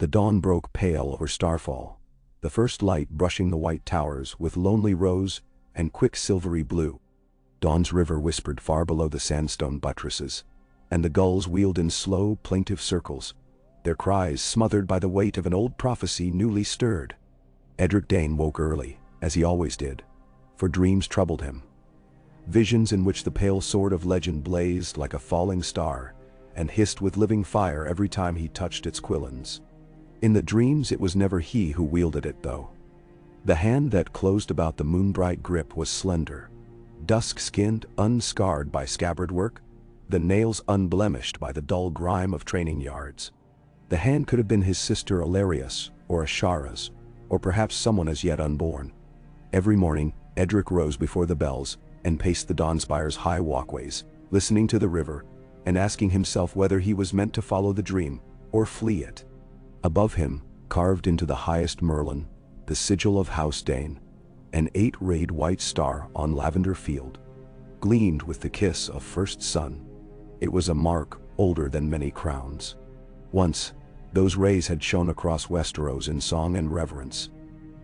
The dawn broke pale over Starfall, the first light brushing the white towers with lonely rose and quick silvery blue. Dawn's river whispered far below the sandstone buttresses, and the gulls wheeled in slow, plaintive circles, their cries smothered by the weight of an old prophecy newly stirred. Edric Dayne woke early, as he always did, for dreams troubled him. Visions in which the pale sword of legend blazed like a falling star and hissed with living fire every time he touched its quillons. In the dreams it was never he who wielded it, though. The hand that closed about the moonbright grip was slender, dusk-skinned, unscarred by scabbard work, the nails unblemished by the dull grime of training yards. The hand could have been his sister Illyria's, or Ashara's, or perhaps someone as yet unborn. Every morning, Edric rose before the bells and paced the Dawnspire's high walkways, listening to the river and asking himself whether he was meant to follow the dream or flee it. Above him, carved into the highest Merlin, the sigil of House Dayne, an 8-rayed white star on lavender field, gleamed with the kiss of first sun. It was a mark older than many crowns. Once, those rays had shone across Westeros in song and reverence,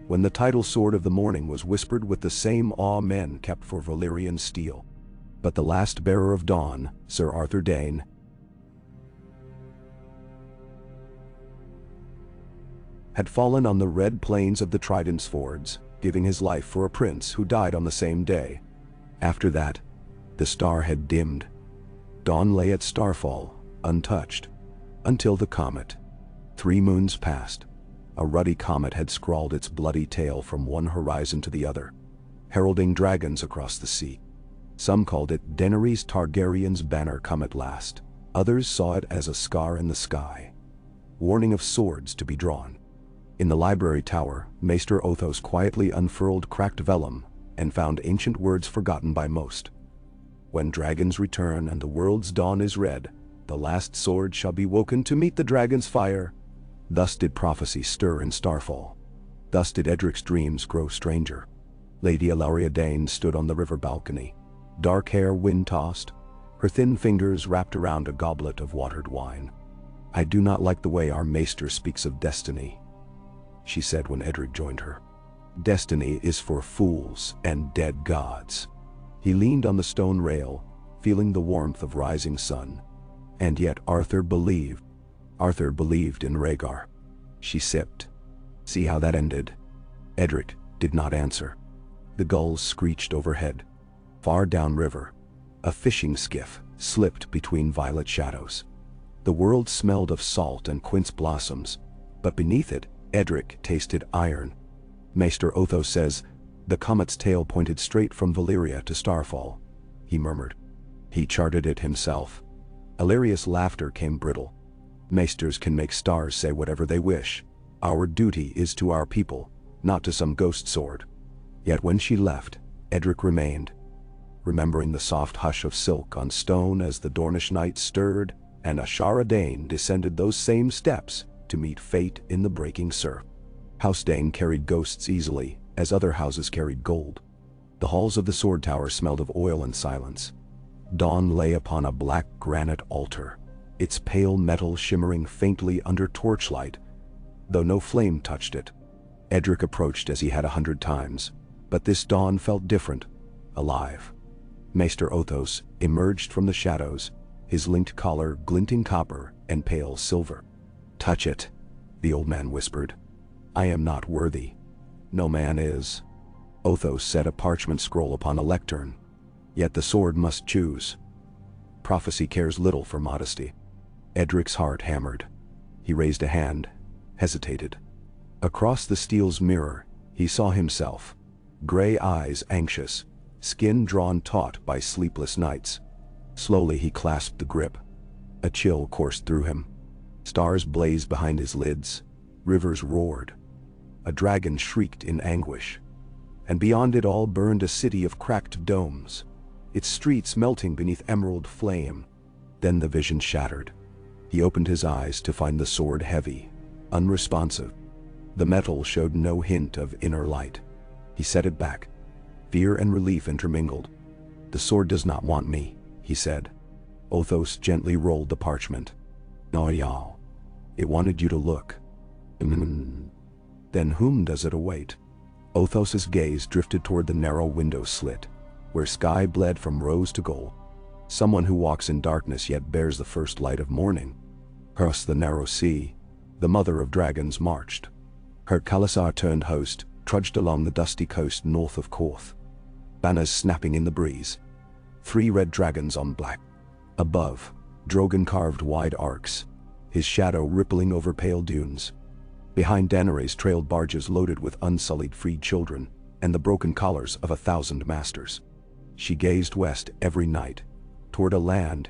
when the title sword of the morning was whispered with the same awe men kept for Valyrian steel. But the last bearer of dawn, Sir Arthur Dayne, had fallen on the red plains of the Trident's fords, giving his life for a prince who died on the same day. After that, the star had dimmed. Dawn lay at Starfall, untouched, until the comet. 3 moons passed. A ruddy comet had scrawled its bloody tale from one horizon to the other, heralding dragons across the sea. Some called it Daenerys Targaryen's banner come at last. Others saw it as a scar in the sky, warning of swords to be drawn. In the library tower, Maester Othos quietly unfurled cracked vellum and found ancient words forgotten by most. When dragons return and the world's dawn is red, the last sword shall be woken to meet the dragon's fire. Thus did prophecy stir in Starfall. Thus did Edric's dreams grow stranger. Lady Illyria Dayne stood on the river balcony, dark hair wind-tossed, her thin fingers wrapped around a goblet of watered wine. "I do not like the way our maester speaks of destiny," she said when Edric joined her. "Destiny is for fools and dead gods." He leaned on the stone rail, feeling the warmth of rising sun. And yet Arthur believed in Rhaegar. She sipped. "See how that ended?" Edric did not answer. The gulls screeched overhead. Far downriver, a fishing skiff slipped between violet shadows. The world smelled of salt and quince blossoms, but beneath it, Edric tasted iron. "Maester Othos says the comet's tail pointed straight from Valyria to Starfall," he murmured. He charted it himself. Illyria's laughter came brittle. "Maesters can make stars say whatever they wish. Our duty is to our people, not to some ghost sword." Yet when she left, Edric remained, remembering the soft hush of silk on stone as the Dornish night stirred and Ashara Dayne descended those same steps to meet fate in the breaking surf. House Dayne carried ghosts easily, as other houses carried gold. The halls of the sword tower smelled of oil and silence. Dawn lay upon a black granite altar, its pale metal shimmering faintly under torchlight, though no flame touched it. Edric approached as he had 100 times, but this dawn felt different, alive. Maester Othos emerged from the shadows, his linked collar glinting copper and pale silver. "Touch it," the old man whispered. "I am not worthy." "No man is." Othos set a parchment scroll upon a lectern. "Yet the sword must choose. Prophecy cares little for modesty." Edric's heart hammered. He raised a hand, hesitated. Across the steel's mirror, he saw himself, gray eyes anxious, skin drawn taut by sleepless nights. Slowly he clasped the grip. A chill coursed through him. Stars blazed behind his lids. Rivers roared. A dragon shrieked in anguish. And beyond it all burned a city of cracked domes, its streets melting beneath emerald flame. Then the vision shattered. He opened his eyes to find the sword heavy, unresponsive. The metal showed no hint of inner light. He set it back. Fear and relief intermingled. "The sword does not want me," he said. Othos gently rolled the parchment. "No, y'all. It wanted you to look." Then whom does it await? Othos's gaze drifted toward the narrow window slit, where sky bled from rose to gold. Someone who walks in darkness yet bears the first light of morning. Across the narrow sea, the mother of dragons marched. Her Khalasar-turned host trudged along the dusty coast north of Korth, banners snapping in the breeze. 3 red dragons on black. Above, Drogon carved wide arcs, his shadow rippling over pale dunes. Behind Daenerys trailed barges loaded with unsullied freed children and the broken collars of 1,000 masters. She gazed west every night, toward a land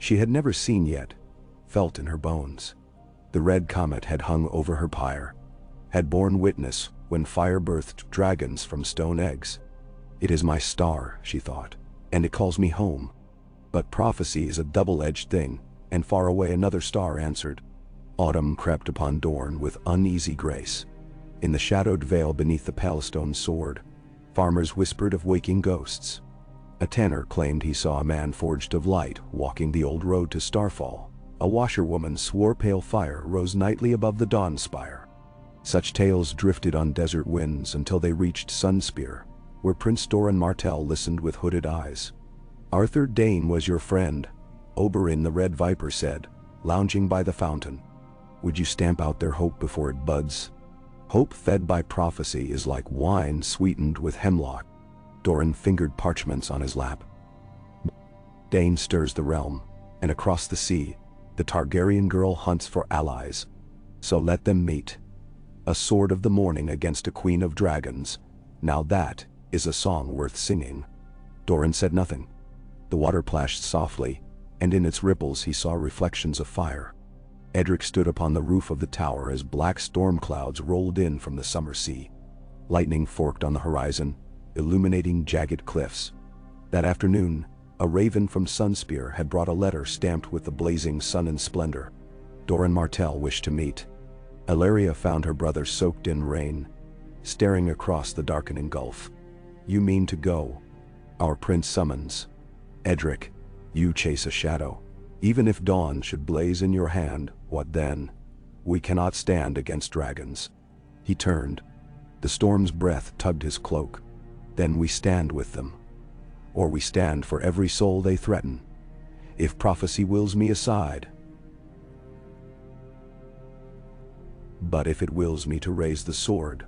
she had never seen yet, felt in her bones. The red comet had hung over her pyre, had borne witness when fire birthed dragons from stone eggs. It is my star, she thought, and it calls me home. But prophecy is a double-edged thing, and far away another star answered. Autumn crept upon Dorne with uneasy grace. In the shadowed vale beneath the palestone sword, farmers whispered of waking ghosts. A tanner claimed he saw a man forged of light walking the old road to Starfall. A washerwoman swore pale fire rose nightly above the dawn spire. Such tales drifted on desert winds until they reached Sunspear, where Prince Doran Martell listened with hooded eyes. Arthur Dayne was your friend, Oberyn the Red Viper said, lounging by the fountain. Would you stamp out their hope before it buds? Hope fed by prophecy is like wine sweetened with hemlock. Doran fingered parchments on his lap. Dayne stirs the realm, and across the sea, the Targaryen girl hunts for allies. So let them meet. A sword of the morning against a queen of dragons. Now that is a song worth singing. Doran said nothing. The water plashed softly, and in its ripples he saw reflections of fire. Edric stood upon the roof of the tower as black storm clouds rolled in from the summer sea. Lightning forked on the horizon, illuminating jagged cliffs. That afternoon, a raven from Sunspear had brought a letter stamped with the blazing sun and splendor. Doran Martell wished to meet. Elaria found her brother soaked in rain, staring across the darkening gulf. You mean to go? Our prince summons. Edric, you chase a shadow. Even if dawn should blaze in your hand, what then? We cannot stand against dragons. He turned. The storm's breath tugged his cloak. Then we stand with them. Or we stand for every soul they threaten. If prophecy wills me aside. But if it wills me to raise the sword,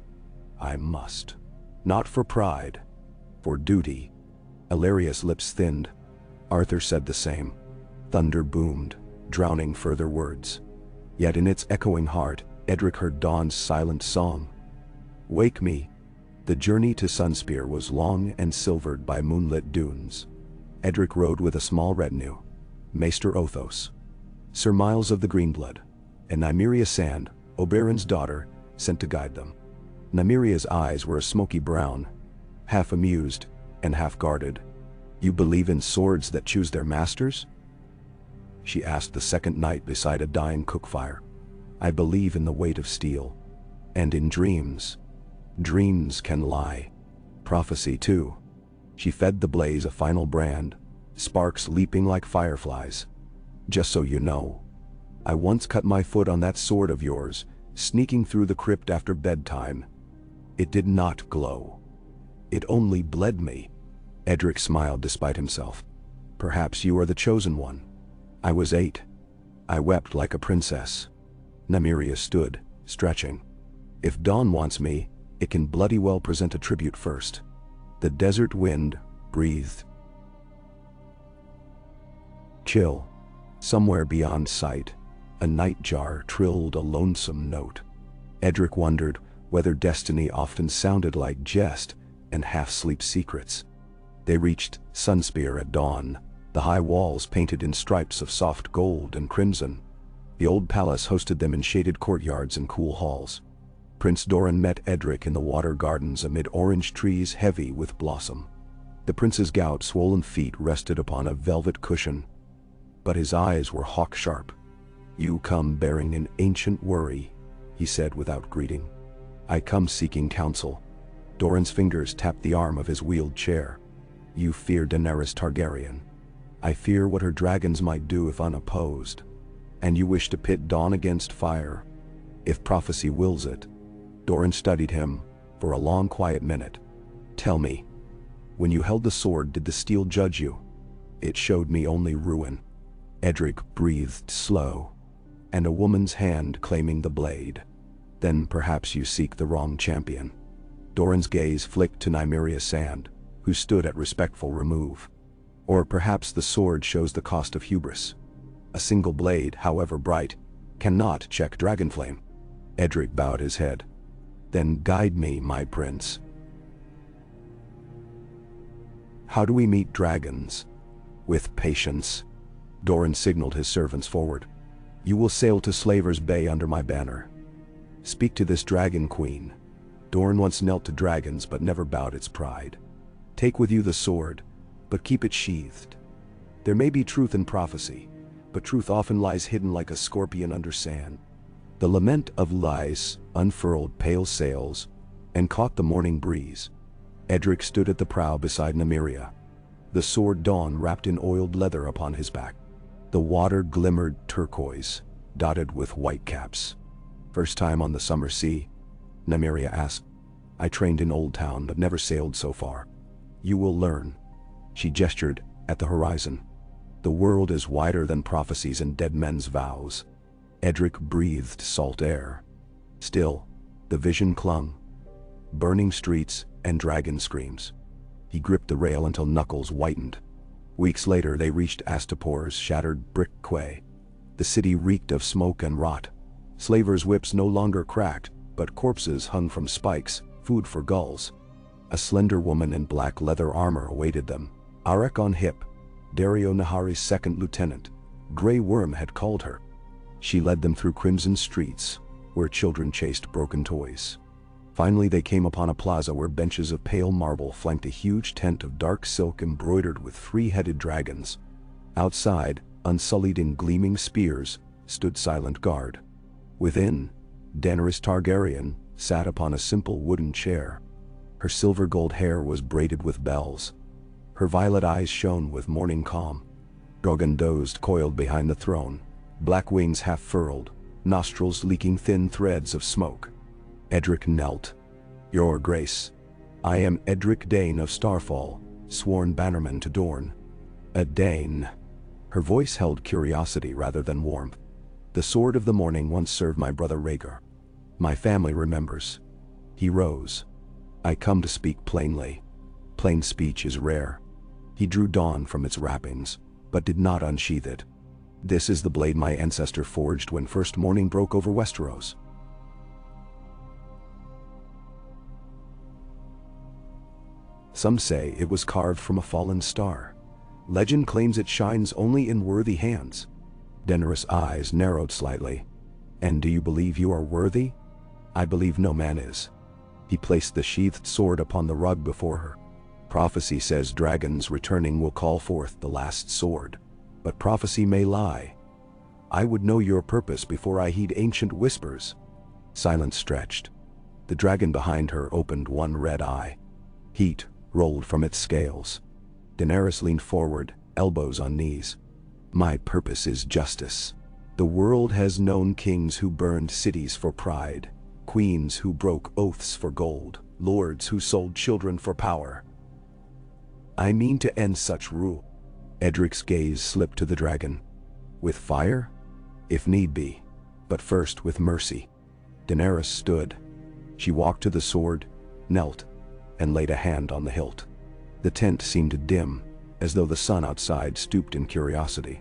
I must. Not for pride, for duty. Elaria's lips thinned. Arthur said the same. Thunder boomed, drowning further words. Yet in its echoing heart, Edric heard Dawn's silent song. Wake me. The journey to Sunspear was long and silvered by moonlit dunes. Edric rode with a small retinue. Maester Othos, Sir Miles of the Greenblood, and Nymeria Sand, Oberyn's daughter, sent to guide them. Nymeria's eyes were a smoky brown, half amused and half guarded. You believe in swords that choose their masters? She asked the second night beside a dying cookfire. I believe in the weight of steel. And in dreams. Dreams can lie. Prophecy too. She fed the blaze a final brand, sparks leaping like fireflies. Just so you know, I once cut my foot on that sword of yours, sneaking through the crypt after bedtime. It did not glow. It only bled me. Edric smiled despite himself. Perhaps you are the chosen one. I was 8. I wept like a princess. Nymeria stood, stretching. If Dawn wants me, it can bloody well present a tribute first. The desert wind breathed. Chill. Somewhere beyond sight, a nightjar trilled a lonesome note. Edric wondered whether destiny often sounded like jest and half-sleep secrets. They reached Sunspear at dawn, the high walls painted in stripes of soft gold and crimson. The old palace hosted them in shaded courtyards and cool halls. Prince Doran met Edric in the water gardens amid orange trees heavy with blossom. The prince's gout swollen feet rested upon a velvet cushion, but his eyes were hawk-sharp. You come bearing an ancient worry, he said without greeting. I come seeking counsel. Doran's fingers tapped the arm of his wheeled chair. You fear Daenerys Targaryen. I fear what her dragons might do if unopposed. And you wish to pit dawn against fire, if prophecy wills it. Doran studied him for a long quiet minute. Tell me, when you held the sword, did the steel judge you? It showed me only ruin. Edric breathed slow. And a woman's hand claiming the blade. Then perhaps you seek the wrong champion. Doran's gaze flicked to Nymeria Sand, who stood at respectful remove. Or perhaps the sword shows the cost of hubris. A single blade, however bright, cannot check dragonflame. Edric bowed his head. Then guide me, my prince. How do we meet dragons? With patience. Doran signaled his servants forward. You will sail to Slaver's Bay under my banner. Speak to this dragon queen. Doran once knelt to dragons but never bowed its pride. Take with you the sword, but keep it sheathed. There may be truth in prophecy, but truth often lies hidden like a scorpion under sand. The lament of Lys unfurled pale sails and caught the morning breeze. Edric stood at the prow beside Nymeria, the sword Dawn wrapped in oiled leather upon his back. The water glimmered turquoise, dotted with white caps. First time on the summer sea? Nymeria asked. I trained in Old Town but never sailed so far. You will learn. She gestured at the horizon. The world is wider than prophecies and dead men's vows. Edric breathed salt air. Still, the vision clung. Burning streets and dragon screams. He gripped the rail until knuckles whitened. Weeks later they reached Astapor's shattered brick quay. The city reeked of smoke and rot. Slavers' whips no longer cracked, but corpses hung from spikes, food for gulls. A slender woman in black leather armor awaited them. Arek on hip, Dario Nahari's second lieutenant. Grey Worm had called her. She led them through crimson streets, where children chased broken toys. Finally they came upon a plaza where benches of pale marble flanked a huge tent of dark silk embroidered with three-headed dragons. Outside, unsullied in gleaming spears, stood silent guard. Within, Daenerys Targaryen sat upon a simple wooden chair. Her silver gold hair was braided with bells. Her violet eyes shone with morning calm. Drogon dozed coiled behind the throne, black wings half furled, nostrils leaking thin threads of smoke. Edric knelt. Your Grace, I am Edric Dayne of Starfall, sworn bannerman to Dorne. A Dayne. Her voice held curiosity rather than warmth. The sword of the morning once served my brother Rhaegar. My family remembers. He rose. I come to speak plainly. Plain speech is rare. He drew Dawn from its wrappings, but did not unsheath it. This is the blade my ancestor forged when first morning broke over Westeros. Some say it was carved from a fallen star. Legend claims it shines only in worthy hands. Daenerys' eyes narrowed slightly. And do you believe you are worthy? I believe no man is. He placed the sheathed sword upon the rug before her. Prophecy says dragons returning will call forth the last sword. But prophecy may lie. I would know your purpose before I heed ancient whispers. Silence stretched. The dragon behind her opened one red eye. Heat rolled from its scales. Daenerys leaned forward, elbows on knees. My purpose is justice. The world has known kings who burned cities for pride, queens who broke oaths for gold, lords who sold children for power. I mean to end such rule. Edric's gaze slipped to the dragon. With fire? If need be, but first with mercy. Daenerys stood. She walked to the sword, knelt, and laid a hand on the hilt. The tent seemed dim, as though the sun outside stooped in curiosity.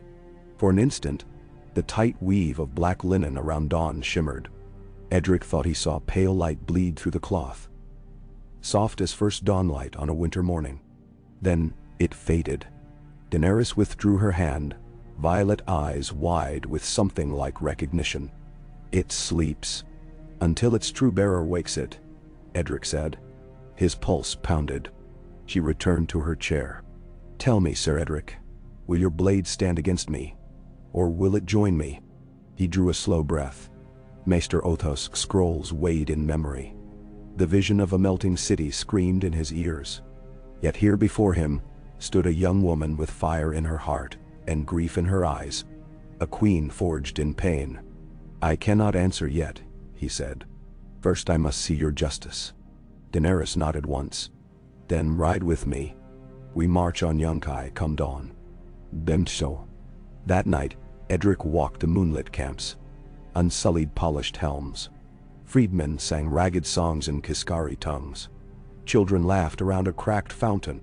For an instant, the tight weave of black linen around Dawn shimmered. Edric thought he saw pale light bleed through the cloth. Soft as first dawnlight on a winter morning. Then it faded. Daenerys withdrew her hand, violet eyes wide with something like recognition. It sleeps. Until its true bearer wakes it, Edric said. His pulse pounded. She returned to her chair. Tell me, Sir Edric, will your blade stand against me? Or will it join me? He drew a slow breath. Maester Otho's scrolls weighed in memory. The vision of a melting city screamed in his ears. Yet here before him stood a young woman with fire in her heart and grief in her eyes. a queen forged in pain. "I cannot answer yet," he said. "First I must see your justice." Daenerys nodded once. "Then ride with me. We march on Yunkai come dawn." Then so. That night, Edric walked the moonlit camps. Unsullied polished helms. Freedmen sang ragged songs in Kiskari tongues. Children laughed around a cracked fountain.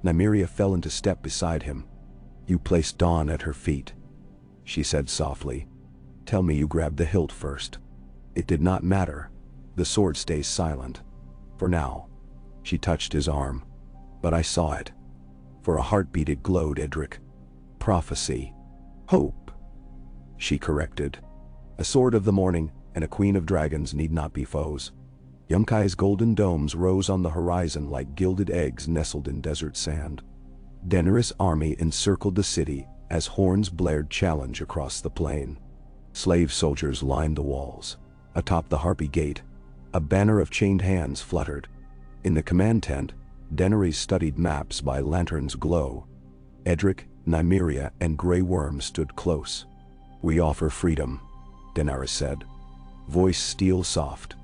Nymeria fell into step beside him. "You placed Dawn at her feet," she said softly. "Tell me you grabbed the hilt first." "It did not matter. The sword stays silent. For now." She touched his arm. "But I saw it. For a heartbeat it glowed, Edric. Prophecy. Hope," she corrected. "A sword of the morning and a queen of dragons need not be foes." Yunkai's golden domes rose on the horizon like gilded eggs nestled in desert sand. Daenerys' army encircled the city as horns blared challenge across the plain. Slave soldiers lined the walls. Atop the Harpy Gate, a banner of chained hands fluttered. In the command tent, Daenerys studied maps by lantern's glow. Edric, Nymeria, and Grey Worm stood close. "We offer freedom," Daenerys said. Voice steel soft.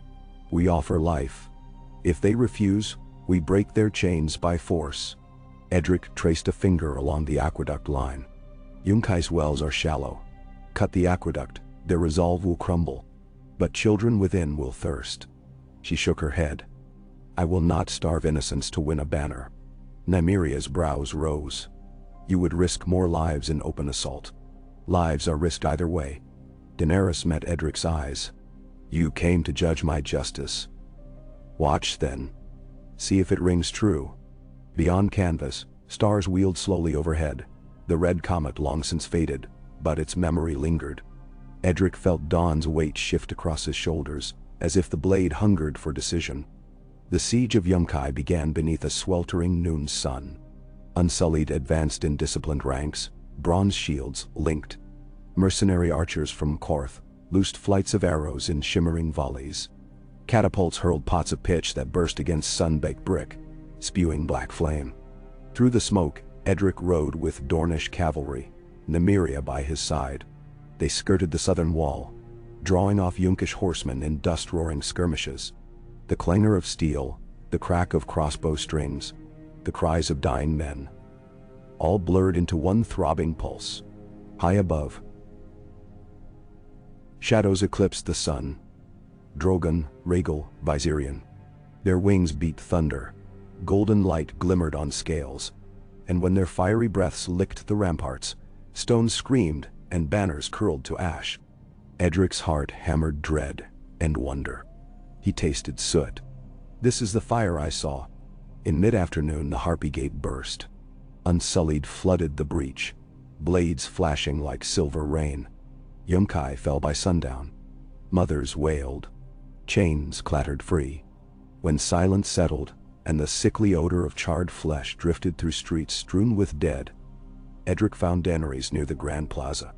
"We offer life. If they refuse, we break their chains by force." Edric traced a finger along the aqueduct line. "Yunkai's wells are shallow. Cut the aqueduct, their resolve will crumble. But children within will thirst." She shook her head. "I will not starve innocence to win a banner." Nymeria's brows rose. "You would risk more lives in open assault." "Lives are risked either way." Daenerys met Edric's eyes. "You came to judge my justice. Watch then. See if it rings true." Beyond canvas, stars wheeled slowly overhead. The red comet long since faded, but its memory lingered. Edric felt Dawn's weight shift across his shoulders, as if the blade hungered for decision. The siege of Yunkai began beneath a sweltering noon sun. Unsullied advanced in disciplined ranks, bronze shields linked. Mercenary archers from Korth loosed flights of arrows in shimmering volleys. Catapults hurled pots of pitch that burst against sun-baked brick, spewing black flame. Through the smoke, Edric rode with Dornish cavalry, Nymeria by his side. They skirted the southern wall, drawing off Yunkish horsemen in dust-roaring skirmishes. The clangor of steel, the crack of crossbow strings, the cries of dying men, all blurred into one throbbing pulse. High above, shadows eclipsed the sun. Drogon, Rhaegal, Viserion. Their wings beat thunder. Golden light glimmered on scales. And when their fiery breaths licked the ramparts, stones screamed and banners curled to ash. Edric's heart hammered dread and wonder. He tasted soot. "This is the fire I saw." In mid-afternoon the Harpy Gate burst. Unsullied flooded the breach, blades flashing like silver rain. Yunkai fell by sundown. Mothers wailed. Chains clattered free. When silence settled, and the sickly odor of charred flesh drifted through streets strewn with dead, Edric found Daenerys near the Grand Plaza.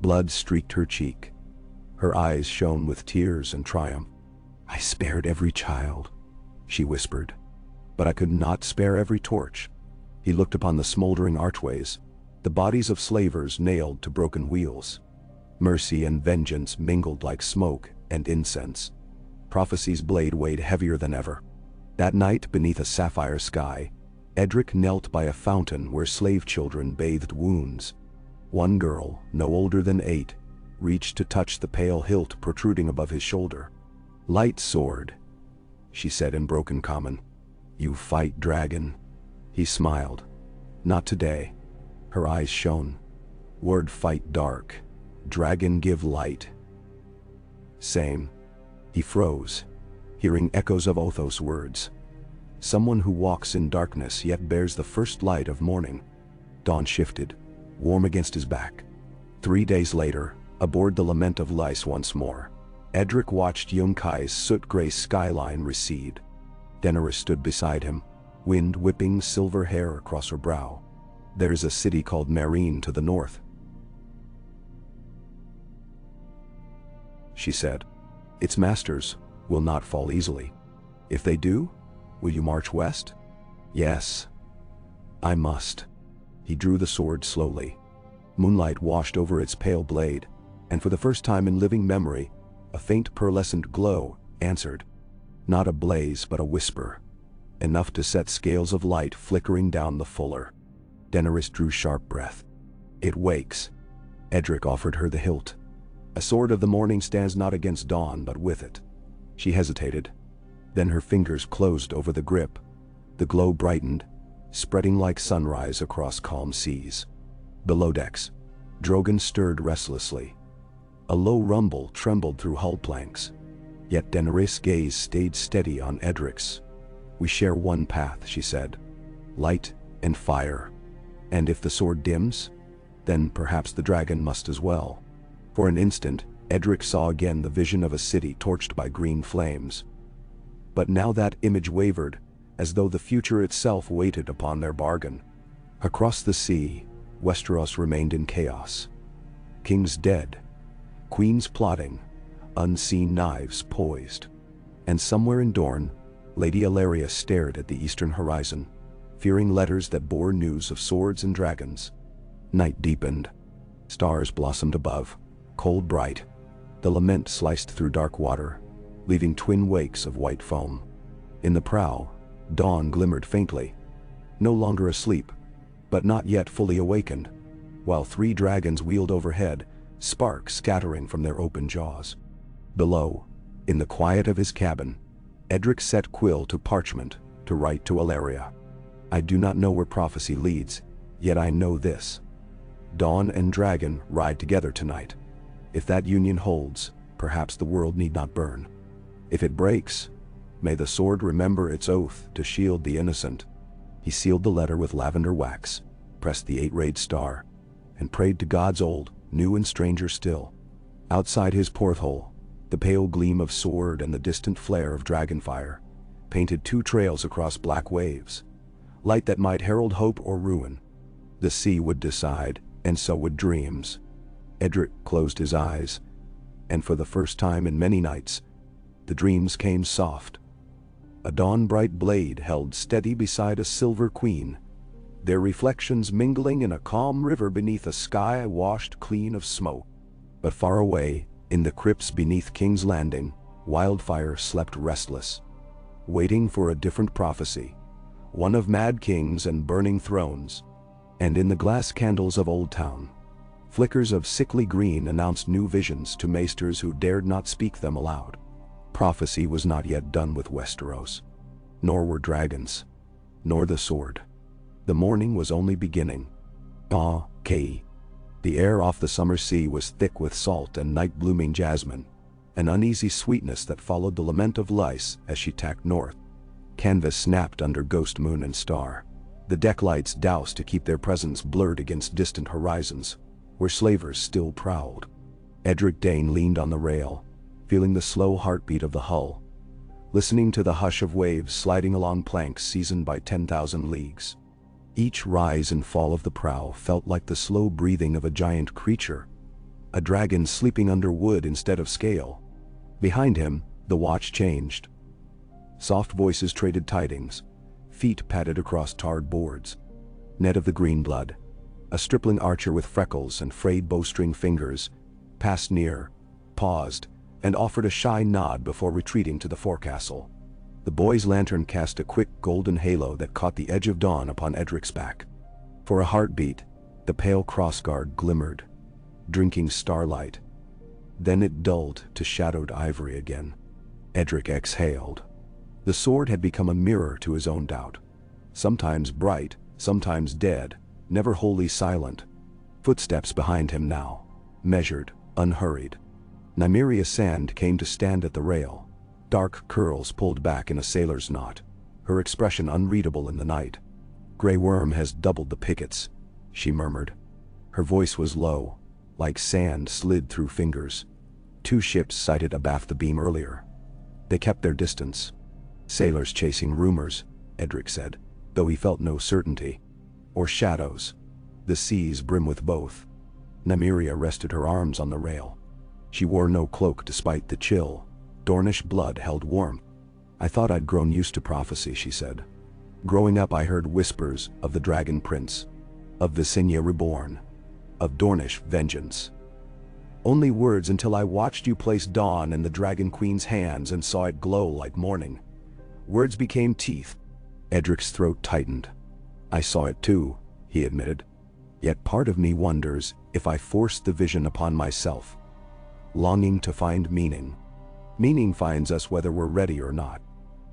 Blood streaked her cheek. Her eyes shone with tears and triumph. "I spared every child," she whispered. "But I could not spare every torch." He looked upon the smoldering archways, the bodies of slavers nailed to broken wheels. Mercy and vengeance mingled like smoke and incense. Prophecy's blade weighed heavier than ever. That night, beneath a sapphire sky, Edric knelt by a fountain where slave children bathed wounds. One girl, no older than 8, reached to touch the pale hilt protruding above his shoulder. "Light sword," she said in broken common. "You fight dragon." He smiled. "Not today." Her eyes shone. "Word fight dark. Dragon give light." Same. He froze, hearing echoes of Othos' words. Someone who walks in darkness yet bears the first light of morning. Dawn shifted, warm against his back. 3 days later, aboard the Lament of Lys once more, Edric watched Yunkai's soot-gray skyline recede. Daenerys stood beside him, wind whipping silver hair across her brow. "There's a city called Meereen to the north," she said. "Its masters will not fall easily. If they do, will you march west?" "Yes, I must." He drew the sword slowly. Moonlight washed over its pale blade, and for the first time in living memory, a faint pearlescent glow answered. Not a blaze but a whisper, enough to set scales of light flickering down the fuller. Daenerys drew sharp breath. It wakes. Edric offered her the hilt. A sword of the morning stands not against dawn but with it. She hesitated. Then her fingers closed over the grip. The glow brightened, spreading like sunrise across calm seas. Below decks, Drogon stirred restlessly. A low rumble trembled through hull planks. Yet Daenerys' gaze stayed steady on Edric's. "We share one path," she said. "Light and fire. And if the sword dims, then perhaps the dragon must as well." For an instant, Edric saw again the vision of a city torched by green flames. But now that image wavered, as though the future itself waited upon their bargain. Across the sea, Westeros remained in chaos. Kings dead, queens plotting, unseen knives poised. And somewhere in Dorne, Lady Elaria stared at the eastern horizon, fearing letters that bore news of swords and dragons. Night deepened. Stars blossomed above, cold bright. The lament sliced through dark water, leaving twin wakes of white foam. In the prow, dawn glimmered faintly, no longer asleep, but not yet fully awakened, while 3 dragons wheeled overhead, sparks scattering from their open jaws. Below, in the quiet of his cabin, Edric set quill to parchment to write to Elaria. "I do not know where prophecy leads, yet I know this. Dawn and dragon ride together tonight. If that union holds, perhaps the world need not burn. If it breaks, may the sword remember its oath to shield the innocent." He sealed the letter with lavender wax, pressed the 8-rayed star, and prayed to gods old, new and stranger still. Outside his porthole, the pale gleam of sword and the distant flare of dragonfire painted 2 trails across black waves, light that might herald hope or ruin. The sea would decide, and so would dreams. Edric closed his eyes, and for the first time in many nights, the dreams came soft. A dawn-bright blade held steady beside a silver queen, their reflections mingling in a calm river beneath a sky washed clean of smoke. But far away, in the crypts beneath King's Landing, wildfire slept restless, waiting for a different prophecy, one of mad kings and burning thrones. And in the glass candles of Old Town, flickers of sickly green announced new visions to maesters who dared not speak them aloud. Prophecy was not yet done with Westeros, nor were dragons, nor the sword. The morning was only beginning. The air off the summer sea was thick with salt and night-blooming jasmine, an uneasy sweetness that followed the lament of Lys as she tacked north. Canvas snapped under ghost moon and star. The deck lights doused to keep their presence blurred against distant horizons, where slavers still prowled. Edric Dayne leaned on the rail, feeling the slow heartbeat of the hull, listening to the hush of waves sliding along planks seasoned by 10,000 leagues. Each rise and fall of the prow felt like the slow breathing of a giant creature, a dragon sleeping under wood instead of scale. Behind him, the watch changed. Soft voices traded tidings, feet padded across tarred boards. Ned of the Greenblood, a stripling archer with freckles and frayed bowstring fingers, passed near, paused, and offered a shy nod before retreating to the forecastle. The boy's lantern cast a quick golden halo that caught the edge of dawn upon Edric's back. For a heartbeat, the pale crossguard glimmered, drinking starlight. Then it dulled to shadowed ivory again. Edric exhaled. The sword had become a mirror to his own doubt. Sometimes bright, sometimes dead, never wholly silent. Footsteps behind him now, measured, unhurried. Nymeria Sand came to stand at the rail, dark curls pulled back in a sailor's knot, her expression unreadable in the night. "Grey Worm has doubled the pickets," she murmured. Her voice was low, like sand slid through fingers. 2 ships sighted abaft the beam earlier. They kept their distance. "Sailors chasing rumors," Edric said, though he felt no certainty. "Or shadows. The seas brim with both." Nymeria rested her arms on the rail. She wore no cloak despite the chill. Dornish blood held warmth. "I thought I'd grown used to prophecy," she said. "Growing up I heard whispers of the Dragon Prince, of Visenya reborn, of Dornish vengeance. Only words until I watched you place Dawn in the Dragon Queen's hands and saw it glow like morning. Words became teeth. Edric's throat tightened. I saw it too, he admitted. Yet part of me wonders if I forced the vision upon myself. Longing to find meaning. Meaning finds us whether we're ready or not.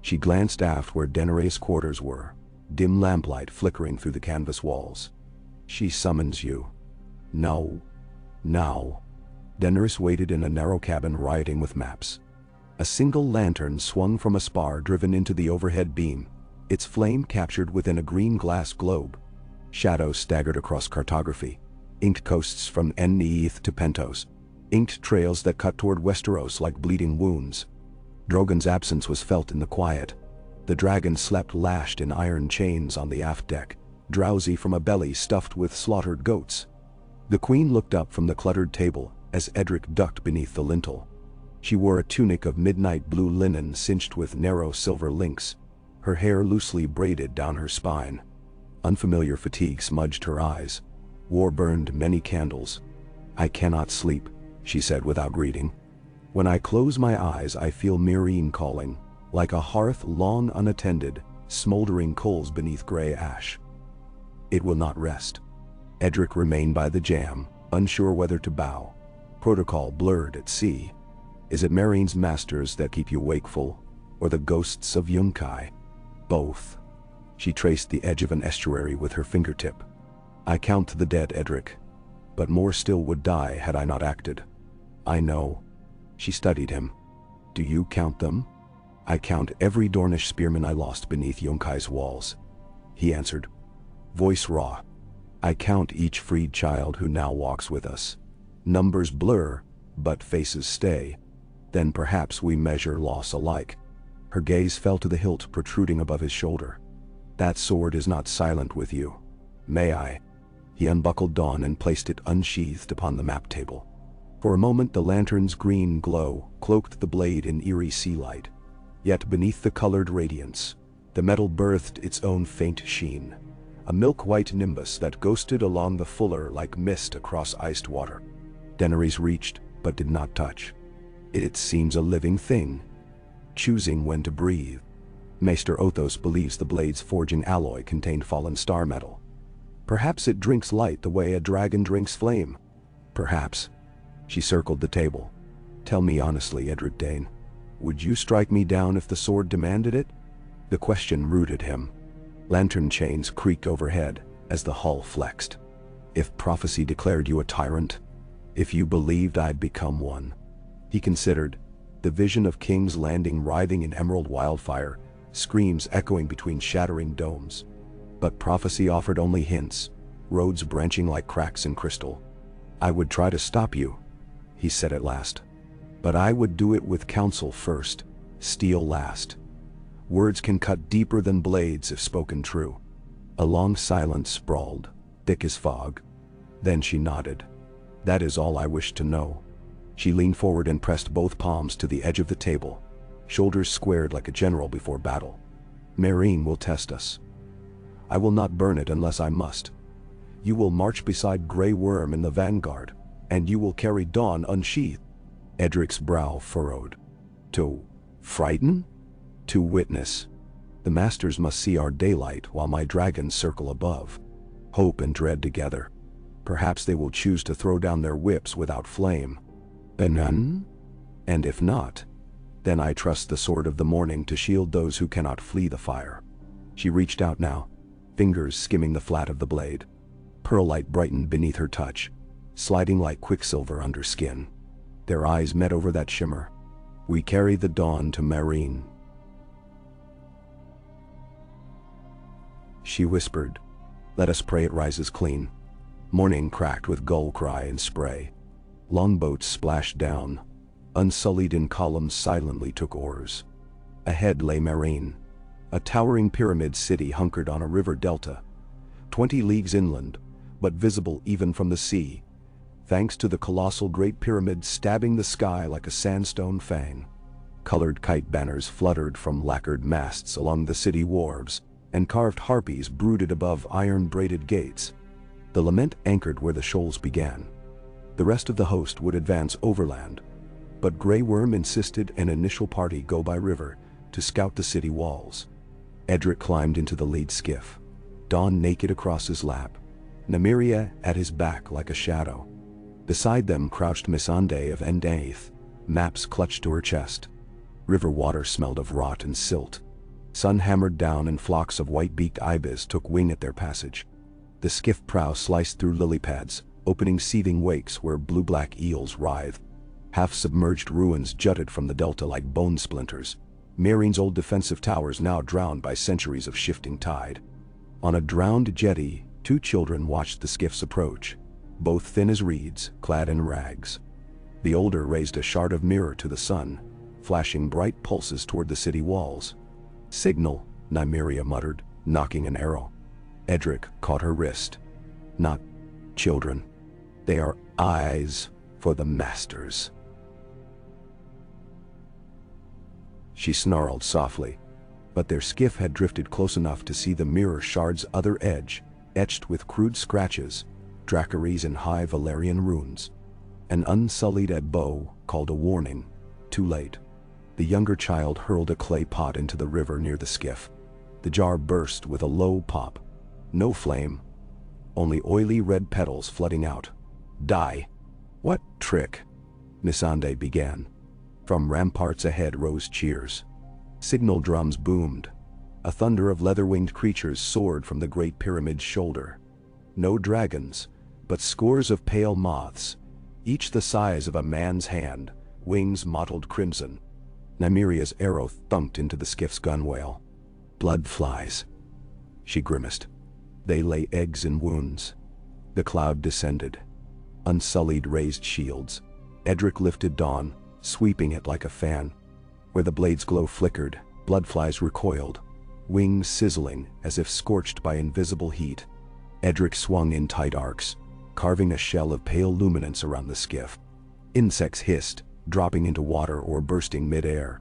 She glanced aft where Daenerys' quarters were, dim lamplight flickering through the canvas walls. She summons you. No. Now. Daenerys waited in a narrow cabin rioting with maps. A single lantern swung from a spar driven into the overhead beam, its flame captured within a green glass globe. Shadows staggered across cartography, inked coasts from En Neith to Pentos, inked trails that cut toward Westeros like bleeding wounds. Drogon's absence was felt in the quiet. The dragon slept lashed in iron chains on the aft deck, drowsy from a belly stuffed with slaughtered goats. The queen looked up from the cluttered table as Edric ducked beneath the lintel. She wore a tunic of midnight blue linen cinched with narrow silver links, her hair loosely braided down her spine. Unfamiliar fatigue smudged her eyes. War burned many candles. I cannot sleep, she said without greeting. When I close my eyes I feel Meereen calling, like a hearth long unattended, smoldering coals beneath gray ash. It will not rest. Edric remained by the jamb, unsure whether to bow. Protocol blurred at sea. Is it Meereen's masters that keep you wakeful, or the ghosts of Yunkai? Both. She traced the edge of an estuary with her fingertip. I count the dead, Edric, but more still would die had I not acted. I know. She studied him. Do you count them? I count every Dornish spearman I lost beneath Yunkai's walls. He answered, voice raw. I count each freed child who now walks with us. Numbers blur, but faces stay. Then perhaps we measure loss alike. Her gaze fell to the hilt protruding above his shoulder. That sword is not silent with you. May I? He unbuckled Dawn and placed it unsheathed upon the map table. For a moment the lantern's green glow cloaked the blade in eerie sea light. Yet beneath the colored radiance, the metal birthed its own faint sheen, a milk-white nimbus that ghosted along the fuller like mist across iced water. Daenerys reached, but did not touch. It seems a living thing, choosing when to breathe. Maester Othos believes the blade's forging alloy contained fallen star metal. Perhaps it drinks light the way a dragon drinks flame. Perhaps. She circled the table. Tell me honestly, Edric Dayne, would you strike me down if the sword demanded it? The question rooted him. Lantern chains creaked overhead as the hull flexed. If prophecy declared you a tyrant, if you believed I'd become one. He considered, the vision of King's Landing writhing in emerald wildfire, screams echoing between shattering domes. But prophecy offered only hints, roads branching like cracks in crystal. I would try to stop you, he said at last. But I would do it with counsel first, steel last. Words can cut deeper than blades if spoken true. A long silence sprawled, thick as fog. Then she nodded. That is all I wish to know. She leaned forward and pressed both palms to the edge of the table, shoulders squared like a general before battle. Meereen will test us. I will not burn it unless I must. You will march beside Grey Worm in the vanguard, and you will carry Dawn unsheathed. Edric's brow furrowed. To frighten? To witness. The masters must see our daylight while my dragons circle above. Hope and dread together. Perhaps they will choose to throw down their whips without flame. And if not, then I trust the sword of the morning to shield those who cannot flee the fire. She reached out now, fingers skimming the flat of the blade. Pearl light brightened beneath her touch, sliding like quicksilver under skin. Their eyes met over that shimmer. We carry the dawn to Meereen. She whispered, let us pray it rises clean. Morning cracked with gull cry and spray. Longboats splashed down. Unsullied in columns silently took oars. Ahead lay Meereen, a towering pyramid city hunkered on a river delta, 20 leagues inland, but visible even from the sea, thanks to the colossal Great Pyramid stabbing the sky like a sandstone fang. Colored kite banners fluttered from lacquered masts along the city wharves, and carved harpies brooded above iron-braided gates. The lament anchored where the shoals began. The rest of the host would advance overland, but Grey Worm insisted an initial party go by river to scout the city walls. Edric climbed into the lead skiff, Dawn naked across his lap, Nymeria at his back like a shadow. Beside them crouched Missandei of Endaith, maps clutched to her chest. River water smelled of rot and silt. Sun hammered down and flocks of white-beaked ibis took wing at their passage. The skiff prow sliced through lily pads, opening seething wakes where blue-black eels writhed. Half-submerged ruins jutted from the delta like bone splinters, Meereen's old defensive towers now drowned by centuries of shifting tide. On a drowned jetty, 2 children watched the skiff's approach, both thin as reeds, clad in rags. The older raised a shard of mirror to the sun, flashing bright pulses toward the city walls. "Signal," Nymeria muttered, knocking an arrow. Edric caught her wrist. "Not children. They are eyes for the masters." She snarled softly, but their skiff had drifted close enough to see the mirror shard's other edge, etched with crude scratches, dracaries and high Valyrian runes. An unsullied bow called a warning. Too late. The younger child hurled a clay pot into the river near the skiff. The jar burst with a low pop. No flame, only oily red petals flooding out. "Die." "What trick?" Missandei began. From ramparts ahead rose cheers. Signal drums boomed. A thunder of leather-winged creatures soared from the great pyramid's shoulder. No dragons, but scores of pale moths, each the size of a man's hand, wings mottled crimson. Nymeria's arrow thunked into the skiff's gunwale. "Blood flies." She grimaced. They lay eggs in wounds. The cloud descended. Unsullied raised shields. Edric lifted Dawn, sweeping it like a fan. Where the blade's glow flickered, bloodflies recoiled, wings sizzling as if scorched by invisible heat. Edric swung in tight arcs, carving a shell of pale luminance around the skiff. Insects hissed, dropping into water or bursting mid-air.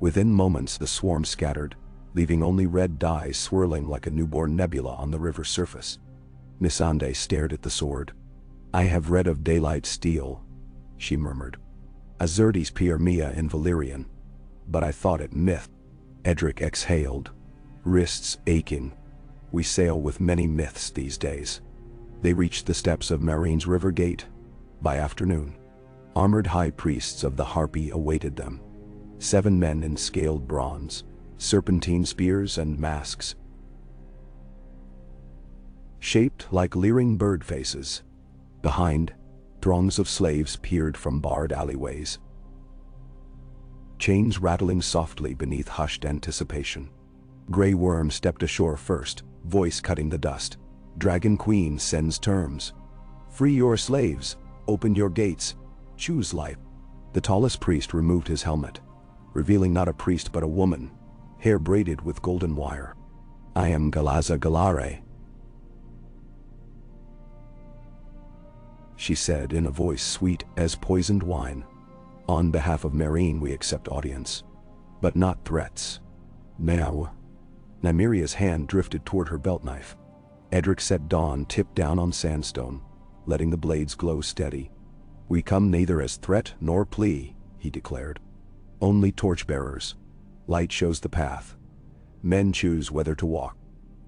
Within moments the swarm scattered, leaving only red dyes swirling like a newborn nebula on the river surface. Missandei stared at the sword. "I have read of daylight steel," she murmured. "Azertes Pier Mia in Valyrian. But I thought it myth." Edric exhaled, wrists aching. "We sail with many myths these days." They reached the steps of Meereen's river gate. By afternoon, armored high priests of the Harpy awaited them. 7 men in scaled bronze, serpentine spears and masks, shaped like leering bird faces. Behind, throngs of slaves peered from barred alleyways, chains rattling softly beneath hushed anticipation. Grey Worm stepped ashore first, voice cutting the dust. "Dragon Queen sends terms. Free your slaves, open your gates, choose life." The tallest priest removed his helmet, revealing not a priest but a woman, hair braided with golden wire. "I am Galaza Galare," she said in a voice sweet as poisoned wine. "On behalf of Meereen we accept audience, but not threats." "Now." Nymeria's hand drifted toward her belt knife. Edric set Dawn tipped down on sandstone, letting the blades glow steady. "We come neither as threat nor plea," he declared. "Only torchbearers. Light shows the path. Men choose whether to walk."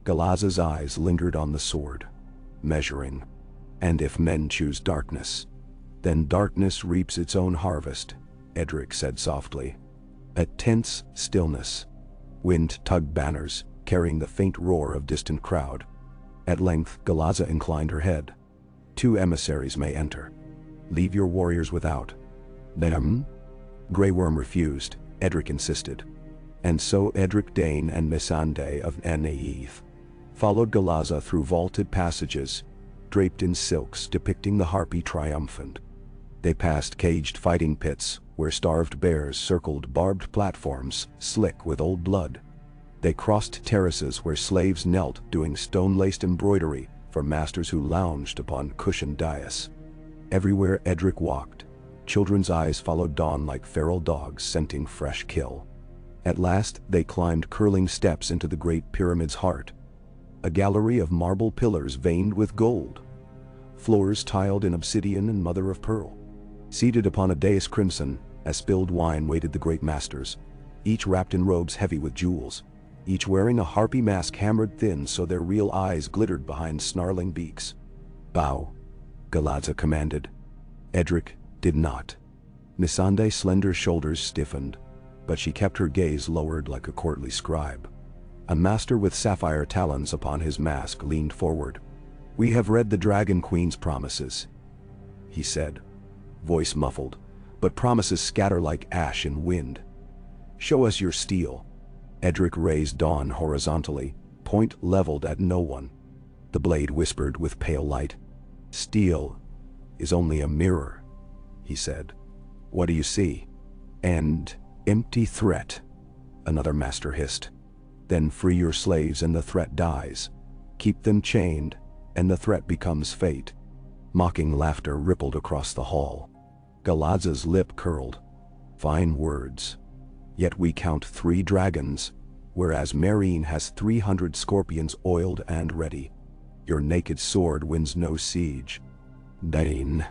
Galaza's eyes lingered on the sword, measuring. "And if men choose darkness, then darkness reaps its own harvest," Edric said softly. A tense stillness. Wind tugged banners, carrying the faint roar of distant crowd. At length, Galaza inclined her head. "2 emissaries may enter. Leave your warriors without." "Them?" Grey Worm refused. Edric insisted. And so Edric Dayne and Missandei of Endaith followed Galaza through vaulted passages, draped in silks depicting the Harpy triumphant. They passed caged fighting pits, where starved bears circled barbed platforms, slick with old blood. They crossed terraces where slaves knelt doing stone-laced embroidery for masters who lounged upon cushioned dais. Everywhere Edric walked, children's eyes followed Dawn like feral dogs scenting fresh kill. At last they climbed curling steps into the great pyramid's heart, a gallery of marble pillars veined with gold, floors tiled in obsidian and mother of pearl. Seated upon a dais crimson, as spilled wine waited the great masters, each wrapped in robes heavy with jewels, each wearing a harpy mask hammered thin so their real eyes glittered behind snarling beaks. "Bow," Galadza commanded. Edric did not. Missandei's slender shoulders stiffened, but she kept her gaze lowered like a courtly scribe. A master with sapphire talons upon his mask leaned forward. "We have read the Dragon Queen's promises," he said, voice muffled, but promises scatter like ash in wind. "Show us your steel." Edric raised Dawn horizontally, point leveled at no one. The blade whispered with pale light. "Steel is only a mirror," he said. "What do you see?" "And empty threat," another master hissed. "Then free your slaves and the threat dies. Keep them chained, and the threat becomes fate." Mocking laughter rippled across the hall. Galadza's lip curled. "Fine words. Yet we count 3 dragons, whereas Meereen has 300 scorpions oiled and ready. Your naked sword wins no siege, Dayne.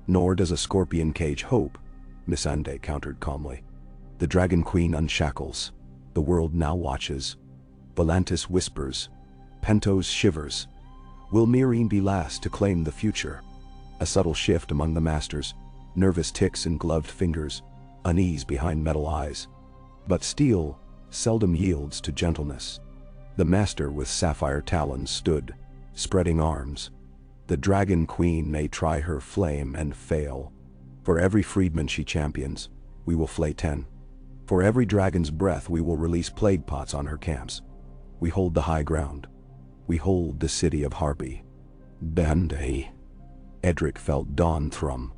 Nor does a scorpion cage hope," Missandei countered calmly. "The Dragon Queen unshackles. The world now watches. Volantis whispers. Pentos shivers. Will Meereen be last to claim the future?" A subtle shift among the masters, nervous ticks in gloved fingers, unease behind metal eyes. But steel seldom yields to gentleness. The master with sapphire talons stood, spreading arms. "The Dragon Queen may try her flame and fail. For every freedman she champions, we will flay 10. For every dragon's breath we will release plague pots on her camps. We hold the high ground. We hold the city of Harpy." "Bandai." Edric felt Dawn thrum.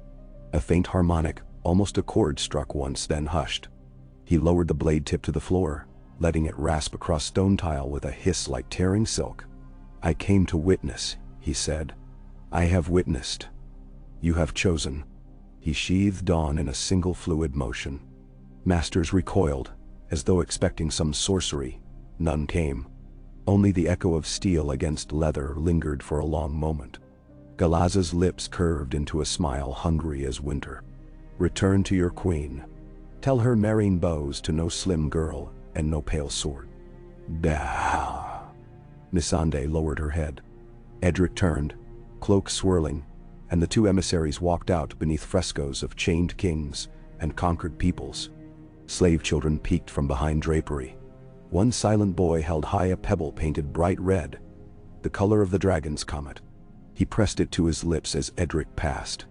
A faint harmonic, almost a chord struck once, then hushed. He lowered the blade tip to the floor, letting it rasp across stone tile with a hiss like tearing silk. "I came to witness," he said. "I have witnessed. You have chosen." He sheathed Dawn in a single fluid motion. Masters recoiled, as though expecting some sorcery. None came. Only the echo of steel against leather lingered for a long moment. Galadza's lips curved into a smile hungry as winter. "Return to your queen. Tell her Meereen bows to no slim girl and no pale sword." "Dah." Missandei lowered her head. Edric turned, cloak swirling, and the 2 emissaries walked out beneath frescoes of chained kings and conquered peoples. Slave children peeked from behind drapery. One silent boy held high a pebble painted bright red, the color of the dragon's comet. He pressed it to his lips as Edric passed.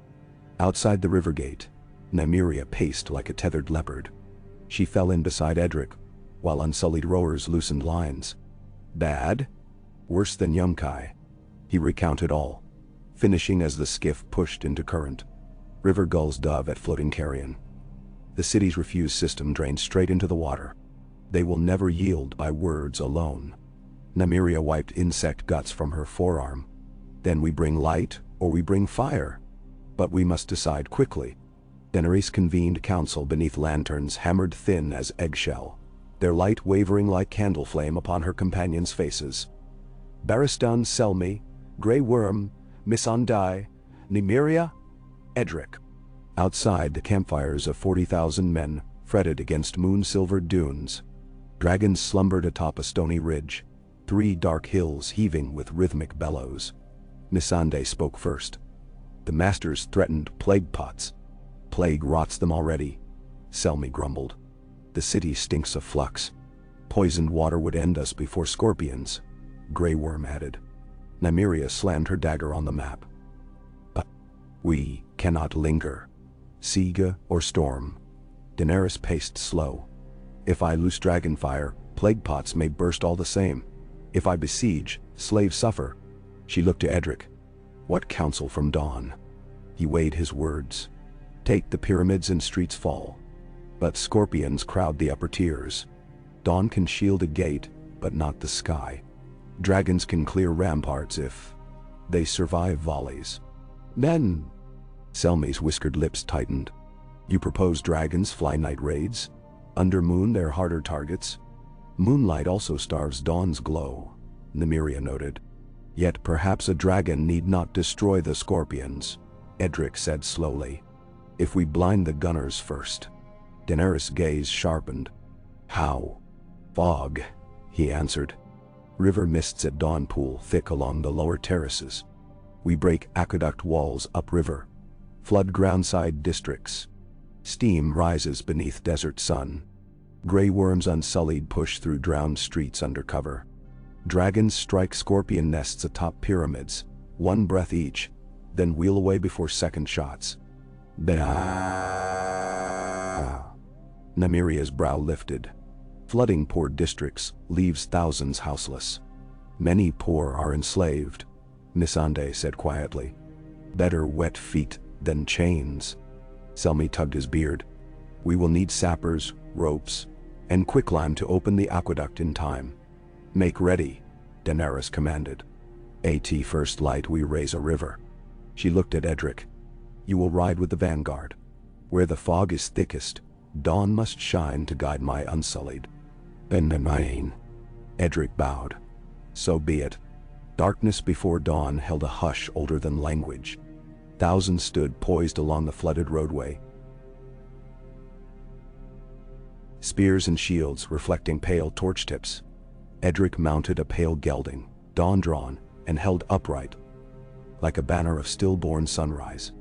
Outside the river gate, Nymeria paced like a tethered leopard. She fell in beside Edric, while unsullied rowers loosened lines. "Bad? Worse than Yunkai." He recounted all, finishing as the skiff pushed into current. River gulls dove at floating carrion. The city's refuse system drained straight into the water. They will never yield by words alone. Nymeria wiped insect guts from her forearm. "Then we bring light, or we bring fire. But we must decide quickly." Daenerys convened council beneath lanterns hammered thin as eggshell, their light wavering like candle flame upon her companions' faces. "Barristan Selmy, Grey Worm, Missandei, Nymeria, Edric." Outside, the campfires of 40,000 men fretted against moon-silvered dunes. Dragons slumbered atop a stony ridge, 3 dark hills heaving with rhythmic bellows. Missandei spoke first. "The masters threatened plague pots." "Plague rots them already," Selmy grumbled. "The city stinks of flux. Poisoned water would end us before scorpions," Grey Worm added. Nymeria slammed her dagger on the map. "But we cannot linger. Siege or storm." Daenerys paced slow. "If I loose dragonfire, plague pots may burst all the same. If I besiege, slaves suffer." She looked to Edric. "What counsel from Dawn?" He weighed his words. "Take the pyramids and streets fall. But scorpions crowd the upper tiers. Dawn can shield a gate, but not the sky. Dragons can clear ramparts if they survive volleys." "Then," Selmy's whiskered lips tightened, "you propose dragons fly night raids? Under moon they're harder targets." "Moonlight also starves Dawn's glow," Nymeria noted. Yet perhaps a dragon need not destroy the scorpions, Edric said slowly. If we blind the gunners first. Daenerys' gaze sharpened. How? Fog, he answered. River mists at dawn pool thick along the lower terraces. We break aqueduct walls upriver. Flood groundside districts. Steam rises beneath desert sun. Grey worms unsullied push through drowned streets under cover. Dragons strike scorpion nests atop pyramids, one breath each, then wheel away before second shots. Nymeria's brow lifted. Flooding poor districts leaves thousands houseless. Many poor are enslaved, Missandei said quietly. Better wet feet than chains. Selmy tugged his beard. We will need sappers, ropes, and quicklime to open the aqueduct in time. Make ready, Daenerys commanded. At first light we raise a river. She looked at Edric. You will ride with the vanguard. Where the fog is thickest, dawn must shine to guide my unsullied. Mine. Edric bowed. So be it. Darkness before dawn held a hush older than language. Thousands stood poised along the flooded roadway. Spears and shields reflecting pale torch tips. Edric mounted a pale gelding, dawn-drawn, and held upright, like a banner of stillborn sunrise.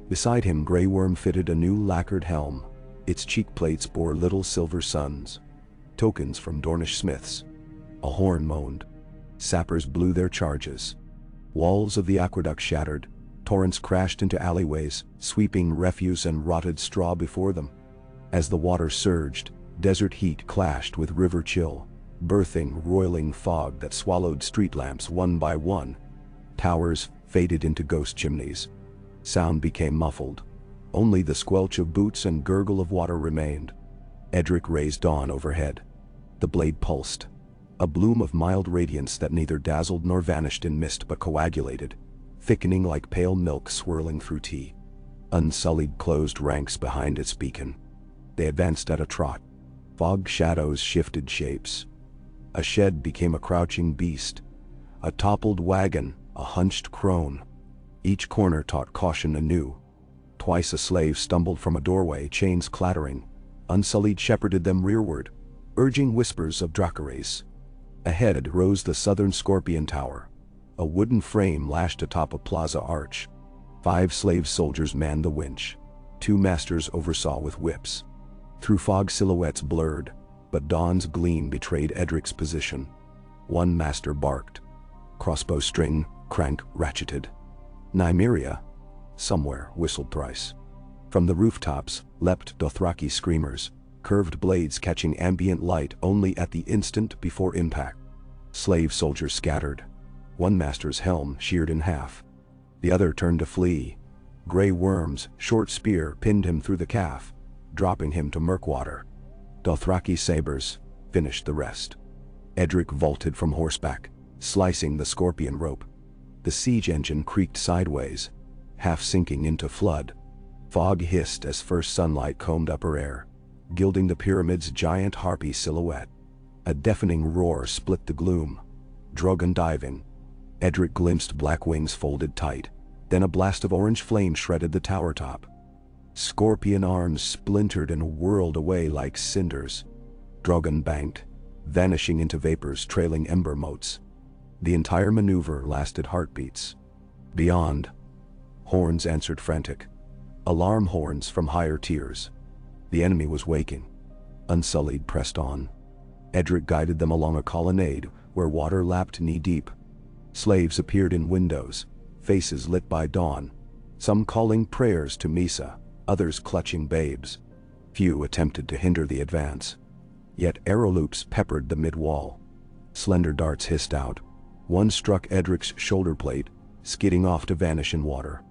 Beside him Grey Worm fitted a new lacquered helm. Its cheek plates bore little silver suns, tokens from Dornish smiths. A horn moaned. Sappers blew their charges. Walls of the aqueduct shattered. Torrents crashed into alleyways, sweeping refuse and rotted straw before them. As the water surged, desert heat clashed with river chill, birthing roiling fog that swallowed street lamps one by one. Towers faded into ghost chimneys. Sound became muffled. Only the squelch of boots and gurgle of water remained. Edric raised dawn overhead. The blade pulsed. A bloom of mild radiance that neither dazzled nor vanished in mist but coagulated, thickening like pale milk swirling through tea. Unsullied closed ranks behind its beacon. They advanced at a trot. Fog shadows shifted shapes. A shed became a crouching beast. A toppled wagon, a hunched crone. Each corner taught caution anew. Twice a slave stumbled from a doorway, chains clattering. Unsullied shepherded them rearward, urging whispers of Dracarys. Ahead rose the southern Scorpion Tower, a wooden frame lashed atop a plaza arch. 5 slave soldiers manned the winch. 2 masters oversaw with whips. Through fog silhouettes blurred, but dawn's gleam betrayed Edric's position. 1 master barked. Crossbow string, crank ratcheted. Nymeria, somewhere, whistled thrice. From the rooftops leapt Dothraki screamers, curved blades catching ambient light only at the instant before impact. Slave soldiers scattered. 1 master's helm sheared in half. The other turned to flee. Grey Worm's short spear pinned him through the calf, dropping him to murkwater. Dothraki sabers finished the rest. Edric vaulted from horseback, slicing the scorpion rope. The siege engine creaked sideways, half sinking into flood. Fog hissed as first sunlight combed upper air, gilding the pyramid's giant harpy silhouette. A deafening roar split the gloom. Drogon diving. Edric glimpsed black wings folded tight. Then a blast of orange flame shredded the tower top. Scorpion arms splintered and whirled away like cinders. Drogon banked, vanishing into vapors trailing ember motes. The entire maneuver lasted heartbeats. Beyond, horns answered frantic. Alarm horns from higher tiers. The enemy was waking. Unsullied pressed on. Edric guided them along a colonnade where water lapped knee-deep. Slaves appeared in windows, faces lit by dawn, some calling prayers to Misa, others clutching babes. Few attempted to hinder the advance. Yet arrow loops peppered the mid-wall. Slender darts hissed out. One struck Edric's shoulder plate, skidding off to vanish in water.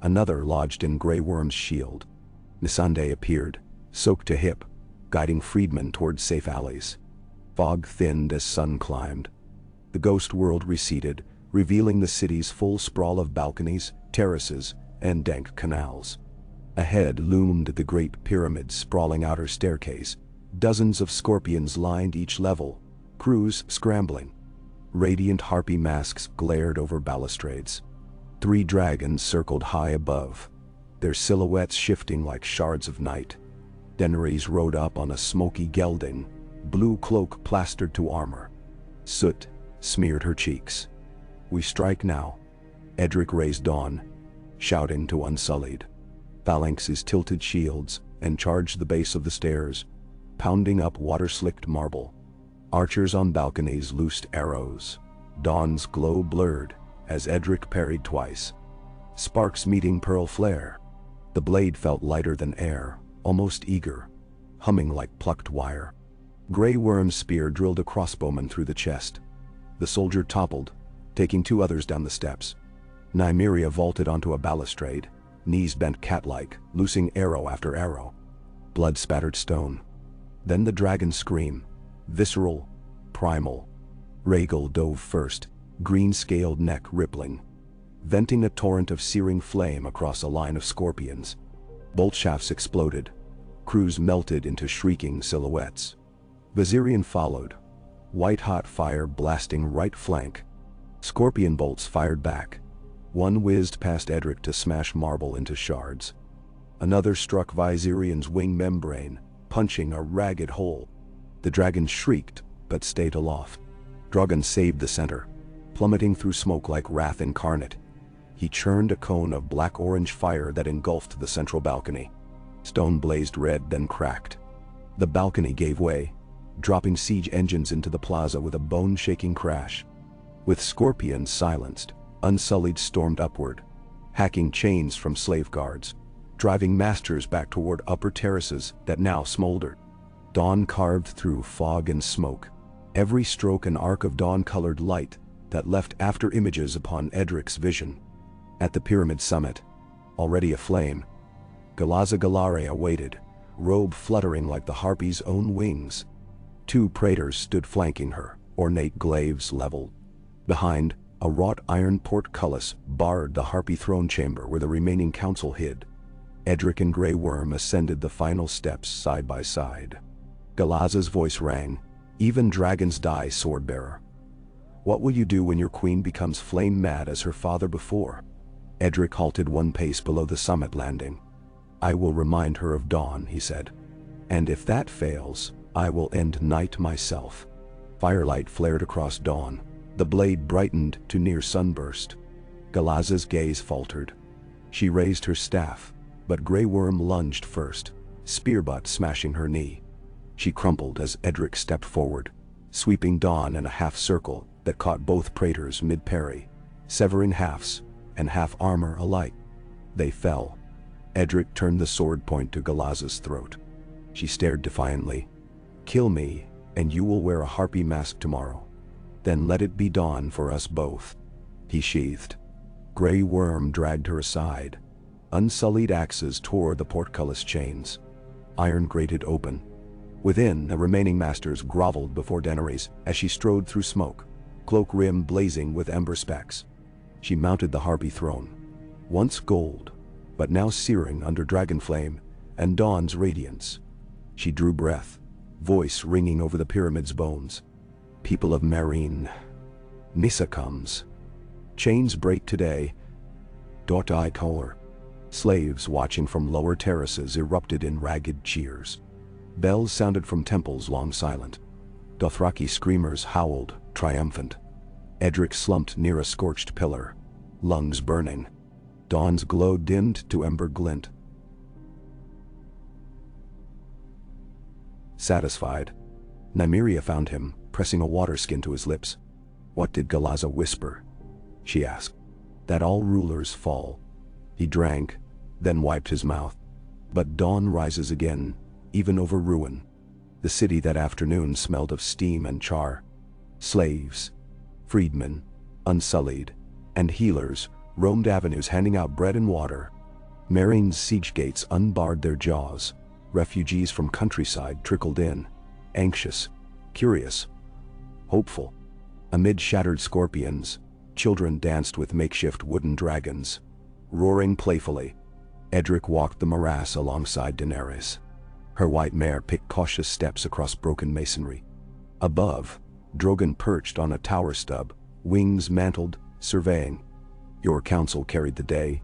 Another lodged in Grey Worm's shield. Missandei appeared, soaked to hip, guiding freedmen toward safe alleys. Fog thinned as sun climbed. The ghost world receded, revealing the city's full sprawl of balconies, terraces, and dank canals. Ahead loomed the great pyramid's sprawling outer staircase. Dozens of scorpions lined each level, crews scrambling. Radiant harpy masks glared over balustrades. 3 dragons circled high above, their silhouettes shifting like shards of night. Daenerys rode up on a smoky gelding, blue cloak plastered to armor. Soot smeared her cheeks. "We strike now." Edric raised Dawn, shouting to Unsullied. Phalanxes tilted shields and charged the base of the stairs, pounding up water-slicked marble. Archers on balconies loosed arrows. Dawn's glow blurred as Edric parried twice. Sparks meeting pearl flare. The blade felt lighter than air, almost eager, humming like plucked wire. Grey Worm's spear drilled a crossbowman through the chest. The soldier toppled, taking 2 others down the steps. Nymeria vaulted onto a balustrade, knees bent cat-like, loosing arrow after arrow. Blood spattered stone. Then the dragon's scream, visceral, primal. Rhaegal dove first, green-scaled neck rippling, venting a torrent of searing flame across a line of scorpions. Bolt shafts exploded. Crews melted into shrieking silhouettes. Viserion followed, white-hot fire blasting right flank. Scorpion bolts fired back. One whizzed past Edric to smash marble into shards. Another struck Viserion's wing membrane, punching a ragged hole. The dragon shrieked, but stayed aloft. Drogon saved the center, plummeting through smoke like wrath incarnate. He churned a cone of black-orange fire that engulfed the central balcony. Stone blazed red, then cracked. The balcony gave way, dropping siege engines into the plaza with a bone-shaking crash. With scorpions silenced, Unsullied stormed upward, hacking chains from slave guards, driving masters back toward upper terraces that now smoldered. Dawn carved through fog and smoke, every stroke an arc of dawn-colored light that left after images upon Edric's vision. At the pyramid summit, already aflame, Galaza Galare awaited, robe fluttering like the harpy's own wings. 2 praetors stood flanking her, ornate glaives leveled. Behind, a wrought iron portcullis barred the harpy throne chamber where the remaining council hid. Edric and Grey Worm ascended the final steps side by side. Galaza's voice rang, "Even dragons die, swordbearer. What will you do when your queen becomes flame-mad as her father before?" Edric halted 1 pace below the summit landing. "I will remind her of dawn," he said. "And if that fails, I will end night myself." Firelight flared across dawn. The blade brightened to near sunburst. Galaza's gaze faltered. She raised her staff, but Grey Worm lunged first, spear butt smashing her knee. She crumpled as Edric stepped forward, sweeping Dawn in a half-circle that caught both praetors mid-parry, severing halves and half armor alike. They fell. Edric turned the sword point to Galaza's throat. She stared defiantly. "Kill me, and you will wear a harpy mask tomorrow. Then let it be dawn for us both." He sheathed. Grey Worm dragged her aside. Unsullied axes tore the portcullis chains. Iron grated open. Within, the remaining masters groveled before Daenerys as she strode through smoke, cloak rim blazing with ember specks. She mounted the harpy throne, once gold, but now searing under dragon flame and dawn's radiance. She drew breath, voice ringing over the pyramid's bones. "People of Meereen, Nissa comes. Chains break today. Dot-I color." Slaves watching from lower terraces erupted in ragged cheers. Bells sounded from temples long silent. Dothraki screamers howled, triumphant. Edric slumped near a scorched pillar, lungs burning. Dawn's glow dimmed to ember glint. Satisfied, Nymeria found him, pressing a water skin to his lips. "What did Galaza whisper?" she asked. "That all rulers fall." He drank, then wiped his mouth. But dawn rises again, even over ruin. The city that afternoon smelled of steam and char. Slaves, freedmen, unsullied, and healers roamed avenues handing out bread and water. Meereen's siege gates unbarred their jaws. Refugees from countryside trickled in, anxious, curious, hopeful. Amid shattered scorpions, children danced with makeshift wooden dragons. Roaring playfully, Edric walked the morass alongside Daenerys. Her white mare picked cautious steps across broken masonry. Above, Drogon perched on a tower stub, wings mantled, surveying. Your counsel carried the day.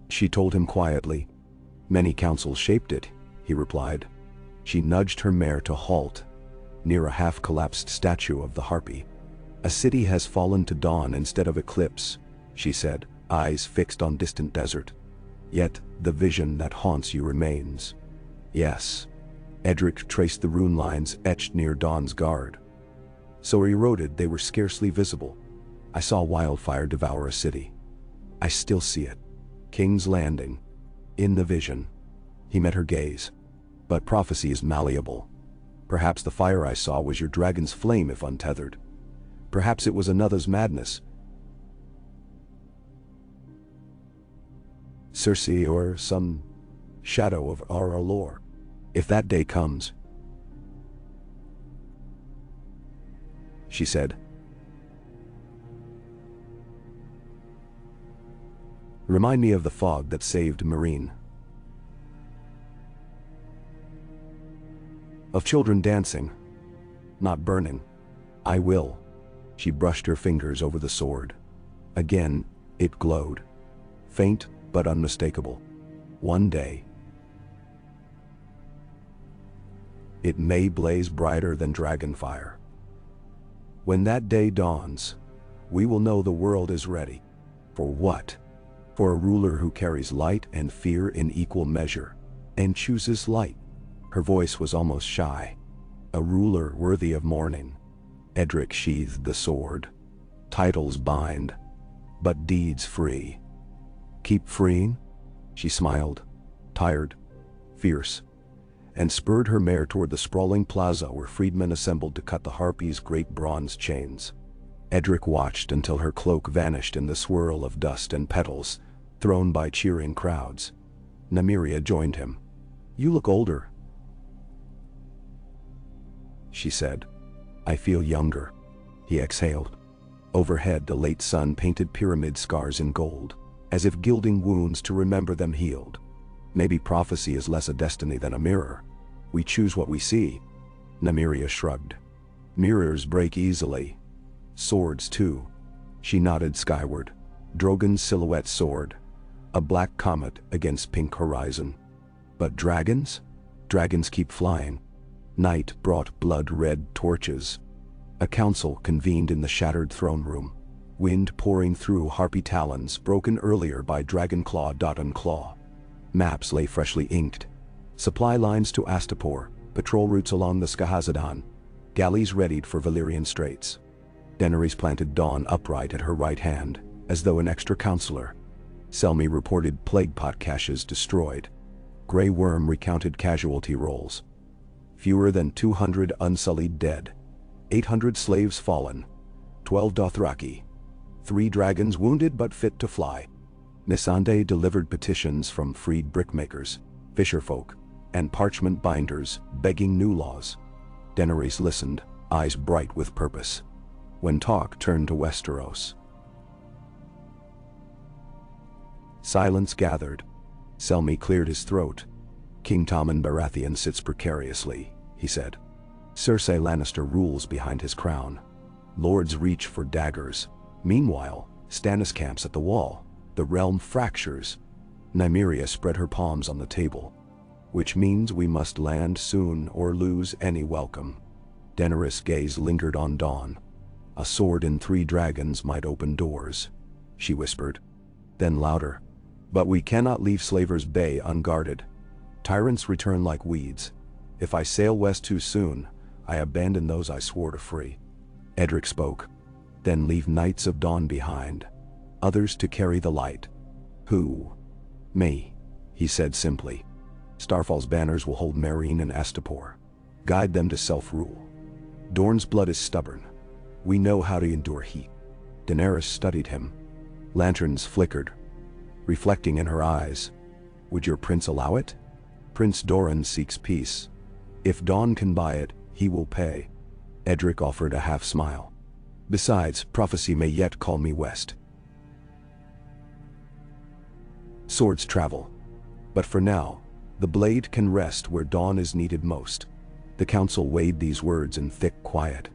She told him quietly. Many counsels shaped it, he replied. She nudged her mare to halt, near a half-collapsed statue of the Harpy. A city has fallen to dawn instead of eclipse, she said, eyes fixed on distant desert. Yet the vision that haunts you remains. Yes. Edric traced the rune lines etched near Dawn's guard. So eroded they were scarcely visible. I saw wildfire devour a city. I still see it. King's Landing. In the vision. He met her gaze. But prophecy is malleable. Perhaps the fire I saw was your dragon's flame if untethered. Perhaps it was another's madness. Cersei or some shadow of our lore. If that day comes, she said. Remind me of the fog that saved Meereen. Of children dancing, not burning. I will. She brushed her fingers over the sword. Again, it glowed. Faint but unmistakable. One day, it may blaze brighter than dragonfire. When that day dawns, we will know the world is ready. For what? For a ruler who carries light and fear in equal measure, and chooses light. Her voice was almost shy. A ruler worthy of mourning. Edric sheathed the sword. Titles bind, but deeds free. Keep freeing? She smiled, tired, fierce, and spurred her mare toward the sprawling plaza where freedmen assembled to cut the Harpy's great bronze chains. Edric watched until her cloak vanished in the swirl of dust and petals, thrown by cheering crowds. Nymeria joined him. You look older, she said. I feel younger. He exhaled. Overhead, the late sun painted pyramid scars in gold, as if gilding wounds to remember them healed. Maybe prophecy is less a destiny than a mirror. We choose what we see. Nymeria shrugged. Mirrors break easily. Swords too. She nodded skyward. Drogon's silhouette soared. A black comet against pink horizon. But dragons? Dragons keep flying. Night brought blood-red torches. A council convened in the shattered throne room. Wind pouring through Harpy talons broken earlier by dragon claw and claw. Maps lay freshly inked. Supply lines to Astapor, patrol routes along the Skahazadon. Galleys readied for Valyrian Straits. Daenerys planted Dawn upright at her right hand, as though an extra counselor. Selmy reported plague pot caches destroyed. Grey Worm recounted casualty rolls. Fewer than 200 unsullied dead. 800 slaves fallen. 12 Dothraki. 3 dragons wounded but fit to fly. Missandei delivered petitions from freed brickmakers, fisherfolk, and parchment binders begging new laws. Daenerys listened, eyes bright with purpose. When talk turned to Westeros, silence gathered. Selmy cleared his throat. King Tommen Baratheon sits precariously, he said. Cersei Lannister rules behind his crown. Lords reach for daggers. Meanwhile, Stannis camps at the wall. The realm fractures. Nymeria spread her palms on the table. Which means we must land soon or lose any welcome. Daenerys' gaze lingered on Dawn. A sword and 3 dragons might open doors, she whispered. Then louder. But we cannot leave Slaver's Bay unguarded. Tyrants return like weeds. If I sail west too soon, I abandon those I swore to free. Edric spoke. Then leave Knights of Dawn behind. Others to carry the light. Who? Me, he said simply. Starfall's banners will hold Meereen and Astapor. Guide them to self-rule. Dorne's blood is stubborn. We know how to endure heat. Daenerys studied him. Lanterns flickered, reflecting in her eyes. Would your prince allow it? Prince Doran seeks peace. If Dawn can buy it, he will pay. Edric offered a half smile. Besides, prophecy may yet call me west. Swords travel. But for now, the blade can rest where Dawn is needed most. The council weighed these words in thick quiet.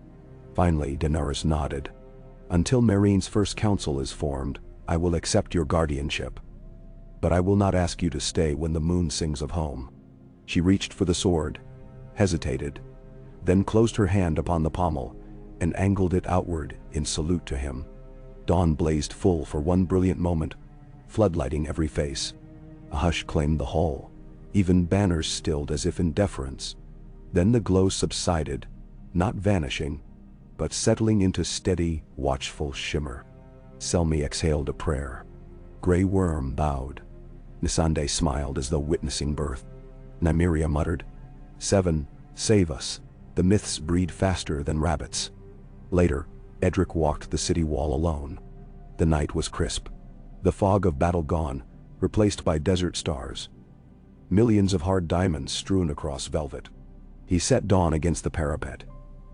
Finally, Daenerys nodded. "Until Meereen's first council is formed, I will accept your guardianship. But I will not ask you to stay when the moon sings of home." She reached for the sword, hesitated, then closed her hand upon the pommel and angled it outward in salute to him. Dawn blazed full for one brilliant moment, floodlighting every face. A hush claimed the hall. Even banners stilled as if in deference. Then the glow subsided, not vanishing, but settling into steady, watchful shimmer. Selmy exhaled a prayer. Grey Worm bowed. Missandei smiled as though witnessing birth. Nymeria muttered, "7, save us. The myths breed faster than rabbits." Later, Edric walked the city wall alone. The night was crisp. The fog of battle gone, replaced by desert stars. Millions of hard diamonds strewn across velvet. He set Dawn against the parapet,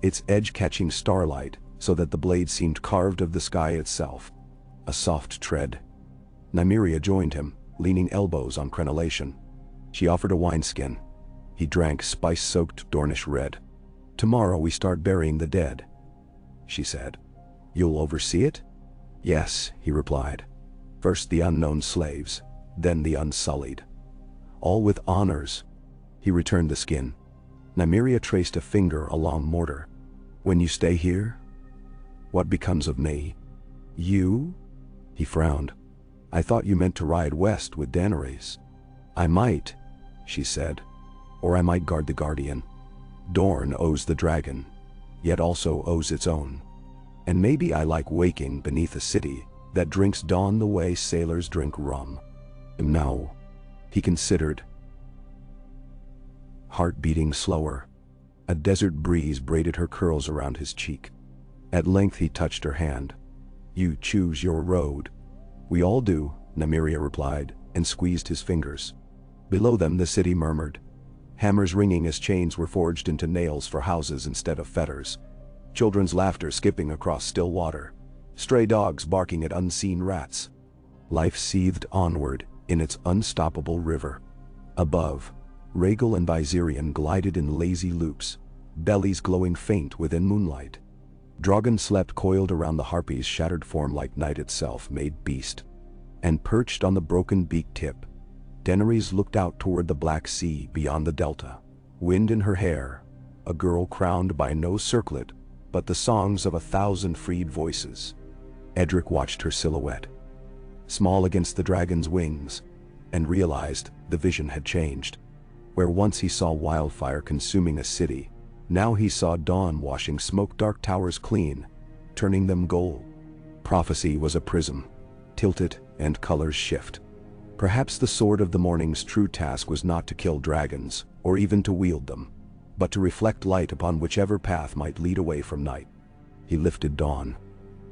its edge catching starlight so that the blade seemed carved of the sky itself. A soft tread. Nymeria joined him, leaning elbows on crenellation. She offered a wineskin. He drank spice-soaked Dornish red. "Tomorrow we start burying the dead," she said. "You'll oversee it?" "Yes," he replied. "First the unknown slaves, then the unsullied. All with honors." He returned the skin. Nymeria traced a finger along mortar. "When you stay here, what becomes of me?" "You?" He frowned. "I thought you meant to ride west with Daenerys." "I might," she said. "Or I might guard the Guardian. Dorne owes the dragon, yet also owes its own. And maybe I like waking beneath a city that drinks dawn the way sailors drink rum." "No," he considered, heart beating slower. A desert breeze braided her curls around his cheek. At length he touched her hand. "You choose your road." "We all do," Nymeria replied, and squeezed his fingers. Below them the city murmured. Hammers ringing as chains were forged into nails for houses instead of fetters. Children's laughter skipping across still water. Stray dogs barking at unseen rats. Life seethed onward in its unstoppable river. Above, Rhaegal and Viserion glided in lazy loops, bellies glowing faint within moonlight. Drogon slept coiled around the harpy's shattered form like night itself made beast. And perched on the broken beak tip, Daenerys looked out toward the Black Sea beyond the delta. Wind in her hair, a girl crowned by no circlet, but the songs of 1,000 freed voices. Edric watched her silhouette, small against the dragon's wings, and realized the vision had changed. Where once he saw wildfire consuming a city, now he saw dawn washing smoke-dark towers clean, turning them gold. Prophecy was a prism. Tilt it, and colors shift. Perhaps the sword of the morning's true task was not to kill dragons, or even to wield them, but to reflect light upon whichever path might lead away from night. He lifted dawn.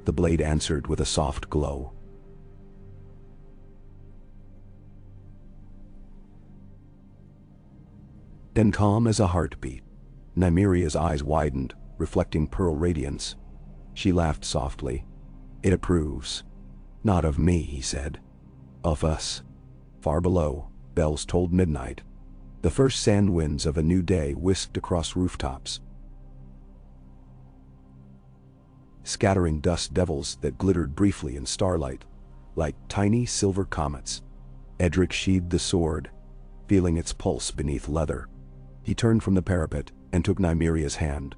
The blade answered with a soft glow. Then calm as a heartbeat, Nymeria's eyes widened, reflecting pearl radiance. She laughed softly. "It approves." "Not of me," he said. "Of us." Far below, bells tolled midnight. The first sand winds of a new day whisked across rooftops, scattering dust devils that glittered briefly in starlight, like tiny silver comets. Edric sheathed the sword, feeling its pulse beneath leather. He turned from the parapet and took Nymeria's hand.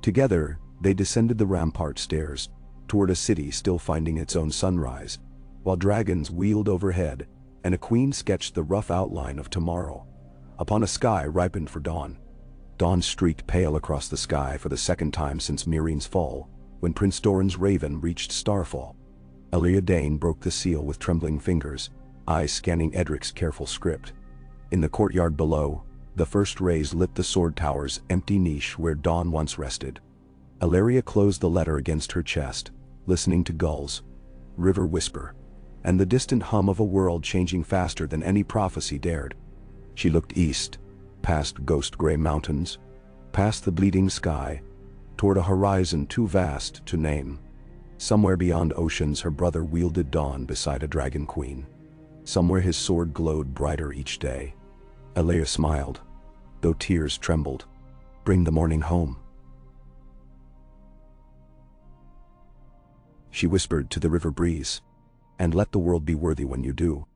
Together, they descended the rampart stairs, toward a city still finding its own sunrise, while dragons wheeled overhead and a queen sketched the rough outline of tomorrow, upon a sky ripened for dawn. Dawn streaked pale across the sky for the second time since Meereen's fall, when Prince Doran's raven reached starfall. House Dayne broke the seal with trembling fingers, eyes scanning Edric's careful script. In the courtyard below, the first rays lit the sword tower's empty niche where dawn once rested. Alleria closed the letter against her chest, listening to gulls, river whisper, and the distant hum of a world changing faster than any prophecy dared. She looked east, past ghost-gray mountains, past the bleeding sky, toward a horizon too vast to name. Somewhere beyond oceans her brother wielded dawn beside a dragon queen. Somewhere his sword glowed brighter each day. Alleria smiled, though tears trembled. Bring the morning home," she whispered to the river breeze, "and let the world be worthy when you do."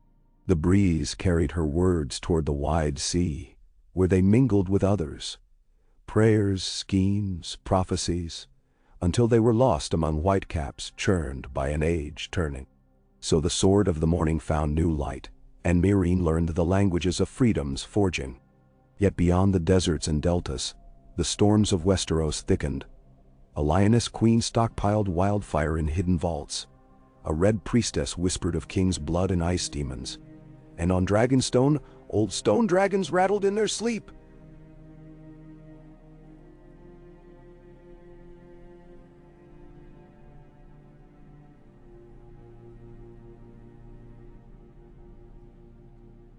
The breeze carried her words toward the wide sea, where they mingled with others, prayers, schemes, prophecies, until they were lost among whitecaps churned by an age turning. So the sword of the morning found new light, and Meereen learned the languages of freedom's forging. Yet beyond the deserts and deltas, the storms of Westeros thickened. A lioness queen stockpiled wildfire in hidden vaults. A red priestess whispered of king's blood and ice demons. And on Dragonstone, old stone dragons rattled in their sleep.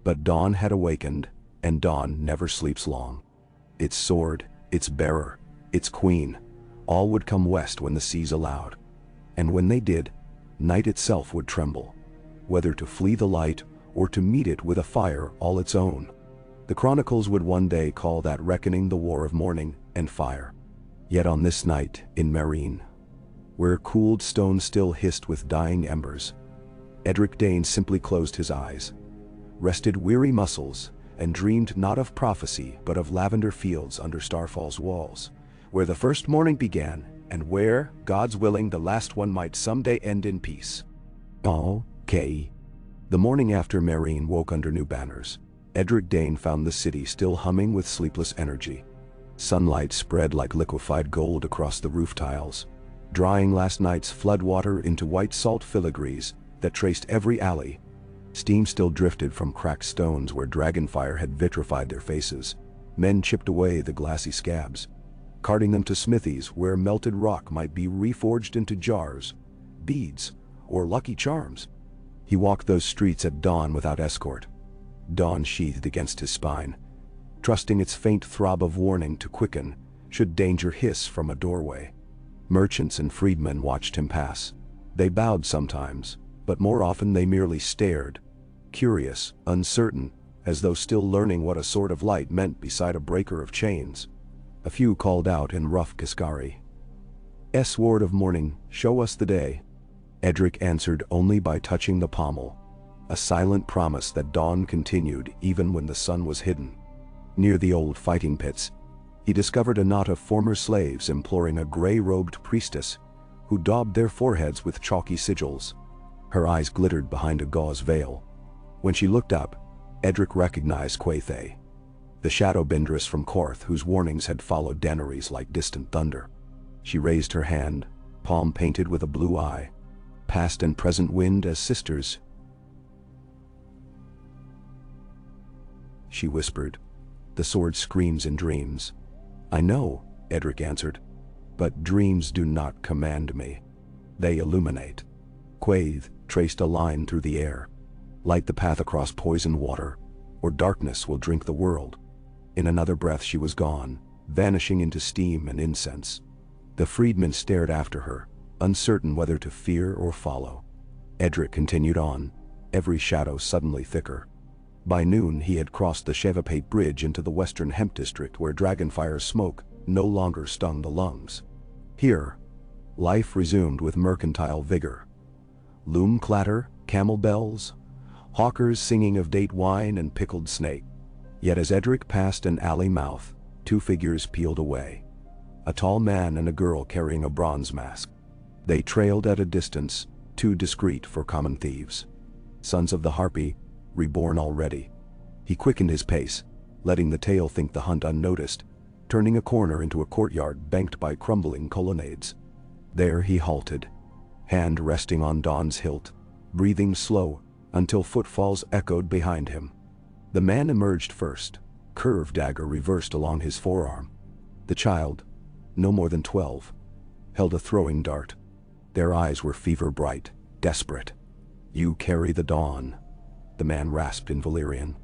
But dawn had awakened, and dawn never sleeps long. Its sword, its bearer, its queen, all would come west when the seas allowed. And when they did, night itself would tremble, whether to flee the light or to meet it with a fire all its own. The chronicles would one day call that reckoning the War of Morning and Fire. Yet on this night in Meereen, where cooled stone still hissed with dying embers, Edric Dayne simply closed his eyes, rested weary muscles, and dreamed not of prophecy but of lavender fields under Starfall's walls, where the first morning began, and where, God's willing, the last one might someday end in peace. The morning after Meereen woke under new banners, Edric Dayne found the city still humming with sleepless energy. Sunlight spread like liquefied gold across the roof tiles, drying last night's floodwater into white salt filigrees that traced every alley. Steam still drifted from cracked stones where dragonfire had vitrified their faces. Men chipped away the glassy scabs, carting them to smithies where melted rock might be reforged into jars, beads, or lucky charms. He walked those streets at dawn without escort, dawn sheathed against his spine, trusting its faint throb of warning to quicken should danger hiss from a doorway. Merchants and freedmen watched him pass. They bowed sometimes, but more often they merely stared, curious, uncertain, as though still learning what a sword of light meant beside a breaker of chains. A few called out in rough Kiskari, "Sword of morning, show us the day." Edric answered only by touching the pommel, a silent promise that dawn continued even when the sun was hidden. Near the old fighting pits, he discovered a knot of former slaves imploring a gray-robed priestess who daubed their foreheads with chalky sigils. Her eyes glittered behind a gauze veil. When she looked up, Edric recognized Quaithe, the shadow bendress from Korth whose warnings had followed Daenerys like distant thunder. She raised her hand, palm painted with a blue eye, past and present wind as sisters. She whispered, "The sword screams in dreams." "I know," Edric answered, "but dreams do not command me. They illuminate." Quaithe traced a line through the air. "Light the path across poisoned water, or darkness will drink the world." In another breath she was gone, vanishing into steam and incense. The freedmen stared after her, uncertain whether to fear or follow. Edric continued on, every shadow suddenly thicker. By noon he had crossed the Shevapate Bridge into the western hemp district where dragonfire's smoke no longer stung the lungs. Here, life resumed with mercantile vigor. Loom clatter, camel bells, hawkers singing of date wine and pickled snake. Yet as Edric passed an alley mouth, two figures peeled away. A tall man and a girl carrying a bronze mask. They trailed at a distance, too discreet for common thieves. Sons of the Harpy, reborn already. He quickened his pace, letting the tale think the hunt unnoticed, turning a corner into a courtyard banked by crumbling colonnades. There he halted, hand resting on Dawn's hilt, breathing slow until footfalls echoed behind him. The man emerged first, curved dagger reversed along his forearm. The child, no more than 12, held a throwing dart. Their eyes were fever bright, desperate. "You carry the dawn," the man rasped in Valyrian.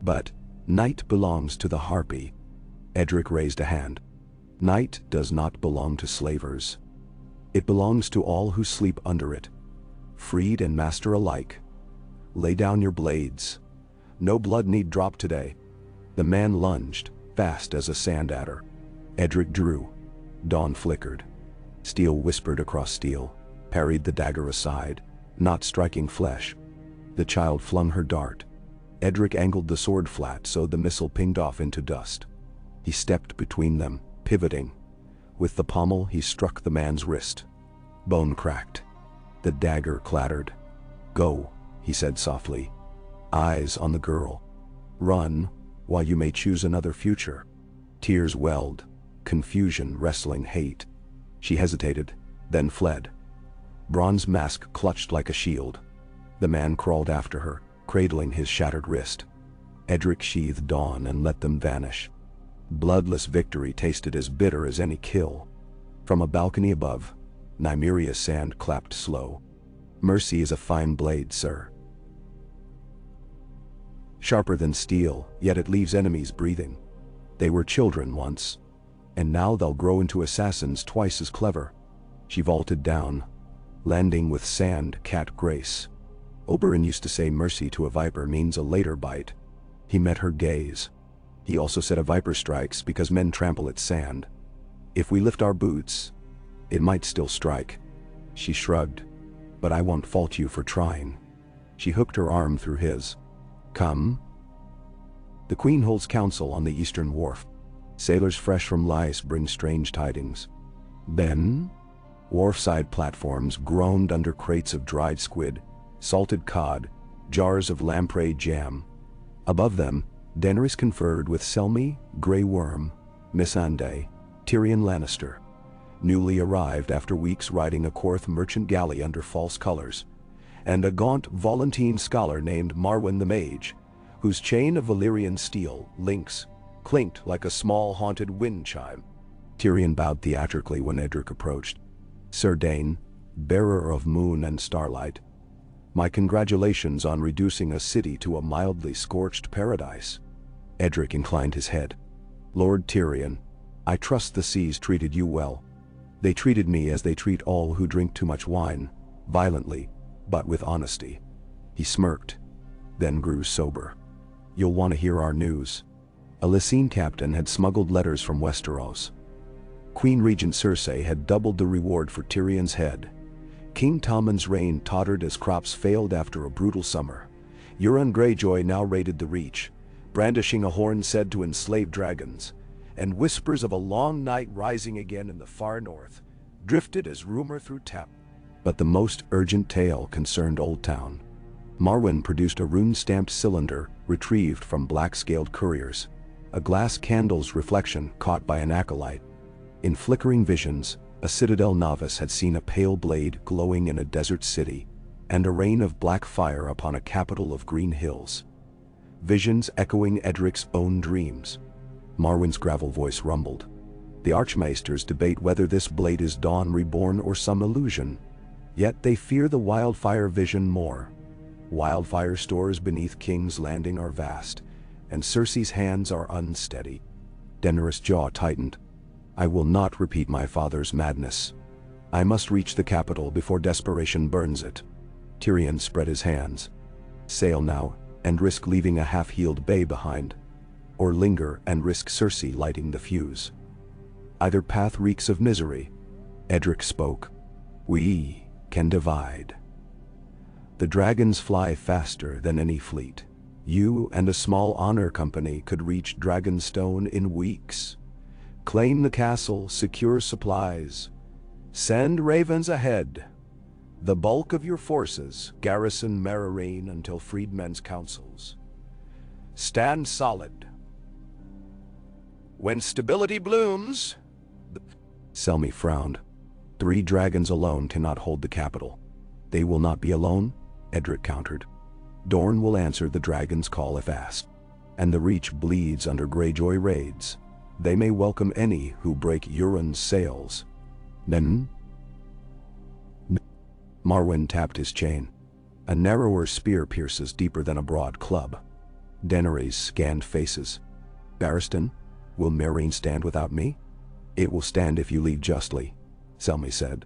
"But night belongs to the Harpy." Edric raised a hand. "Night does not belong to slavers. It belongs to all who sleep under it, freed and master alike. Lay down your blades. No blood need drop today." The man lunged, fast as a sand adder. Edric drew. Dawn flickered. Steel whispered across steel, parried the dagger aside, not striking flesh. The child flung her dart. Edric angled the sword flat so the missile pinged off into dust. He stepped between them, pivoting. With the pommel, he struck the man's wrist. Bone cracked. The dagger clattered. "Go," he said softly. Eyes on the girl. "Run, while you may choose another future." Tears welled. Confusion, wrestling, hate. She hesitated, then fled. Bronze mask clutched like a shield. The man crawled after her, cradling his shattered wrist. Edric sheathed Dawn and let them vanish. Bloodless victory tasted as bitter as any kill. From a balcony above, Nymeria's sand clapped slow. "Mercy is a fine blade, sir. Sharper than steel, yet it leaves enemies breathing. They were children once, and now they'll grow into assassins twice as clever." She vaulted down, landing with sand cat grace. Oberyn used to say mercy to a viper means a later bite. He met her gaze. He also said a viper strikes because men trample its sand. If we lift our boots, it might still strike. She shrugged. "But I won't fault you for trying." She hooked her arm through his. "Come." The Queen holds council on the eastern wharf. Sailors fresh from Lys bring strange tidings. Then, wharfside platforms groaned under crates of dried squid, salted cod, jars of lamprey jam. Above them, Daenerys conferred with Selmy, Grey Worm, Missandei, Tyrion Lannister, newly arrived after weeks riding a Korth merchant galley under false colors, and a gaunt Volantine scholar named Marwyn the Mage, whose chain of Valyrian steel links clinked like a small haunted wind chime. Tyrion bowed theatrically when Edric approached. "Sir Dayne, bearer of moon and starlight, my congratulations on reducing a city to a mildly scorched paradise." Edric inclined his head. "Lord Tyrion, I trust the seas treated you well. They treated me as they treat all who drink too much wine, violently, but with honesty." He smirked, then grew sober. "You'll want to hear our news." A Lysine captain had smuggled letters from Westeros. Queen Regent Cersei had doubled the reward for Tyrion's head. King Tommen's reign tottered as crops failed after a brutal summer. Euron Greyjoy now raided the Reach, brandishing a horn said to enslave dragons, and whispers of a long night rising again in the far north drifted as rumor through Tap. But the most urgent tale concerned Old Town. Marwyn produced a rune-stamped cylinder retrieved from black-scaled couriers, a glass candle's reflection caught by an acolyte. In flickering visions, a Citadel novice had seen a pale blade glowing in a desert city, and a rain of black fire upon a capital of green hills. Visions echoing Edric's own dreams. Marwyn's gravel voice rumbled. The Archmaesters debate whether this blade is Dawn reborn or some illusion. Yet they fear the wildfire vision more. Wildfire stores beneath King's Landing are vast, and Cersei's hands are unsteady. Daenerys' jaw tightened. "I will not repeat my father's madness. I must reach the capital before desperation burns it." Tyrion spread his hands. "Sail now, and risk leaving a half-healed bay behind. Or linger and risk Cersei lighting the fuse. Either path reeks of misery." Edric spoke. "We can divide. The dragons fly faster than any fleet. You and a small honor company could reach Dragonstone in weeks. Claim the castle, secure supplies. Send ravens ahead. The bulk of your forces garrison Meereen until freedmen's councils. Stand solid. When stability blooms..." Selmy frowned. 3 dragons alone cannot hold the capital. "They will not be alone," Edric countered. "Dorne will answer the dragon's call if asked. And the Reach bleeds under Greyjoy raids. They may welcome any who break Euron's sails. Then..." Marwyn tapped his chain. A narrower spear pierces deeper than a broad club. Daenerys scanned faces. "Barristan, will Meereen stand without me?" "It will stand if you lead justly," Selmy said.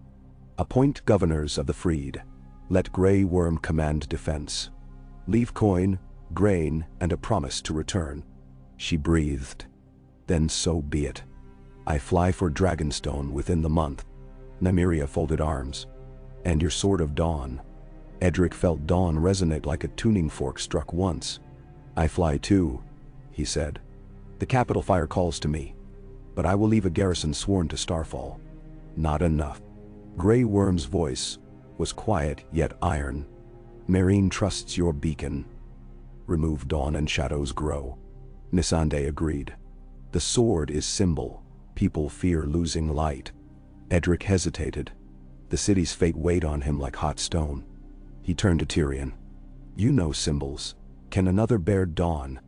"Appoint governors of the freed. Let Grey Worm command defense. Leave coin, grain, and a promise to return." She breathed. "Then so be it." I fly for Dragonstone within the month. Nymeria folded arms. And your sword of dawn. Edric felt dawn resonate like a tuning fork struck once. I fly too, he said. The capital fire calls to me. But I will leave a garrison sworn to Starfall. Not enough. Grey Worm's voice was quiet yet iron. Meereen trusts your beacon. Remove dawn and shadows grow. Missandei agreed. The sword is symbol. People fear losing light. Edric hesitated. The city's fate weighed on him like hot stone. He turned to Tyrion. You know symbols. Can another bear dawn?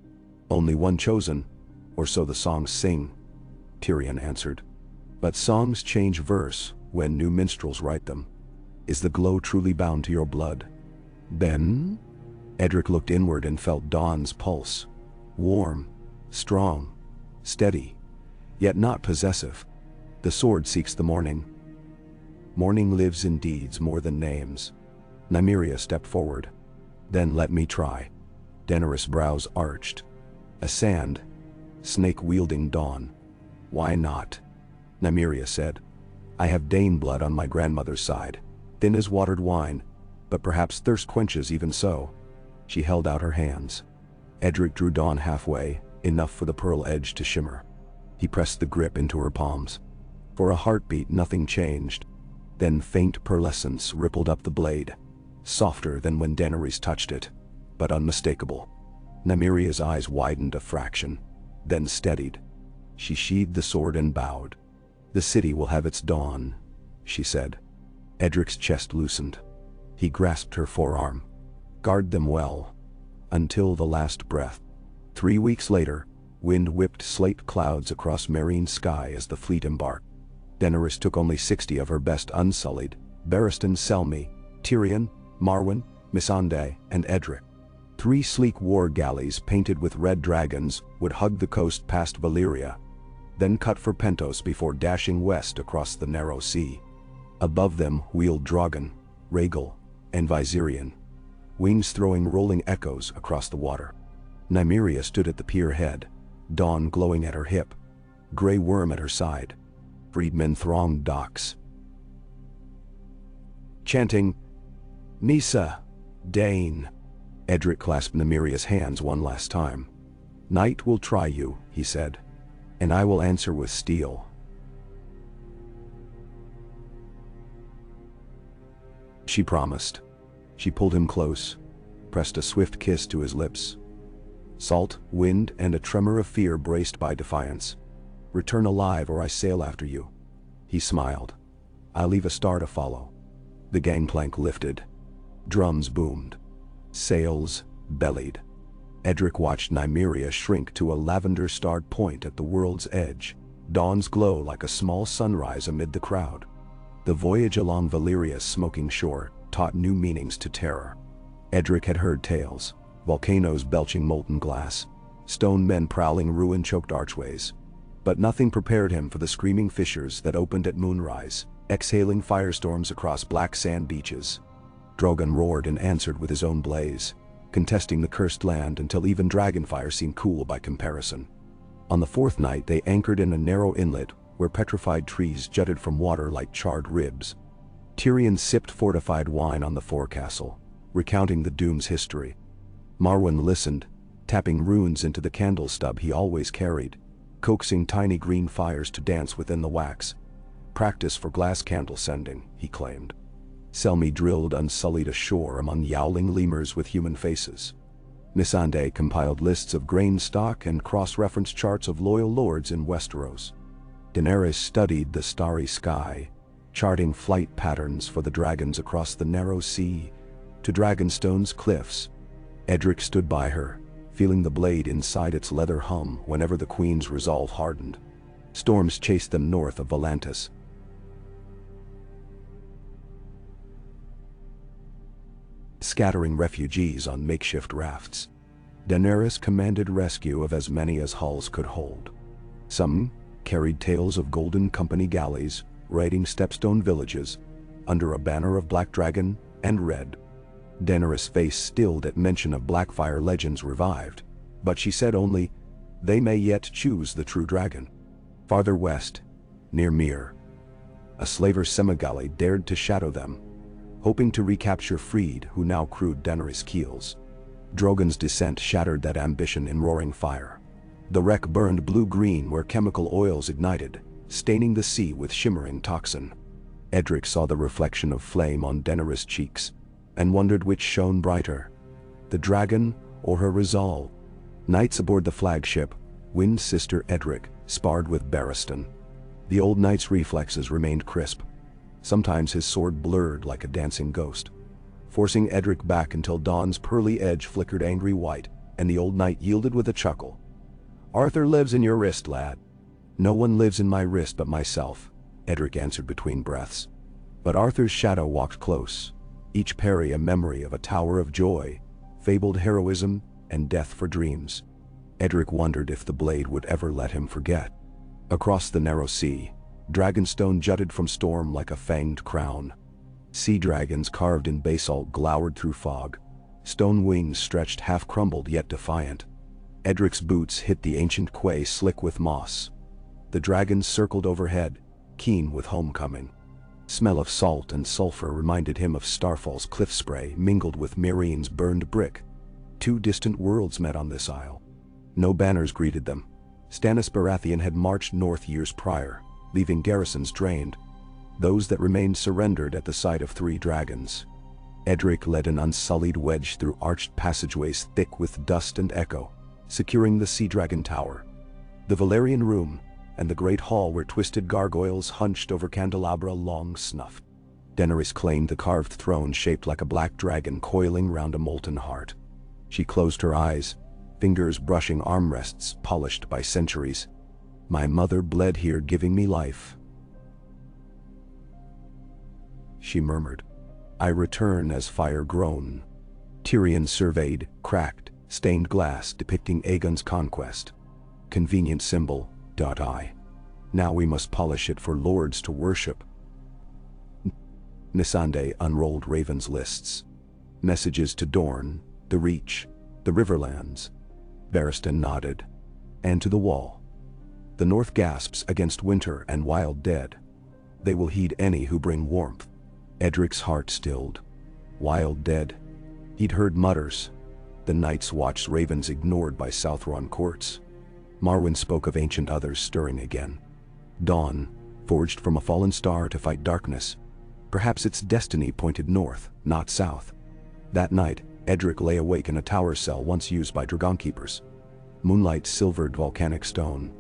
Only one chosen, or so the songs sing. Tyrion answered. But songs change verse when new minstrels write them. Is the glow truly bound to your blood? Then? Edric looked inward and felt dawn's pulse. Warm, strong, steady, yet not possessive. The sword seeks the morning. Morning lives in deeds more than names. Nymeria stepped forward. Then let me try. Daenerys' brows arched. A sand, snake-wielding dawn. Why not? Nymeria said. I have Dayne blood on my grandmother's side, thin as watered wine, but perhaps thirst quenches even so. She held out her hands. Edric drew dawn halfway, enough for the pearl edge to shimmer. He pressed the grip into her palms. For a heartbeat nothing changed. Then faint pearlescence rippled up the blade, softer than when Daenerys touched it, but unmistakable. Nymeria's eyes widened a fraction, then steadied. She sheathed the sword and bowed. The city will have its dawn, she said. Edric's chest loosened. He grasped her forearm. Guard them well. Until the last breath. 3 weeks later, wind whipped slate clouds across Meereen's sky as the fleet embarked. Daenerys took only 60 of her best unsullied, Barristan Selmy, Tyrion, Marwyn, Missandei, and Edric. 3 sleek war galleys painted with red dragons would hug the coast past Valyria, then cut for Pentos before dashing west across the narrow sea. Above them wheeled Drogon, Rhaegal, and Viserion, wings throwing rolling echoes across the water. Nymeria stood at the pier head, dawn glowing at her hip, Grey Worm at her side. Freedmen thronged docks, chanting, Nisa, Dayne. Edric clasped Nymeria's hands one last time. Night will try you, he said, and I will answer with steel. She promised. She pulled him close, pressed a swift kiss to his lips. Salt, wind, and a tremor of fear braced by defiance. Return alive or I sail after you. He smiled. I'll leave a star to follow. The gangplank lifted. Drums boomed. Sails bellied. Edric watched Nymeria shrink to a lavender-starred point at the world's edge, dawn's glow like a small sunrise amid the crowd. The voyage along Valyria's smoking shore taught new meanings to terror. Edric had heard tales, volcanoes belching molten glass, stone men prowling ruin-choked archways. But nothing prepared him for the screaming fissures that opened at moonrise, exhaling firestorms across black sand beaches. Drogon roared and answered with his own blaze, contesting the cursed land until even dragonfire seemed cool by comparison. On the 4th night they anchored in a narrow inlet where petrified trees jutted from water like charred ribs. Tyrion sipped fortified wine on the forecastle, recounting the Doom's history. Marwyn listened, tapping runes into the candle stub he always carried, coaxing tiny green fires to dance within the wax. Practice for glass candle sending, he claimed. Selmy drilled unsullied ashore among yowling lemurs with human faces. Missandei compiled lists of grain stock and cross-reference charts of loyal lords in Westeros. Daenerys studied the starry sky, charting flight patterns for the dragons across the narrow sea to Dragonstone's cliffs. Edric stood by her, feeling the blade inside its leather hum whenever the Queen's resolve hardened. Storms chased them north of Volantis, scattering refugees on makeshift rafts. Daenerys commanded rescue of as many as hulls could hold. Some carried tales of Golden Company galleys raiding stepstone villages under a banner of black dragon and red. Daenerys' face stilled at mention of Blackfire legends revived, but she said only, they may yet choose the true dragon. Farther west, near Mir, a slaver semigalley dared to shadow them, hoping to recapture Freed, who now crewed Daenerys' keels. Drogon's descent shattered that ambition in roaring fire. The wreck burned blue-green where chemical oils ignited, staining the sea with shimmering toxin. Edric saw the reflection of flame on Daenerys' cheeks, and wondered which shone brighter, the dragon or her resolve. Knights aboard the flagship, Wind's sister Edric, sparred with Barristan. The old knight's reflexes remained crisp. Sometimes his sword blurred like a dancing ghost, forcing Edric back until Dawn's pearly edge flickered angry white, and the old knight yielded with a chuckle. "Arthur lives in your wrist, lad." "No one lives in my wrist but myself," Edric answered between breaths. But Arthur's shadow walked close, each parry a memory of a tower of joy, fabled heroism, and death for dreams. Edric wondered if the blade would ever let him forget. Across the narrow sea, Dragonstone jutted from storm like a fanged crown. Sea dragons carved in basalt glowered through fog, stone wings stretched half-crumbled yet defiant. Edric's boots hit the ancient quay slick with moss. The dragons circled overhead, keen with homecoming. Smell of salt and sulfur reminded him of Starfall's cliff spray mingled with Meereen's burned brick. Two distant worlds met on this isle. No banners greeted them. Stannis Baratheon had marched north years prior, leaving garrisons drained. Those that remained surrendered at the sight of three dragons. Edric led an unsullied wedge through arched passageways thick with dust and echo, securing the Sea Dragon Tower, the Valyrian Room, and the great hall where twisted gargoyles hunched over candelabra long snuffed. Daenerys claimed the carved throne shaped like a black dragon coiling round a molten heart. She closed her eyes, fingers brushing armrests polished by centuries. "My mother bled here, giving me life," she murmured. "I return as fire grown." Tyrion surveyed cracked, stained glass depicting Aegon's conquest. "Convenient symbol, I. Now we must polish it for lords to worship." Missandei unrolled Raven's lists. Messages to Dorne, the Reach, the Riverlands. Barristan nodded. "And to the Wall. The North gasps against winter and wild dead. They will heed any who bring warmth." Edric's heart stilled. Wild dead. He'd heard mutters. The Night's Watch ravens ignored by Southron courts. Marwyn spoke of ancient others stirring again. Dawn, forged from a fallen star to fight darkness. Perhaps its destiny pointed north, not south. That night, Edric lay awake in a tower cell once used by dragonkeepers. Moonlight silvered volcanic stone.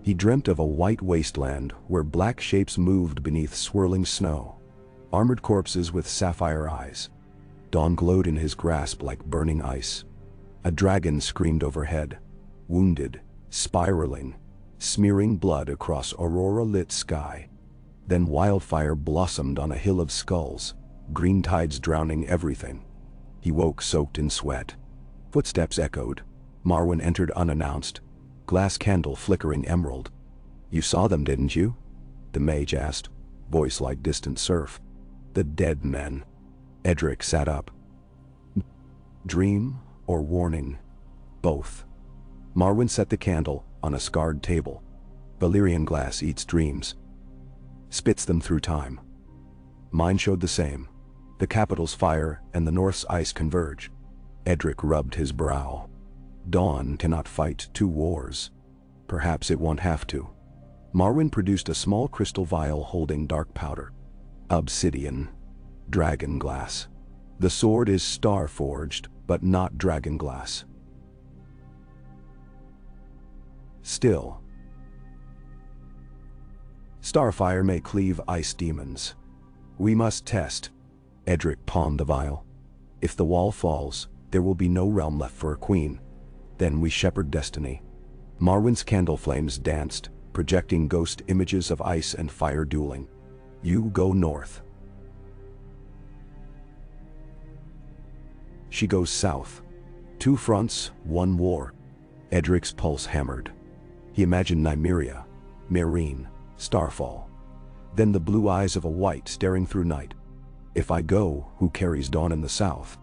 He dreamt of a white wasteland where black shapes moved beneath swirling snow. Armored corpses with sapphire eyes. Dawn glowed in his grasp like burning ice. A dragon screamed overhead, wounded, spiraling, smearing blood across aurora-lit sky. Then wildfire blossomed on a hill of skulls, green tides drowning everything. He woke soaked in sweat. Footsteps echoed. Marwyn entered unannounced, glass candle flickering emerald. "You saw them, didn't you?" the mage asked, voice like distant surf. "The dead men." Edric sat up. "Dream or warning?" "Both." Marwyn set the candle on a scarred table. "Valyrian glass eats dreams. Spits them through time. Mine showed the same. The capital's fire and the North's ice converge." Edric rubbed his brow. "Dawn cannot fight two wars. Perhaps it won't have to." Marwyn produced a small crystal vial holding dark powder. "Obsidian. Dragon glass. The sword is star-forged, but not dragon glass. Still, starfire may cleave ice demons. We must test." Edric pawned the vial. "If the wall falls, there will be no realm left for a queen. Then we shepherd destiny." Marwyn's candle flames danced, projecting ghost images of ice and fire dueling. "You go north. She goes south. Two fronts, one war." Edric's pulse hammered. He imagined Nymeria, Meereen, Starfall. Then the blue eyes of a white staring through night. "If I go, who carries Dawn in the south?"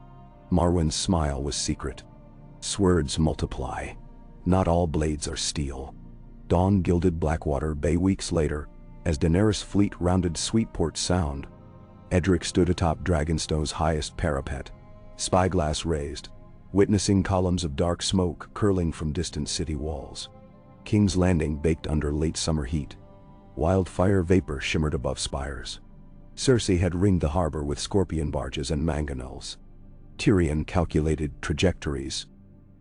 Marwyn's smile was secret. "Swords multiply. Not all blades are steel." Dawn gilded Blackwater Bay weeks later, as Daenerys' fleet rounded Sweetport Sound. Edric stood atop Dragonstone's highest parapet, spyglass raised, witnessing columns of dark smoke curling from distant city walls. King's Landing baked under late summer heat. Wildfire vapor shimmered above spires. Cersei had ringed the harbor with scorpion barges and mangonels. Tyrion calculated trajectories.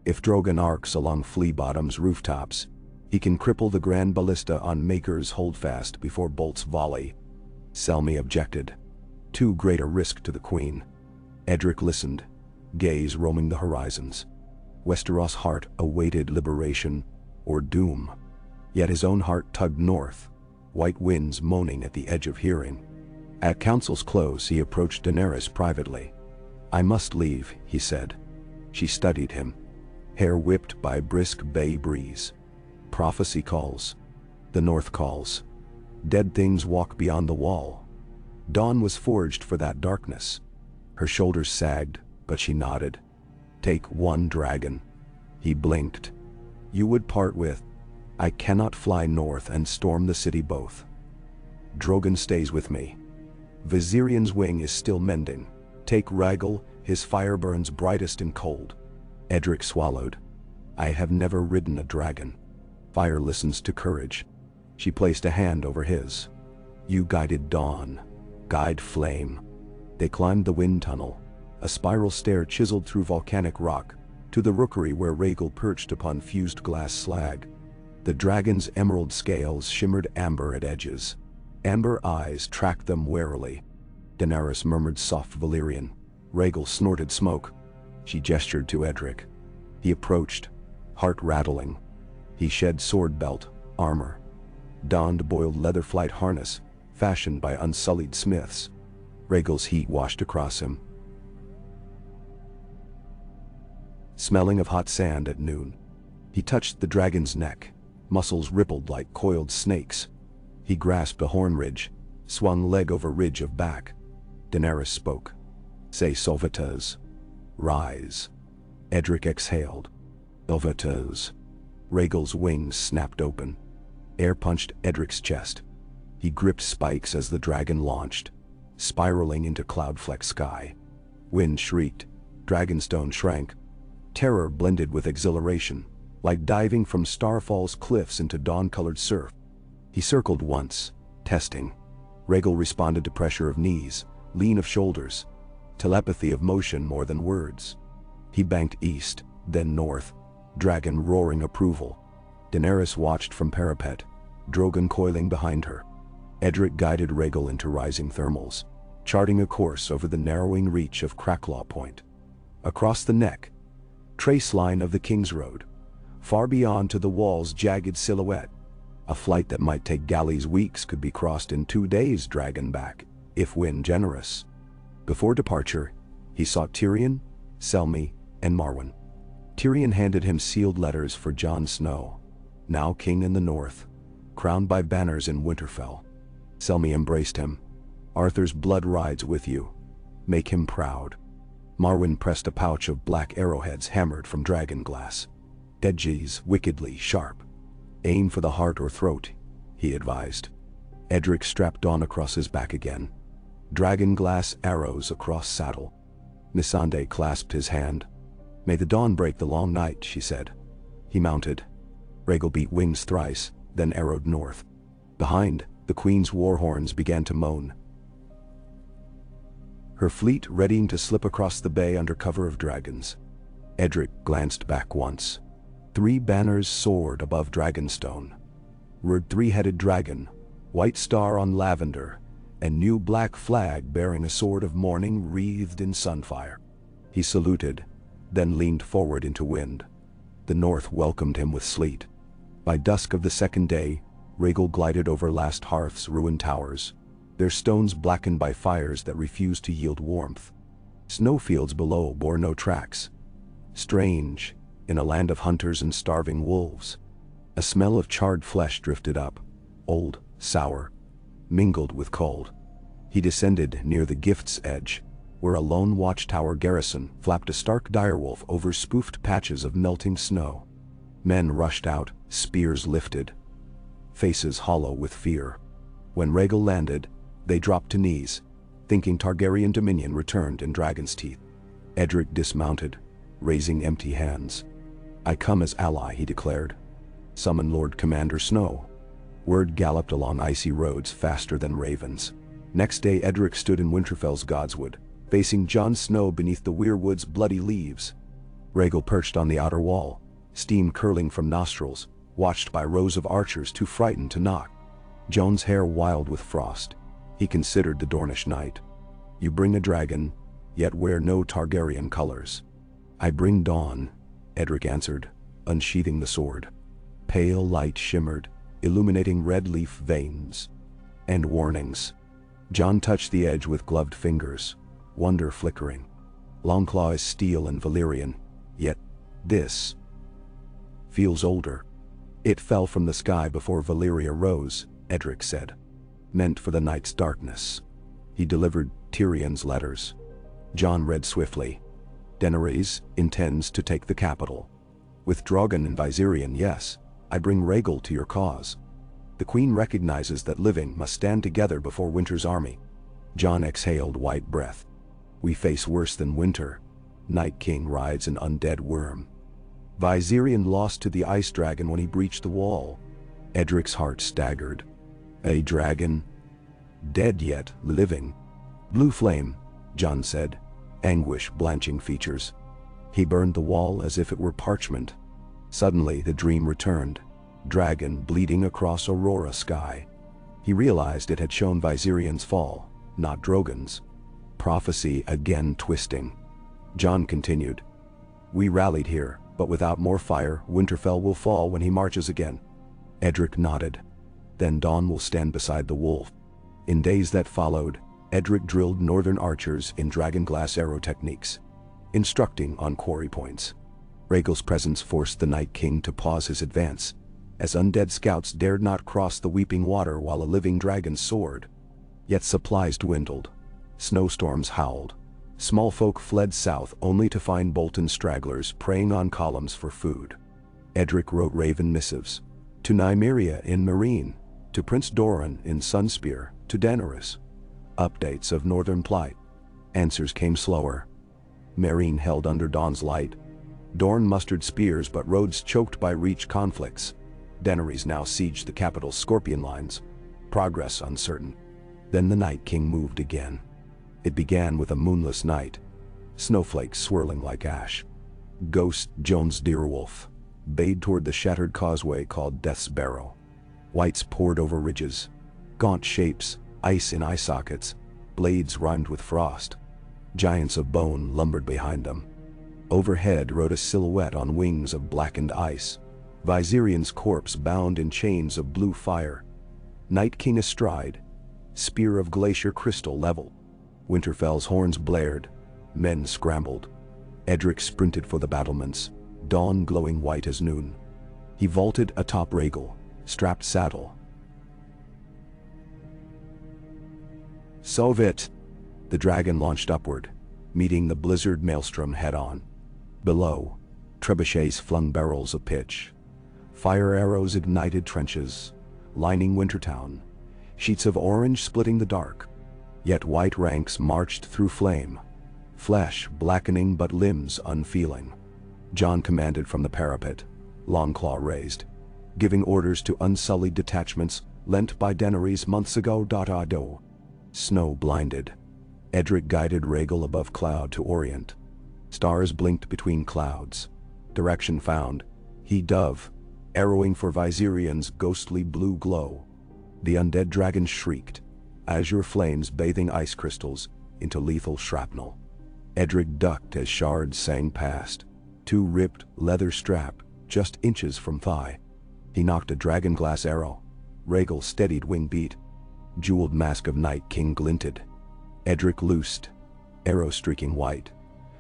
If Drogon arcs along Flea Bottom's rooftops, he can cripple the Grand Ballista on Maker's Holdfast before bolts volley. Selmy objected. Too great a risk to the Queen. Edric listened, gaze roaming the horizons. Westeros' heart awaited liberation or doom. Yet his own heart tugged north, white winds moaning at the edge of hearing. At council's close, he approached Daenerys privately. "I must leave," he said. She studied him, hair whipped by a brisk bay breeze. Prophecy calls. The North calls. Dead things walk beyond the wall. Dawn was forged for that darkness. Her shoulders sagged, but she nodded. "Take one dragon." He blinked. "You would part with." "I cannot fly north and storm the city both. Drogon stays with me. Viserion wing is still mending. Take Rhaegal, his fire burns brightest in cold." Edric swallowed. "I have never ridden a dragon. Fire listens to courage." She placed a hand over his. "You guided Dawn. Guide Flame." They climbed the wind tunnel, a spiral stair chiseled through volcanic rock, to the rookery where Rhaegal perched upon fused glass slag. The dragon's emerald scales shimmered amber at edges. Amber eyes tracked them warily. Daenerys murmured soft Valyrian. Rhaegal snorted smoke. She gestured to Edric. He approached, heart rattling. He shed sword belt, armor. Donned boiled leather flight harness, fashioned by unsullied smiths. Rhaegal's heat washed across him. Smelling of hot sand at noon. He touched the dragon's neck. Muscles rippled like coiled snakes. He grasped a horn ridge, swung leg over ridge of back. Daenerys spoke. "Say Solvatas. Rise." Edric exhaled. Solvatas. Rhaegal's wings snapped open. Air punched Edric's chest. He gripped spikes as the dragon launched, spiraling into cloud-flecked sky. Wind shrieked. Dragonstone shrank. Terror blended with exhilaration, like diving from Starfall's cliffs into dawn-colored surf. He circled once, testing. Rhaegal responded to pressure of knees, lean of shoulders, telepathy of motion more than words. He banked east, then north, dragon roaring approval. Daenerys watched from parapet, Drogon coiling behind her. Edric guided Rhaegal into rising thermals, charting a course over the narrowing reach of Cracklaw Point. Across the neck, trace line of the King's Road, far beyond to the wall's jagged silhouette. A flight that might take galleys weeks could be crossed in 2 days dragonback, if wind generous. Before departure, he sought Tyrion, Selmy, and Marwyn. Tyrion handed him sealed letters for Jon Snow, now king in the north, crowned by banners in Winterfell. Selmy embraced him. "Arthur's blood rides with you. Make him proud." Marwyn pressed a pouch of black arrowheads hammered from dragon glass. "Edges wickedly sharp. Aim for the heart or throat," he advised. Edric strapped Dawn across his back again. Dragon glass arrows across saddle. Missandei clasped his hand. "May the dawn break the long night," she said. He mounted. Rhaegal beat wings thrice, then arrowed north. Behind, the Queen's war horns began to moan. Her fleet readying to slip across the bay under cover of dragons. Edric glanced back once. 3 banners soared above Dragonstone. Roared 3-headed dragon, white star on lavender, and new black flag bearing a sword of mourning wreathed in sunfire. He saluted, then leaned forward into wind. The north welcomed him with sleet. By dusk of the second day, Rhaegal glided over Last Hearth's ruined towers, their stones blackened by fires that refused to yield warmth. Snowfields below bore no tracks. Strange, in a land of hunters and starving wolves. A smell of charred flesh drifted up, old, sour, mingled with cold. He descended near the Gift's Edge, where a lone watchtower garrison flapped a stark direwolf over spoofed patches of melting snow. Men rushed out, spears lifted, faces hollow with fear. When Rhaegal landed, they dropped to knees, thinking Targaryen dominion returned in dragon's teeth. Edric dismounted, raising empty hands. "I come as ally," he declared. "Summon Lord Commander Snow." Word galloped along icy roads faster than ravens. Next day Edric stood in Winterfell's Godswood, facing Jon Snow beneath the weirwood's bloody leaves. Rhaegal perched on the outer wall, steam curling from nostrils, watched by rows of archers too frightened to knock. Jon's hair wild with frost. He considered the Dornish knight. "You bring a dragon, yet wear no Targaryen colors." "I bring dawn," Edric answered, unsheathing the sword. Pale light shimmered, illuminating red leaf veins. "And warnings." Jon touched the edge with gloved fingers, wonder flickering. "Longclaw is steel and Valyrian, yet this feels older." "It fell from the sky before Valyria rose," Edric said. "Meant for the night's darkness." He delivered Tyrion's letters. Jon read swiftly. "Daenerys intends to take the capital. With Drogon and Viserion, yes, I bring Rhaegal to your cause. The Queen recognizes that living must stand together before Winter's army." Jon exhaled white breath. "We face worse than Winter. Night King rides an undead worm. Viserion lost to the Ice Dragon when he breached the wall." Edric's heart staggered. "A dragon? Dead yet living?" "Blue flame," Jon said, anguish blanching features. "He burned the wall as if it were parchment." Suddenly the dream returned, dragon bleeding across Aurora sky. He realized it had shown Viserion's fall, not Drogon's. Prophecy again twisting. Jon continued. "We rallied here, but without more fire, Winterfell will fall when he marches again." Edric nodded. "Then dawn will stand beside the wolf." In days that followed, Edric drilled northern archers in dragonglass arrow techniques, instructing on quarry points. Rhaegal's presence forced the Night King to pause his advance, as undead scouts dared not cross the weeping water while a living dragon soared. Yet supplies dwindled. Snowstorms howled. Small folk fled south only to find Bolton stragglers preying on columns for food. Edric wrote raven missives. To Nymeria in Meereen, to Prince Doran in Sunspear, to Daenerys. Updates of northern plight. Answers came slower. Meereen held under dawn's light. Dorne mustered spears but roads choked by reach conflicts. Daenerys now sieged the capital's scorpion lines. Progress uncertain. Then the Night King moved again. It began with a moonless night. Snowflakes swirling like ash. Ghost Jones Deerwolf bayed toward the shattered causeway called Death's Barrow. Whites poured over ridges. Gaunt shapes, ice in eye sockets, blades rimed with frost. Giants of bone lumbered behind them. Overhead rode a silhouette on wings of blackened ice. Viserion's corpse bound in chains of blue fire. Night King astride, spear of glacier crystal level. Winterfell's horns blared. Men scrambled. Edric sprinted for the battlements, dawn glowing white as noon. He vaulted atop Rhaegal, strapped saddle. "Sovit!" The dragon launched upward, meeting the blizzard maelstrom head-on. Below, trebuchets flung barrels of pitch. Fire arrows ignited trenches, lining Wintertown, sheets of orange splitting the dark. Yet white ranks marched through flame, flesh blackening but limbs unfeeling. Jon commanded from the parapet, Longclaw raised, giving orders to unsullied detachments lent by Daenerys months ago. Snow blinded. Edric guided Rhaegal above cloud to orient. Stars blinked between clouds. Direction found. He dove, arrowing for Viserion's ghostly blue glow. The undead dragon shrieked, azure flames bathing ice crystals into lethal shrapnel. Edric ducked as shards sang past, two ripped leather strap just inches from thigh. He knocked a dragonglass arrow. Rhaegal steadied wing beat. Jeweled mask of Night King glinted. Edric loosed, arrow streaking white,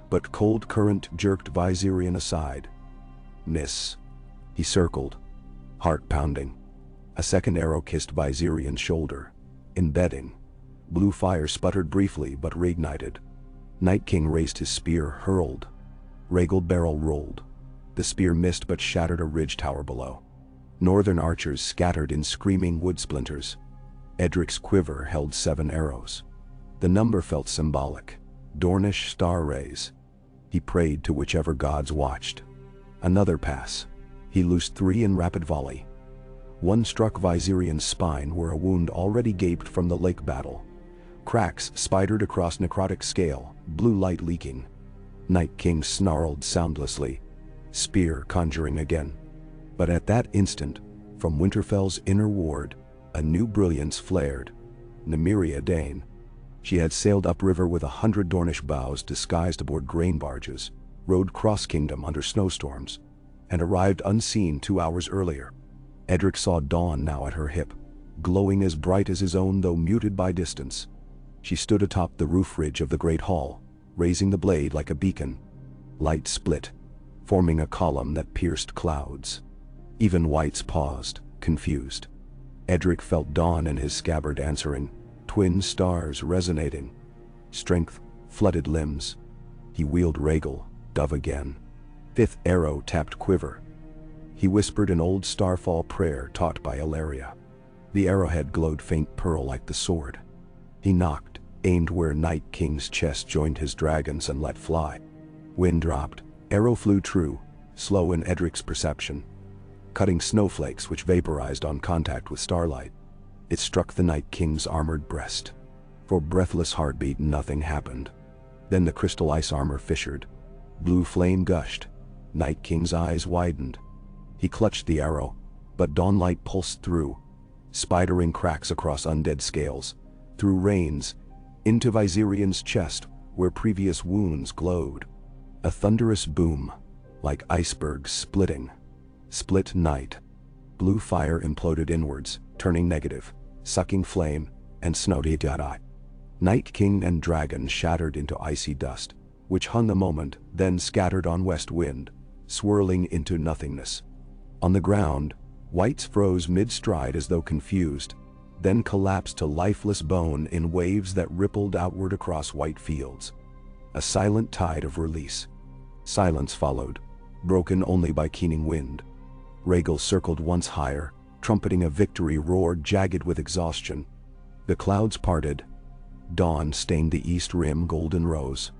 but cold current jerked Viserion aside. Miss. He circled, heart pounding. A second arrow kissed Viserion's shoulder, embedding. Blue fire sputtered briefly but reignited. Night King raised his spear, hurled. Rhaegal barrel rolled. The spear missed but shattered a ridge tower below. Northern archers scattered in screaming wood splinters. Edric's quiver held 7 arrows. The number felt symbolic. Dornish star rays. He prayed to whichever gods watched. Another pass. He loosed 3 in rapid volley. One struck Viserion's spine where a wound already gaped from the lake battle. Cracks spidered across necrotic scale, blue light leaking. Night King snarled soundlessly, spear conjuring again. But at that instant, from Winterfell's inner ward, a new brilliance flared. Nymeria Dayne. She had sailed upriver with 100 Dornish bows disguised aboard grain barges, rode cross-kingdom under snowstorms, and arrived unseen 2 hours earlier. Edric saw dawn now at her hip, glowing as bright as his own though muted by distance. She stood atop the roof ridge of the great hall, raising the blade like a beacon. Light split, forming a column that pierced clouds. Even wights paused, confused. Edric felt dawn in his scabbard answering, twin stars resonating. Strength flooded limbs. He wheeled Rhaegal, dove again. 5th arrow tapped quiver. He whispered an old starfall prayer taught by Ilaria. The arrowhead glowed faint pearl like the sword. He knocked, aimed where Night King's chest joined his dragon's and let fly. Wind dropped, arrow flew true, slow in Edric's perception, cutting snowflakes which vaporized on contact with starlight. It struck the Night King's armored breast. For breathless heartbeat nothing happened. Then the crystal ice armor fissured. Blue flame gushed. Night King's eyes widened. He clutched the arrow, but dawnlight pulsed through, spidering cracks across undead scales, through reins, into Viserion's chest where previous wounds glowed. A thunderous boom, like icebergs splitting. Split night. Blue fire imploded inwards, turning negative, sucking flame, and snowed die. Night King and dragon shattered into icy dust, which hung a moment, then scattered on west wind, swirling into nothingness. On the ground, wights froze mid-stride as though confused, then collapsed to lifeless bone in waves that rippled outward across white fields. A silent tide of release. Silence followed, broken only by keening wind. Rhaegal circled once higher, trumpeting a victory roar jagged with exhaustion. The clouds parted. Dawn stained the east rim golden rose.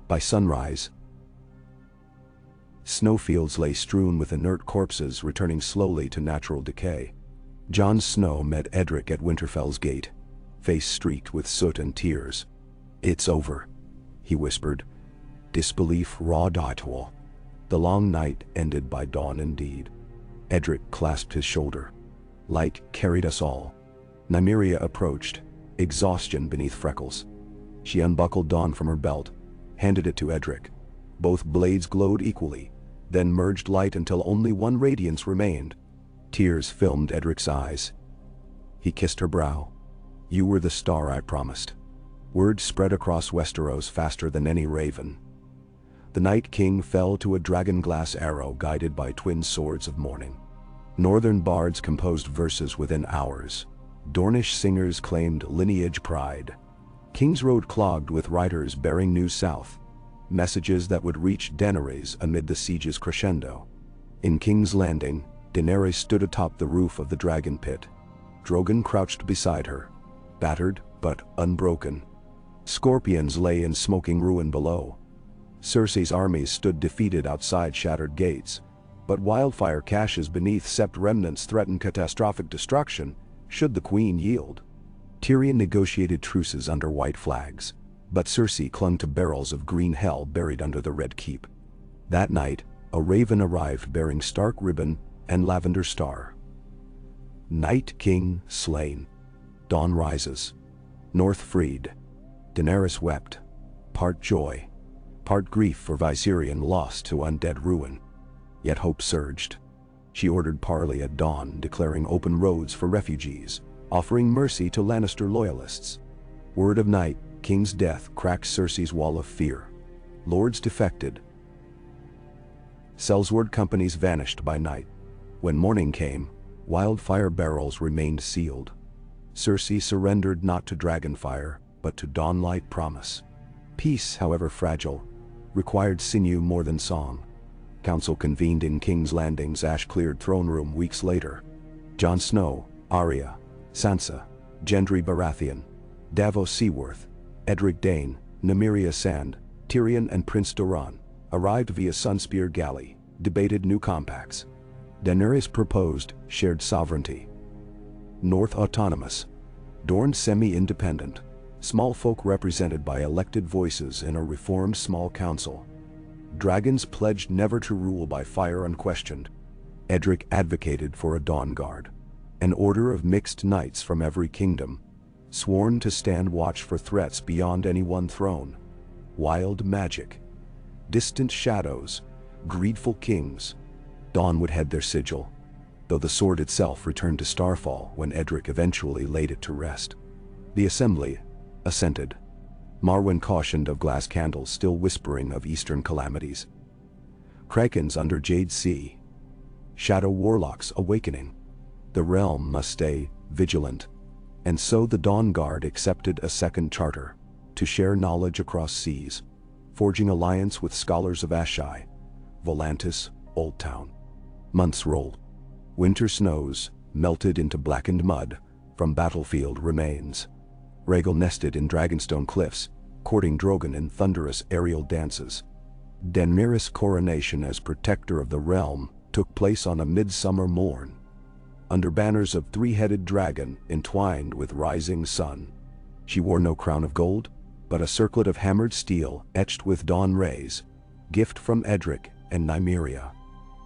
By sunrise, snowfields lay strewn with inert corpses returning slowly to natural decay. Jon Snow met Edric at Winterfell's gate, face streaked with soot and tears. "It's over," he whispered. Disbelief raw dotwall. The long night ended by dawn indeed. Edric clasped his shoulder. Light carried us all. Nymeria approached, exhaustion beneath freckles. She unbuckled dawn from her belt, handed it to Edric. Both blades glowed equally, then merged light until only one radiance remained. Tears filmed Edric's eyes. He kissed her brow. "You were the star I promised." Word spread across Westeros faster than any raven. The Night King fell to a dragon-glass arrow guided by twin swords of morning. Northern bards composed verses within hours. Dornish singers claimed lineage pride. King's Road clogged with riders bearing news south, messages that would reach Daenerys amid the siege's crescendo. In King's Landing, Daenerys stood atop the roof of the dragon pit. Drogon crouched beside her, battered but unbroken. Scorpions lay in smoking ruin below. Cersei's armies stood defeated outside shattered gates, but wildfire caches beneath sept remnants threatened catastrophic destruction should the queen yield. Tyrion negotiated truces under white flags, but Cersei clung to barrels of green hell buried under the red keep. That night, a raven arrived bearing stark ribbon and lavender star. Night King slain. Dawn rises. North freed. Daenerys wept, part joy, part grief for Viserion lost to undead ruin. Yet hope surged. She ordered parley at dawn, declaring open roads for refugees, offering mercy to Lannister loyalists. Word of Night King's death cracked Cersei's wall of fear. Lords defected. Sellsword companies vanished by night. When morning came, wildfire barrels remained sealed. Cersei surrendered not to dragonfire, but to dawnlight promise. Peace, however fragile, required sinew more than song. Council convened in King's Landing's ash-cleared throne room weeks later, Jon Snow, Arya, Sansa, Gendry Baratheon, Davos Seaworth, Edric Dayne, Nymeria Sand, Tyrion and Prince Doran arrived via Sunspear Galley, debated new compacts. Daenerys proposed shared sovereignty. North autonomous. Dorne semi-independent. Small folk represented by elected voices in a reformed small council. Dragons pledged never to rule by fire unquestioned. Edric advocated for a Dawn Guard, an order of mixed knights from every kingdom, sworn to stand watch for threats beyond any one throne. Wild magic. Distant shadows. Greedful kings. Dawn would head their sigil, though the sword itself returned to Starfall when Edric eventually laid it to rest. The assembly assented. Marwyn cautioned of glass candles still whispering of eastern calamities. Krakens under Jade Sea. Shadow warlocks awakening. The realm must stay vigilant. And so the Dawn Guard accepted a second charter, to share knowledge across seas, forging alliance with scholars of Asshai, Volantis, Old Town. Months rolled. Winter snows melted into blackened mud from battlefield remains. Rhaegal nested in Dragonstone cliffs, courting Drogon in thunderous aerial dances. Daenerys' coronation as protector of the realm took place on a midsummer morn, under banners of three-headed dragon entwined with rising sun. She wore no crown of gold, but a circlet of hammered steel etched with dawn rays, gift from Edric and Nymeria.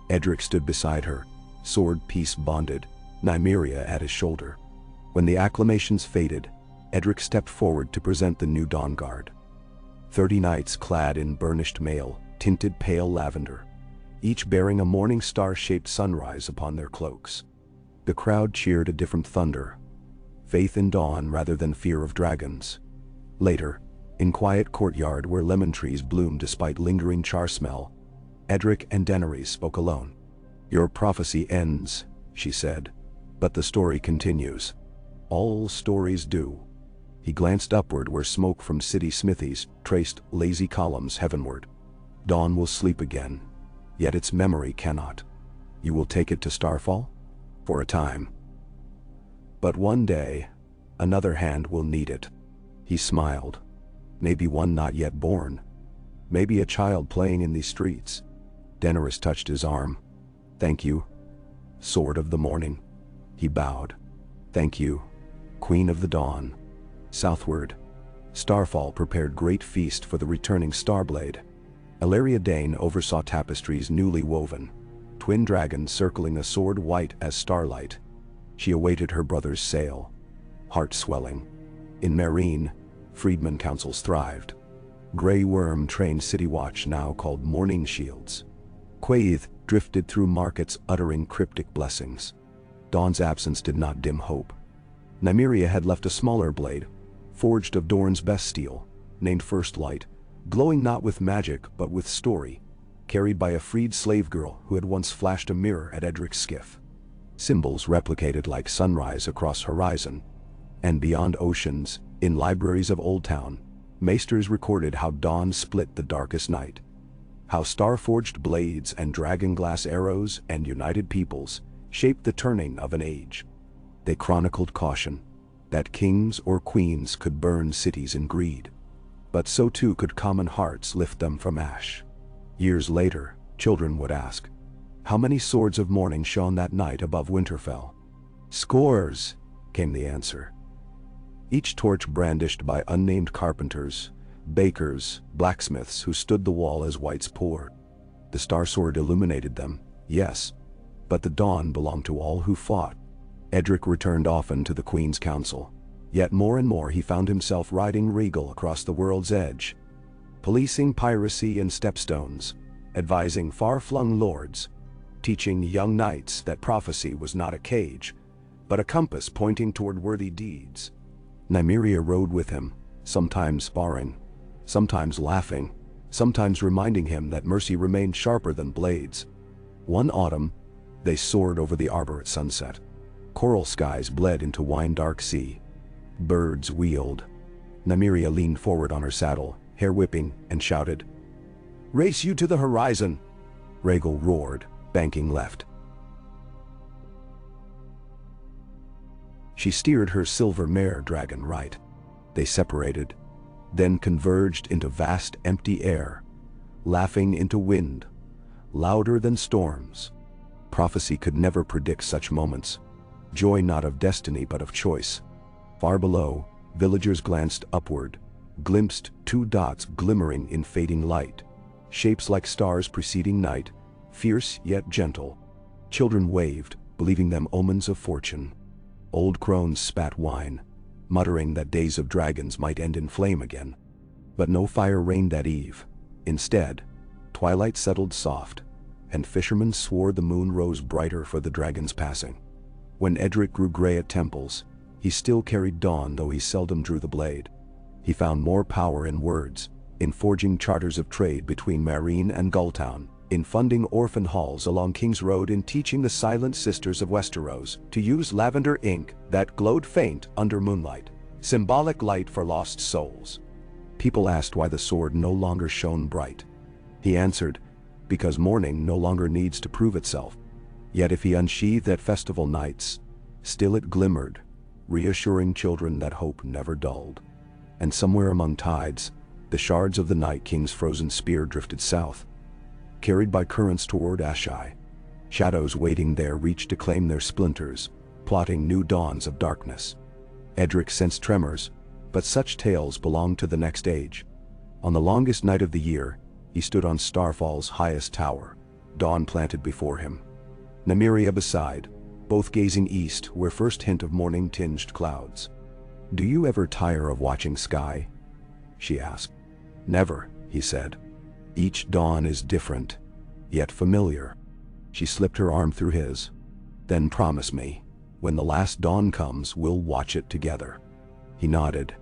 Edric stood beside her, sword piece bonded, Nymeria at his shoulder. When the acclamations faded, Edric stepped forward to present the new Dawn Guard. 30 knights clad in burnished mail, tinted pale lavender, each bearing a morning star-shaped sunrise upon their cloaks. The crowd cheered a different thunder, faith in dawn rather than fear of dragons. Later, in quiet courtyard where lemon trees bloomed despite lingering char smell, Edric and Daenerys spoke alone. "Your prophecy ends," she said, "but the story continues. All stories do." He glanced upward where smoke from city smithies traced lazy columns heavenward. "Dawn will sleep again, yet its memory cannot. You will take it to Starfall? For a time. But one day, another hand will need it." He smiled. "Maybe one not yet born. Maybe a child playing in these streets." Daenerys touched his arm. "Thank you, Sword of the Morning." He bowed. "Thank you, Queen of the Dawn." Southward, Starfall prepared great feast for the returning Starblade. Illyria Dane oversaw tapestries newly woven, twin dragons circling a sword white as starlight. She awaited her brother's sail, heart swelling. In Meereen, freedmen councils thrived. Grey Worm trained City Watch, now called Morning Shields. Quaithe drifted through markets uttering cryptic blessings. Dawn's absence did not dim hope. Nymeria had left a smaller blade, forged of Dorne's best steel, named First Light, glowing not with magic but with story, carried by a freed slave girl who had once flashed a mirror at Edric's skiff. Symbols replicated like sunrise across horizon, and beyond oceans, in libraries of Old Town, maesters recorded how dawn split the darkest night, how star-forged blades and dragon-glass arrows and united peoples shaped the turning of an age. They chronicled caution, that kings or queens could burn cities in greed, but so too could common hearts lift them from ash. Years later, children would ask, how many swords of morning shone that night above Winterfell? "Scores," came the answer. Each torch brandished by unnamed carpenters, bakers, blacksmiths who stood the wall as whites poured. The star sword illuminated them, yes, but the dawn belonged to all who fought. Edric returned often to the Queen's Council, yet more and more he found himself riding regal across the world's edge, policing piracy and stepstones, advising far-flung lords, teaching young knights that prophecy was not a cage, but a compass pointing toward worthy deeds. Nymeria rode with him, sometimes sparring, sometimes laughing, sometimes reminding him that mercy remained sharper than blades. One autumn, they soared over the arbor at sunset. Coral skies bled into wine-dark sea. Birds wheeled. Nymeria leaned forward on her saddle, hair whipping, and shouted, "Race you to the horizon!" Rhaegal roared, banking left. She steered her silver mare dragon right. They separated, then converged into vast empty air, laughing into wind, louder than storms. Prophecy could never predict such moments, joy not of destiny but of choice. Far below, villagers glanced upward, glimpsed two dots glimmering in fading light, shapes like stars preceding night, fierce yet gentle. Children waved, believing them omens of fortune. Old crones spat wine, muttering that days of dragons might end in flame again. But no fire reigned that eve. Instead, twilight settled soft, and fishermen swore the moon rose brighter for the dragon's passing. When Edric grew gray at temples, he still carried dawn, though he seldom drew the blade. He found more power in words, in forging charters of trade between Marine and Gulltown, in funding orphan halls along King's Road, in teaching the Silent Sisters of Westeros to use lavender ink that glowed faint under moonlight, symbolic light for lost souls. People asked why the sword no longer shone bright. He answered, because morning no longer needs to prove itself. Yet if he unsheathed at festival nights, still it glimmered, reassuring children that hope never dulled. And somewhere among tides, the shards of the Night King's frozen spear drifted south, carried by currents toward Ashai. Shadows waiting there reached to claim their splinters, plotting new dawns of darkness. Edric sensed tremors, but such tales belonged to the next age. On the longest night of the year, he stood on Starfall's highest tower, dawn planted before him. Nymeria beside, both gazing east where first hint of morning tinged clouds. "Do you ever tire of watching sky?" she asked. "Never," he said. "Each dawn is different, yet familiar." She slipped her arm through his. "Then promise me, when the last dawn comes, we'll watch it together." He nodded.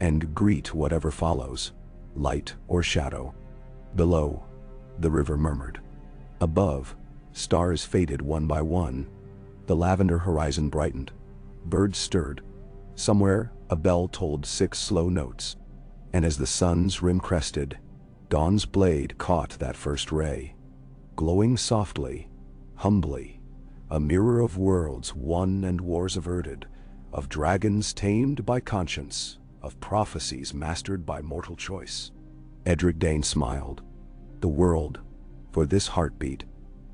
"And greet whatever follows, light or shadow." Below, the river murmured. Above, stars faded one by one. The lavender horizon brightened. Birds stirred. Somewhere, a bell tolled 6 slow notes. And as the sun's rim crested, dawn's blade caught that first ray, glowing softly, humbly, a mirror of worlds won and wars averted, of dragons tamed by conscience, of prophecies mastered by mortal choice. Edric Dayne smiled. The world, for this heartbeat,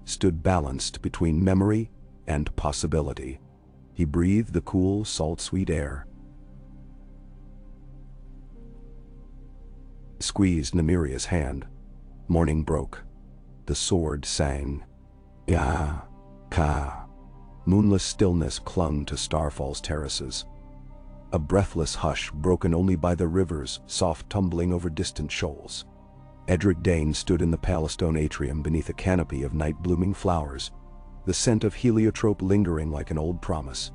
stood balanced between memory and possibility. He breathed the cool, salt-sweet air, squeezed Nymeria's hand. Morning broke. The sword sang. Ya, ka. Moonless stillness clung to Starfall's terraces. A breathless hush broken only by the river's soft tumbling over distant shoals. Edric Dayne stood in the Palestone atrium beneath a canopy of night-blooming flowers, the scent of heliotrope lingering like an old promise.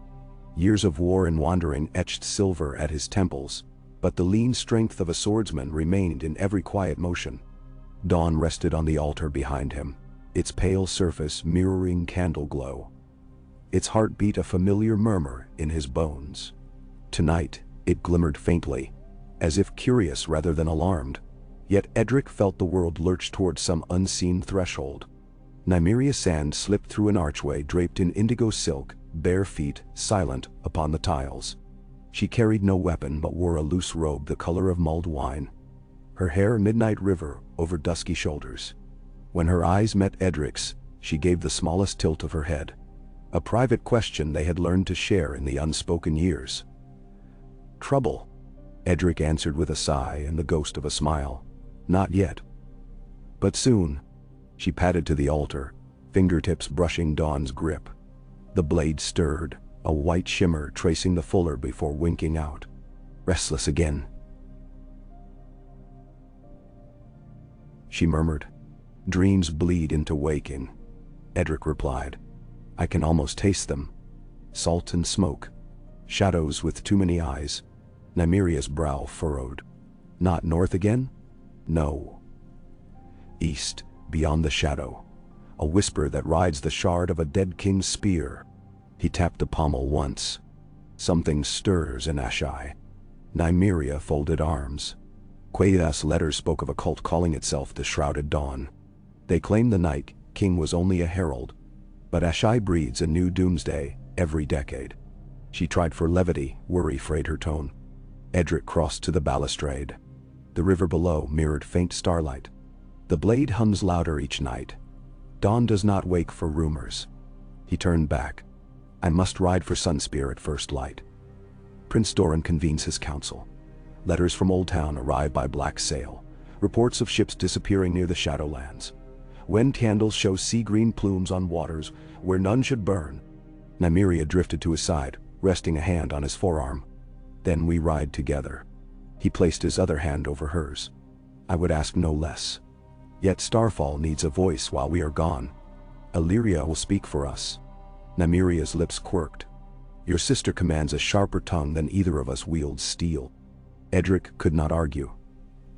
Years of war and wandering etched silver at his temples, but the lean strength of a swordsman remained in every quiet motion. Dawn rested on the altar behind him, its pale surface mirroring candle glow, its heartbeat a familiar murmur in his bones. Tonight, it glimmered faintly, as if curious rather than alarmed. Yet Edric felt the world lurch toward some unseen threshold. Nymeria Sand slipped through an archway draped in indigo silk, bare feet silent upon the tiles. She carried no weapon but wore a loose robe the color of mulled wine, her hair midnight river over dusky shoulders. When her eyes met Edric's, she gave the smallest tilt of her head, a private question they had learned to share in the unspoken years. "Trouble," Edric answered with a sigh and the ghost of a smile. "Not yet. But soon." She padded to the altar, fingertips brushing Dawn's grip. The blade stirred, a white shimmer tracing the fuller before winking out. "Restless again," she murmured. "Dreams bleed into waking," Edric replied. "I can almost taste them. Salt and smoke. Shadows with too many eyes." Nymeria's brow furrowed. "Not north again?" "No. East, beyond the shadow. A whisper that rides the shard of a dead king's spear." He tapped the pommel once. "Something stirs in Ashai." Nymeria folded arms. Quaya's letters spoke of a cult calling itself the Shrouded Dawn. They claimed the Night King was only a herald, but Ashai breeds a new doomsday every decade. She tried for levity, worry frayed her tone. Edric crossed to the balustrade. The river below mirrored faint starlight. The blade hums louder each night. Dawn does not wake for rumors. He turned back. I must ride for Sunspear at first light. Prince Doran convenes his council. Letters from Old Town arrive by black sail. Reports of ships disappearing near the Shadowlands. Wind candles show sea-green plumes on waters where none should burn. Nymeria drifted to his side, resting a hand on his forearm. Then we ride together. He placed his other hand over hers. I would ask no less. Yet Starfall needs a voice while we are gone. Illyria will speak for us. Nymeria's lips quirked. Your sister commands a sharper tongue than either of us wields steel. Edric could not argue.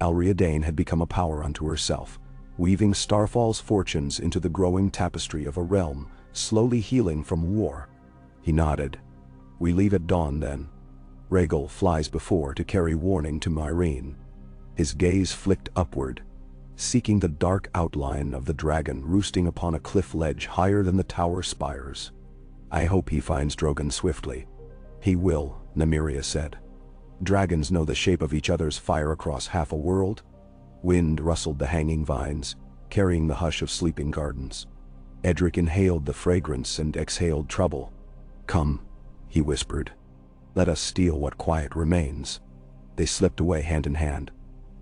House Dayne had become a power unto herself, weaving Starfall's fortunes into the growing tapestry of a realm slowly healing from war. He nodded. We leave at dawn then. Rhaegal flies before to carry warning to Myrene. His gaze flicked upward, seeking the dark outline of the dragon roosting upon a cliff ledge higher than the tower spires. I hope he finds Drogon swiftly. He will, Nymeria said. Dragons know the shape of each other's fire across half a world. Wind rustled the hanging vines, carrying the hush of sleeping gardens. Edric inhaled the fragrance and exhaled trouble. Come, he whispered. Let us steal what quiet remains. They slipped away hand in hand,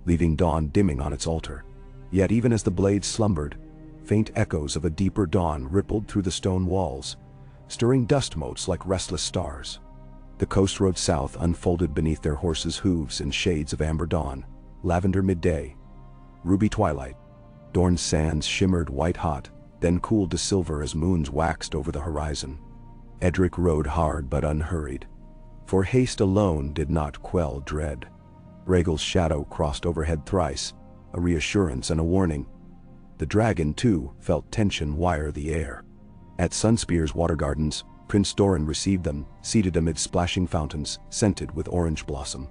leaving dawn dimming on its altar. Yet even as the blades slumbered, faint echoes of a deeper dawn rippled through the stone walls, stirring dust motes like restless stars. The coast road south unfolded beneath their horses' hooves in shades of amber dawn, lavender midday, ruby twilight. Dorne's sands shimmered white-hot, then cooled to silver as moons waxed over the horizon. Edric rode hard but unhurried, for haste alone did not quell dread. Rhaegal's shadow crossed overhead thrice, a reassurance and a warning. The dragon, too, felt tension wire the air. At Sunspear's water gardens, Prince Doran received them, seated amid splashing fountains, scented with orange blossom.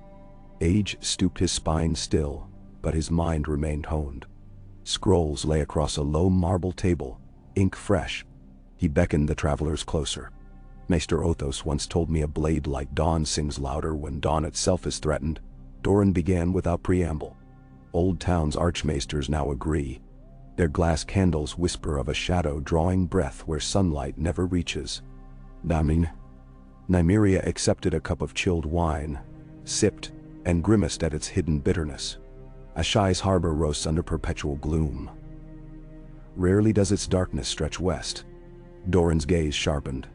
Age stooped his spine still, but his mind remained honed. Scrolls lay across a low marble table, ink fresh. He beckoned the travelers closer. Maester Othos once told me a blade like dawn sings louder when dawn itself is threatened. Doran began without preamble. Old Town's archmaesters now agree. Their glass candles whisper of a shadow drawing breath where sunlight never reaches. Nymeria accepted a cup of chilled wine, sipped, and grimaced at its hidden bitterness. Ashai's harbor roasts under perpetual gloom. Rarely does its darkness stretch west. Doran's gaze sharpened.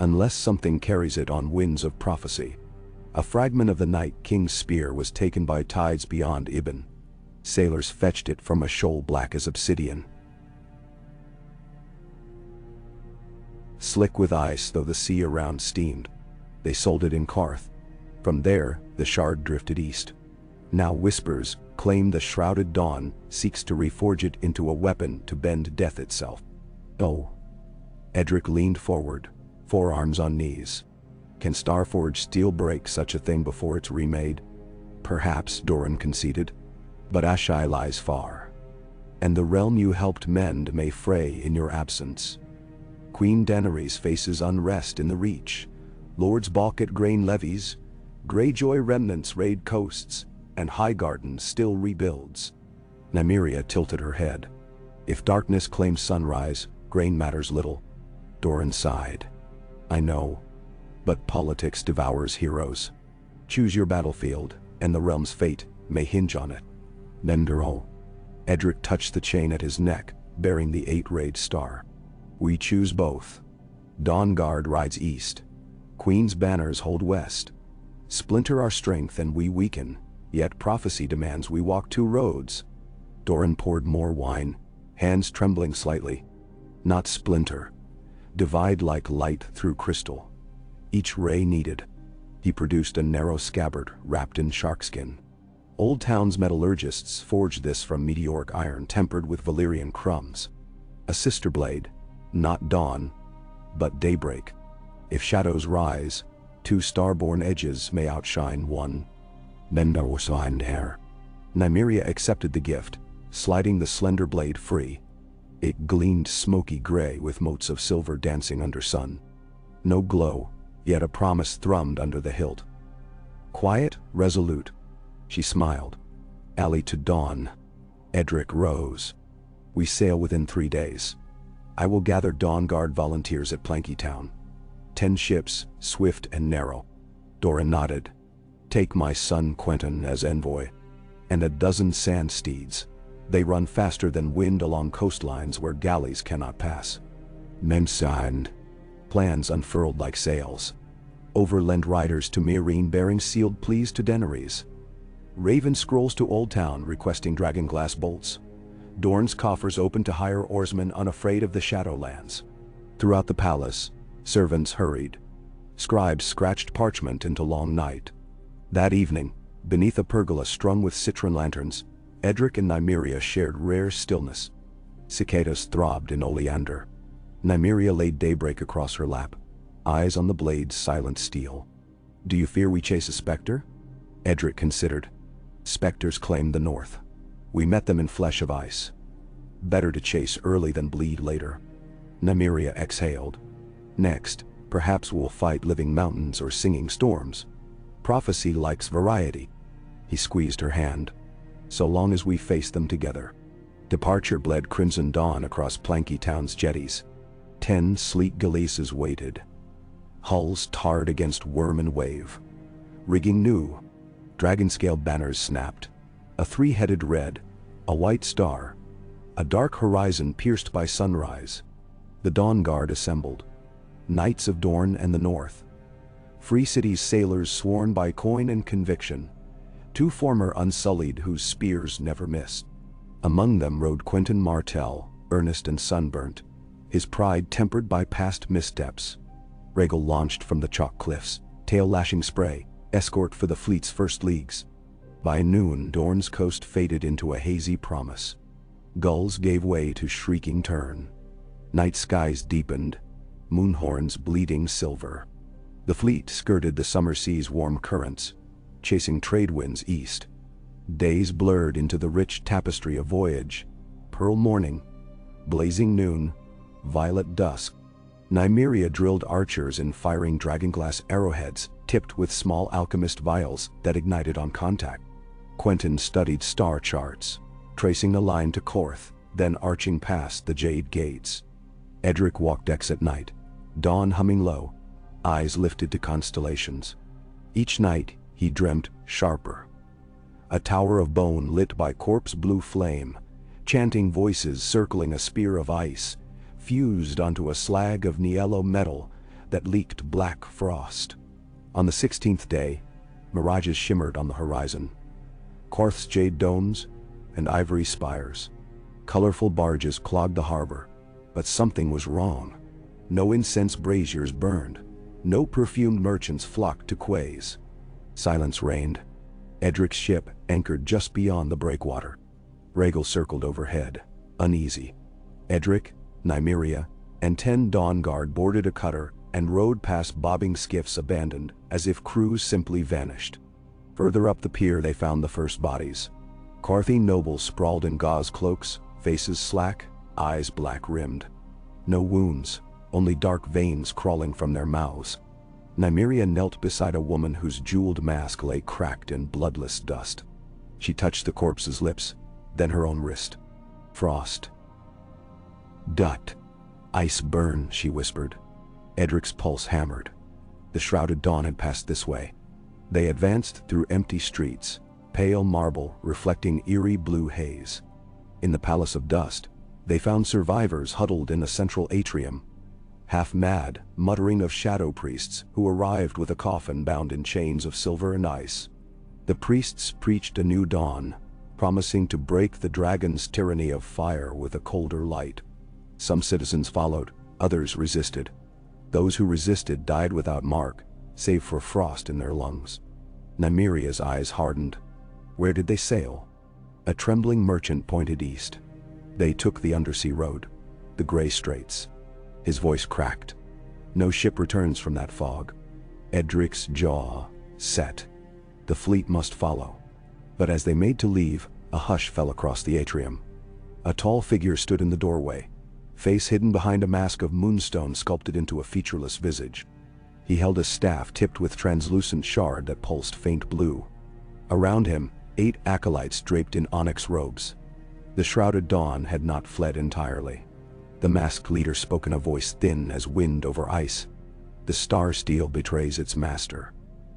Unless something carries it on winds of prophecy. A fragment of the Night King's spear was taken by tides beyond Ibn. Sailors fetched it from a shoal black as obsidian. Slick with ice though the sea around steamed, they sold it in Karth. From there, the shard drifted east. Now whispers claim the shrouded dawn seeks to reforge it into a weapon to bend death itself. Oh. Edric leaned forward, forearms on knees. Can Starforged steel break such a thing before it's remade? Perhaps, Doran conceded. But Ashai lies far. And the realm you helped mend may fray in your absence. Queen Daenerys faces unrest in the Reach. Lords balk at grain levies. Greyjoy remnants raid coasts, and Highgarden still rebuilds. Nymeria tilted her head. If darkness claims sunrise, grain matters little. Doran sighed. I know. But politics devours heroes. Choose your battlefield, and the realm's fate may hinge on it. Nendero. Edric touched the chain at his neck, bearing the 8-rayed star. We choose both. Dawn Guard rides east. Queen's banners hold west. Splinter our strength and we weaken, yet prophecy demands we walk 2 roads. Doran poured more wine, hands trembling slightly. Not splinter. Divide like light through crystal. Each ray needed. He produced a narrow scabbard wrapped in sharkskin. Old Town's metallurgists forged this from meteoric iron tempered with Valyrian crumbs. A sister blade. Not dawn, but daybreak. If shadows rise, 2 starborn edges may outshine one. Nymeria accepted the gift, sliding the slender blade free. It gleamed smoky gray with motes of silver dancing under sun. No glow, yet a promise thrummed under the hilt. Quiet, resolute. She smiled. Ally to dawn. Edric rose. We sail within 3 days. I will gather Dawn Guard volunteers at Plankytown. 10 ships, swift and narrow. Dora nodded. Take my son Quentin as envoy. And a dozen sand steeds. They run faster than wind along coastlines where galleys cannot pass. Men signed. Plans unfurled like sails. Overland riders to Meereen bearing sealed pleas to Daenerys. Raven scrolls to Old Town requesting dragonglass bolts. Dorne's coffers open to hire oarsmen unafraid of the Shadowlands. Throughout the palace, servants hurried. Scribes scratched parchment into long night. That evening, beneath a pergola strung with citron lanterns, Edric and Nymeria shared rare stillness. Cicadas throbbed in oleander. Nymeria laid daybreak across her lap, eyes on the blade's silent steel. Do you fear we chase a specter? Edric considered. Specters claimed the north. We met them in flesh of ice. Better to chase early than bleed later. Nymeria exhaled. Next, perhaps we'll fight living mountains or singing storms. Prophecy likes variety. He squeezed her hand. So long as we face them together. Departure bled crimson dawn across Plankytown's jetties. 10 sleek galeases waited. Hulls tarred against worm and wave. Rigging new. Dragon-scale banners snapped. A 3-headed red, a white star. A dark horizon pierced by sunrise. The Dawn Guard assembled. Knights of Dorne and the North. Free City's sailors sworn by coin and conviction. 2 former unsullied whose spears never missed. Among them rode Quentin Martell, earnest and sunburnt, his pride tempered by past missteps. Rhaegal launched from the chalk cliffs, tail-lashing spray, escort for the fleet's first leagues. By noon, Dorne's coast faded into a hazy promise. Gulls gave way to shrieking tern. Night skies deepened, moonhorns bleeding silver. The fleet skirted the summer sea's warm currents, chasing trade winds east. Days blurred into the rich tapestry of voyage. Pearl morning, blazing noon, violet dusk. Nymeria drilled archers in firing dragonglass arrowheads tipped with small alchemist vials that ignited on contact. Quentin studied star charts, tracing a line to Korth, then arching past the jade gates. Edric walked decks at night, dawn humming low, eyes lifted to constellations. Each night, he dreamt sharper. A tower of bone lit by corpse blue flame, chanting voices circling a spear of ice, fused onto a slag of niello metal that leaked black frost. On the 16th day, mirages shimmered on the horizon. Korth's jade domes and ivory spires. Colorful barges clogged the harbor, but something was wrong. No incense braziers burned. No perfumed merchants flocked to quays. Silence reigned. Edric's ship anchored just beyond the breakwater. Rhaegal circled overhead, uneasy. Edric, Nymeria, and 10 Dawn Guard boarded a cutter and rowed past bobbing skiffs abandoned, as if crews simply vanished. Further up the pier they found the first bodies. Carthene nobles sprawled in gauze cloaks, faces slack, eyes black-rimmed. No wounds, only dark veins crawling from their mouths. Nymeria knelt beside a woman whose jeweled mask lay cracked in bloodless dust. She touched the corpse's lips, then her own wrist. Frost. Dut. Ice burn, she whispered. Edric's pulse hammered. The shrouded dawn had passed this way. They advanced through empty streets, pale marble reflecting eerie blue haze. In the Palace of Dust, they found survivors huddled in a central atrium. Half mad, muttering of shadow priests who arrived with a coffin bound in chains of silver and ice. The priests preached a new dawn, promising to break the dragon's tyranny of fire with a colder light. Some citizens followed, others resisted. Those who resisted died without mark, save for frost in their lungs. Nymeria's eyes hardened. Where did they sail? A trembling merchant pointed east. They took the undersea road, the gray straits. His voice cracked. No ship returns from that fog. Edric's jaw set. The fleet must follow. But as they made to leave, a hush fell across the atrium. A tall figure stood in the doorway, face hidden behind a mask of moonstone sculpted into a featureless visage. He held a staff tipped with translucent shard that pulsed faint blue. Around him, 8 acolytes draped in onyx robes. The shrouded dawn had not fled entirely. The masked leader spoke in a voice thin as wind over ice. The star steel betrays its master.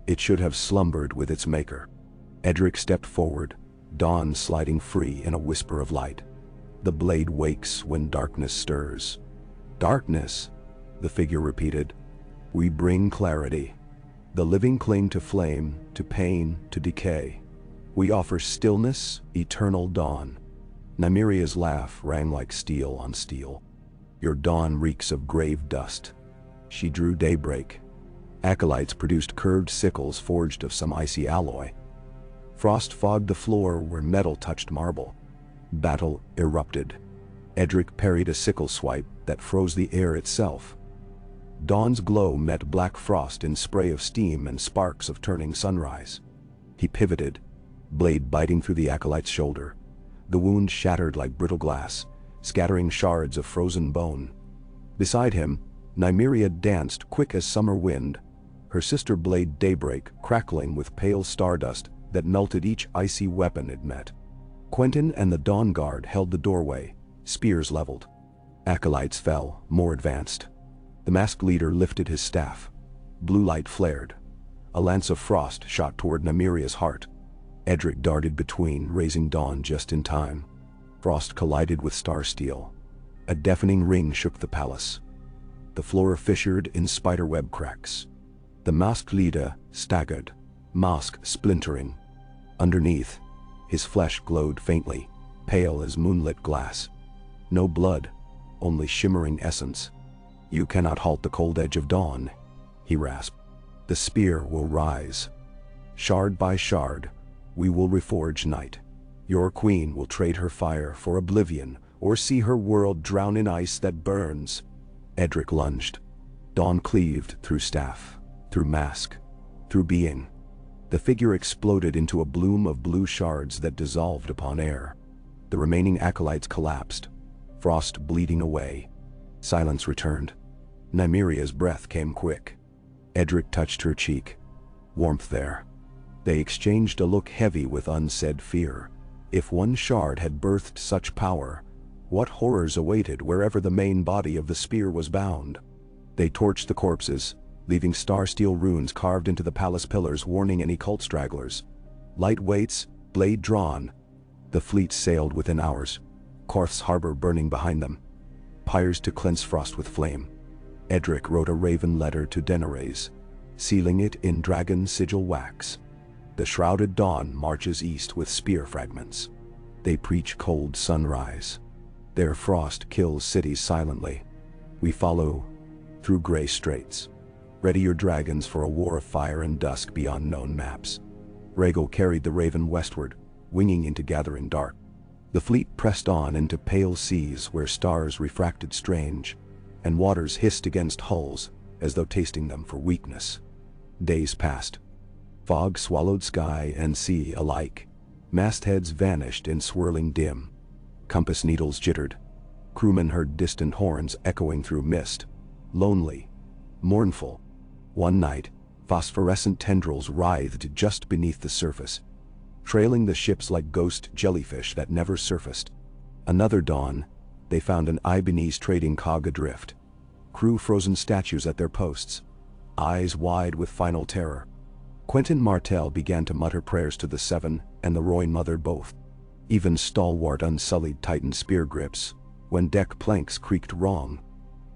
It should have slumbered with its maker. Edric stepped forward, dawn sliding free in a whisper of light. The blade wakes when darkness stirs. Darkness, the figure repeated. We bring clarity. The living cling to flame, to pain, to decay. We offer stillness, eternal dawn. Nymeria's laugh rang like steel on steel. Your dawn reeks of grave dust. She drew daybreak. Acolytes produced curved sickles forged of some icy alloy. Frost fogged the floor where metal touched marble. Battle erupted. Edric parried a sickle swipe that froze the air itself. Dawn's glow met black frost in spray of steam and sparks of turning sunrise. He pivoted, blade biting through the acolyte's shoulder. The wound shattered like brittle glass, scattering shards of frozen bone. Beside him, Nymeria danced quick as summer wind, her sister blade daybreak crackling with pale stardust that melted each icy weapon it met. Quentin and the Dawn Guard held the doorway, spears leveled. Acolytes fell, more advanced. The masked leader lifted his staff. Blue light flared. A lance of frost shot toward Nymeria's heart. Edric darted between, raising dawn just in time. Frost collided with star steel. A deafening ring shook the palace. The floor fissured in spiderweb cracks. The masked leader staggered, mask splintering. Underneath, his flesh glowed faintly, pale as moonlit glass. No blood, only shimmering essence. You cannot halt the cold edge of dawn, he rasped. The spear will rise. Shard by shard, we will reforge night. Your queen will trade her fire for oblivion, or see her world drown in ice that burns. Edric lunged. Dawn cleaved through staff, through mask, through being. The figure exploded into a bloom of blue shards that dissolved upon air. The remaining acolytes collapsed, frost bleeding away. Silence returned. Nymeria's breath came quick. Edric touched her cheek. Warmth there. They exchanged a look heavy with unsaid fear. If one shard had birthed such power, what horrors awaited wherever the main body of the spear was bound? They torched the corpses, leaving star-steel runes carved into the palace pillars warning any cult stragglers. Light weights, blade drawn. The fleet sailed within hours, Korth's harbor burning behind them. Pyres to cleanse frost with flame. Edric wrote a raven letter to Daenerys, sealing it in dragon sigil wax. The shrouded dawn marches east with spear fragments. They preach cold sunrise. Their frost kills cities silently. We follow through gray straits. Ready your dragons for a war of fire and dusk beyond known maps. Rhaegal carried the raven westward, winging into gathering dark. The fleet pressed on into pale seas where stars refracted strange, and waters hissed against hulls as though tasting them for weakness. Days passed. Fog swallowed sky and sea alike. Mastheads vanished in swirling dim. Compass needles jittered. Crewmen heard distant horns echoing through mist. Lonely, mournful. One night, phosphorescent tendrils writhed just beneath the surface, trailing the ships like ghost jellyfish that never surfaced. Another dawn, they found an Ibanese trading cog adrift. Crew frozen statues at their posts, eyes wide with final terror. Quentin Martell began to mutter prayers to the Seven and the Royne Mother both. Even stalwart unsullied tightened spear grips, when deck planks creaked wrong.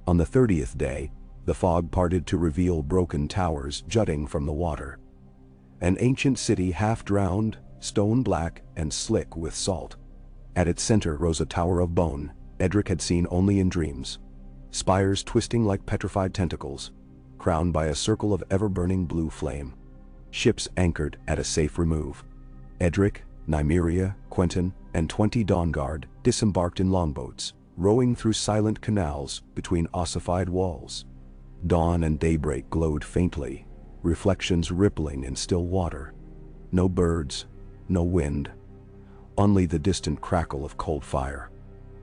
On the 30th day, the fog parted to reveal broken towers jutting from the water. An ancient city half drowned, stone black and slick with salt. At its center rose a tower of bone Edric had seen only in dreams. Spires twisting like petrified tentacles, crowned by a circle of ever-burning blue flame. Ships anchored at a safe remove. Edric, Nymeria, Quentin, and 20 Dawn Guard disembarked in longboats, rowing through silent canals between ossified walls. Dawn and daybreak glowed faintly, reflections rippling in still water. No birds, no wind, only the distant crackle of cold fire.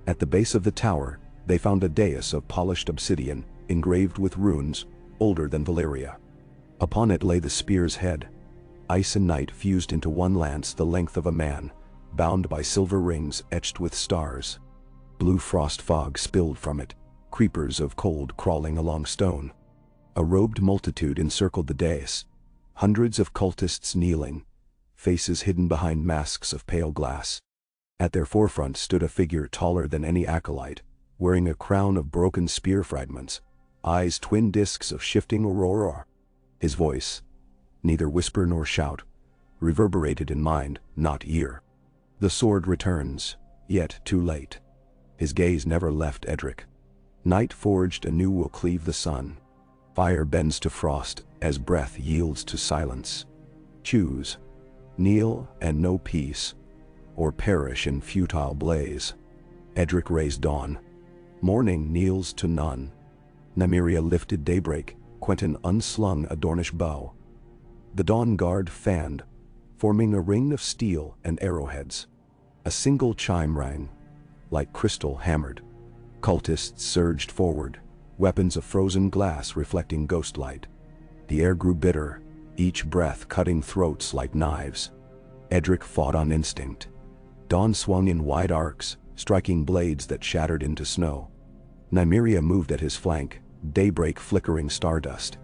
At the base of the tower, they found a dais of polished obsidian, engraved with runes, older than Valyria. Upon it lay the spear's head. Ice and night fused into one lance the length of a man, bound by silver rings etched with stars. Blue frost fog spilled from it, creepers of cold crawling along stone. A robed multitude encircled the dais, hundreds of cultists kneeling, faces hidden behind masks of pale glass. At their forefront stood a figure taller than any acolyte, wearing a crown of broken spear fragments, eyes twin discs of shifting aurora. His voice, neither whisper nor shout, reverberated in mind, not ear. The sword returns, yet too late. His gaze never left Edric. Night forged anew will cleave the sun. Fire bends to frost as breath yields to silence. Choose, kneel and know peace, or perish in futile blaze. Edric raised dawn. Morning kneels to none. Nymeria lifted daybreak. Quentyn unslung a Dornish bow. The dawn guard fanned, forming a ring of steel and arrowheads. A single chime rang, like crystal hammered. Cultists surged forward, weapons of frozen glass reflecting ghost light. The air grew bitter, each breath cutting throats like knives. Edric fought on instinct. Dawn swung in wide arcs, striking blades that shattered into snow. Nymeria moved at his flank, daybreak flickering stardust.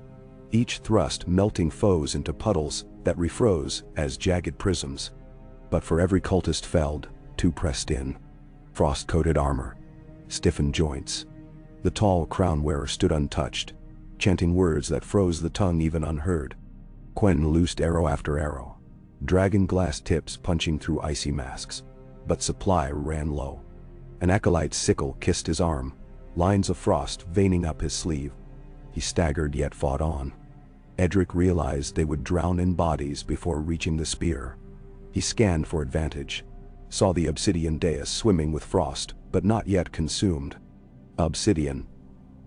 Each thrust melting foes into puddles that refroze as jagged prisms. But for every cultist felled, two pressed in. Frost-coated armor, stiffened joints. The tall crown-wearer stood untouched, chanting words that froze the tongue even unheard. Quentyn loosed arrow after arrow, dragon glass tips punching through icy masks. But supply ran low. An acolyte's sickle kissed his arm, lines of frost veining up his sleeve. He staggered yet fought on. Edric realized they would drown in bodies before reaching the spear. He scanned for advantage, saw the obsidian dais swimming with frost, but not yet consumed. Obsidian,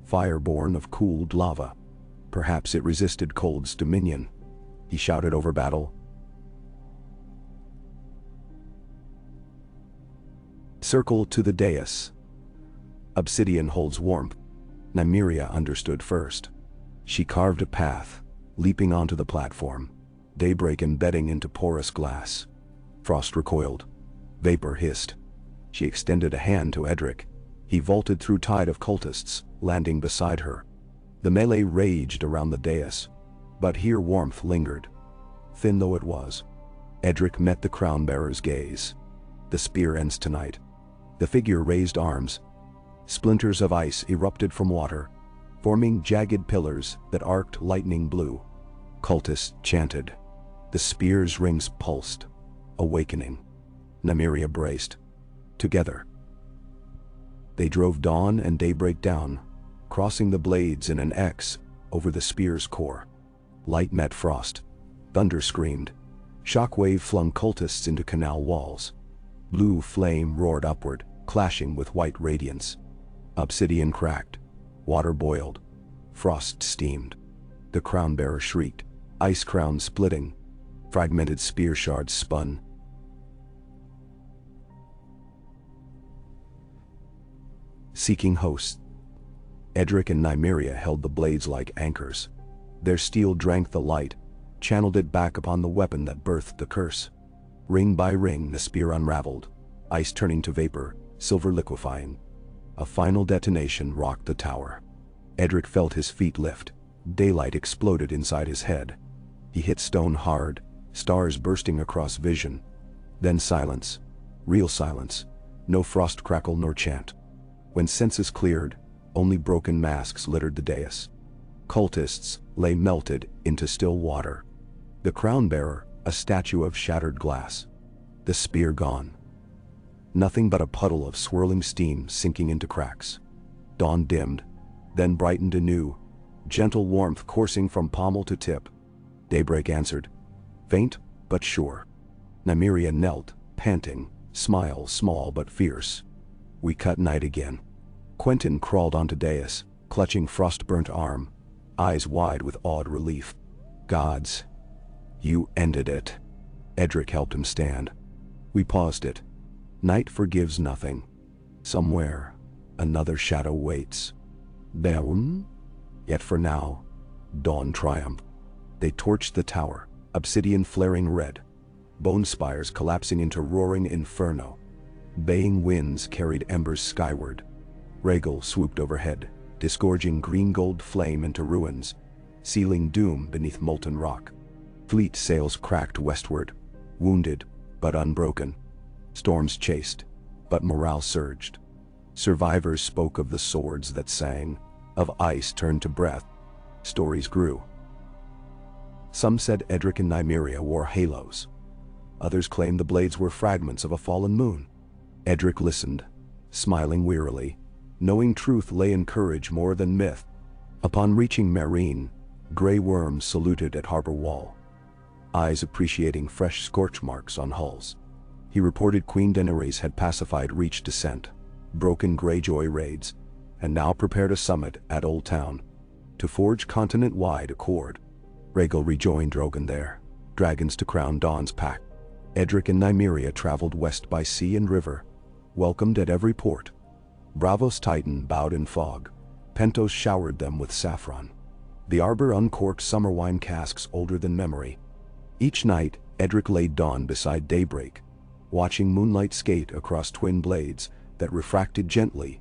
fire born of cooled lava. Perhaps it resisted cold's dominion. He shouted over battle. Circle to the dais. Obsidian holds warmth. Nymeria understood first. She carved a path, leaping onto the platform, daybreak embedding into porous glass. Frost recoiled. Vapor hissed. She extended a hand to Edric. He vaulted through tide of cultists, landing beside her. The melee raged around the dais, but here warmth lingered. Thin though it was, Edric met the crown-bearer's gaze. The spear ends tonight. The figure raised arms. Splinters of ice erupted from water, forming jagged pillars that arced lightning blue. Cultists chanted. The spear's rings pulsed, awakening. Nymeria braced. Together, they drove dawn and daybreak down, crossing the blades in an X over the spear's core. Light met frost. Thunder screamed. Shockwave flung cultists into canal walls. Blue flame roared upward, clashing with white radiance. Obsidian cracked. Water boiled. Frost steamed. The crown-bearer shrieked, ice crown splitting. Fragmented spear shards spun. Seeking hosts. Edric and Nymeria held the blades like anchors. Their steel drank the light, channeled it back upon the weapon that birthed the curse. Ring by ring the spear unraveled, ice turning to vapor, silver liquefying. A final detonation rocked the tower. Edric felt his feet lift. Daylight exploded inside his head. He hit stone hard, stars bursting across vision. Then silence. Real silence. No frost crackle nor chant. When senses cleared, only broken masks littered the dais. Cultists lay melted into still water. The crown-bearer, a statue of shattered glass. The spear gone. Nothing but a puddle of swirling steam sinking into cracks. Dawn dimmed, then brightened anew, gentle warmth coursing from pommel to tip. Daybreak answered, faint but sure. Nymeria knelt, panting, smile small but fierce. We cut night again. Quentyn crawled onto dais, clutching frost-burnt arm, eyes wide with awed relief. Gods, you ended it. Edric helped him stand. We paused it. Night forgives nothing. Somewhere, another shadow waits. Dawn? Yet for now, dawn triumphed. They torched the tower, obsidian flaring red, bone spires collapsing into roaring inferno. Baying winds carried embers skyward. Rhaegal swooped overhead, disgorging green-gold flame into ruins, sealing doom beneath molten rock. Fleet sails cracked westward, wounded but unbroken. Storms chased, but morale surged. Survivors spoke of the swords that sang, of ice turned to breath. Stories grew. Some said Edric and Nymeria wore halos. Others claimed the blades were fragments of a fallen moon. Edric listened, smiling wearily, knowing truth lay in courage more than myth. Upon reaching Meereen, gray worms saluted at harbor wall, eyes appreciating fresh scorch marks on hulls. He reported Queen Daenerys had pacified Reach descent, broken Greyjoy raids, and now prepared a summit at Old Town to forge continent-wide accord. Rhaegal rejoined Drogon there, dragons to crown Dawn's pact. Edric and Nymeria traveled west by sea and river, welcomed at every port. Braavos Titan bowed in fog. Pentos showered them with saffron. The arbor uncorked summer wine casks older than memory. Each night, Edric laid Dawn beside daybreak, watching moonlight skate across twin blades that refracted gently,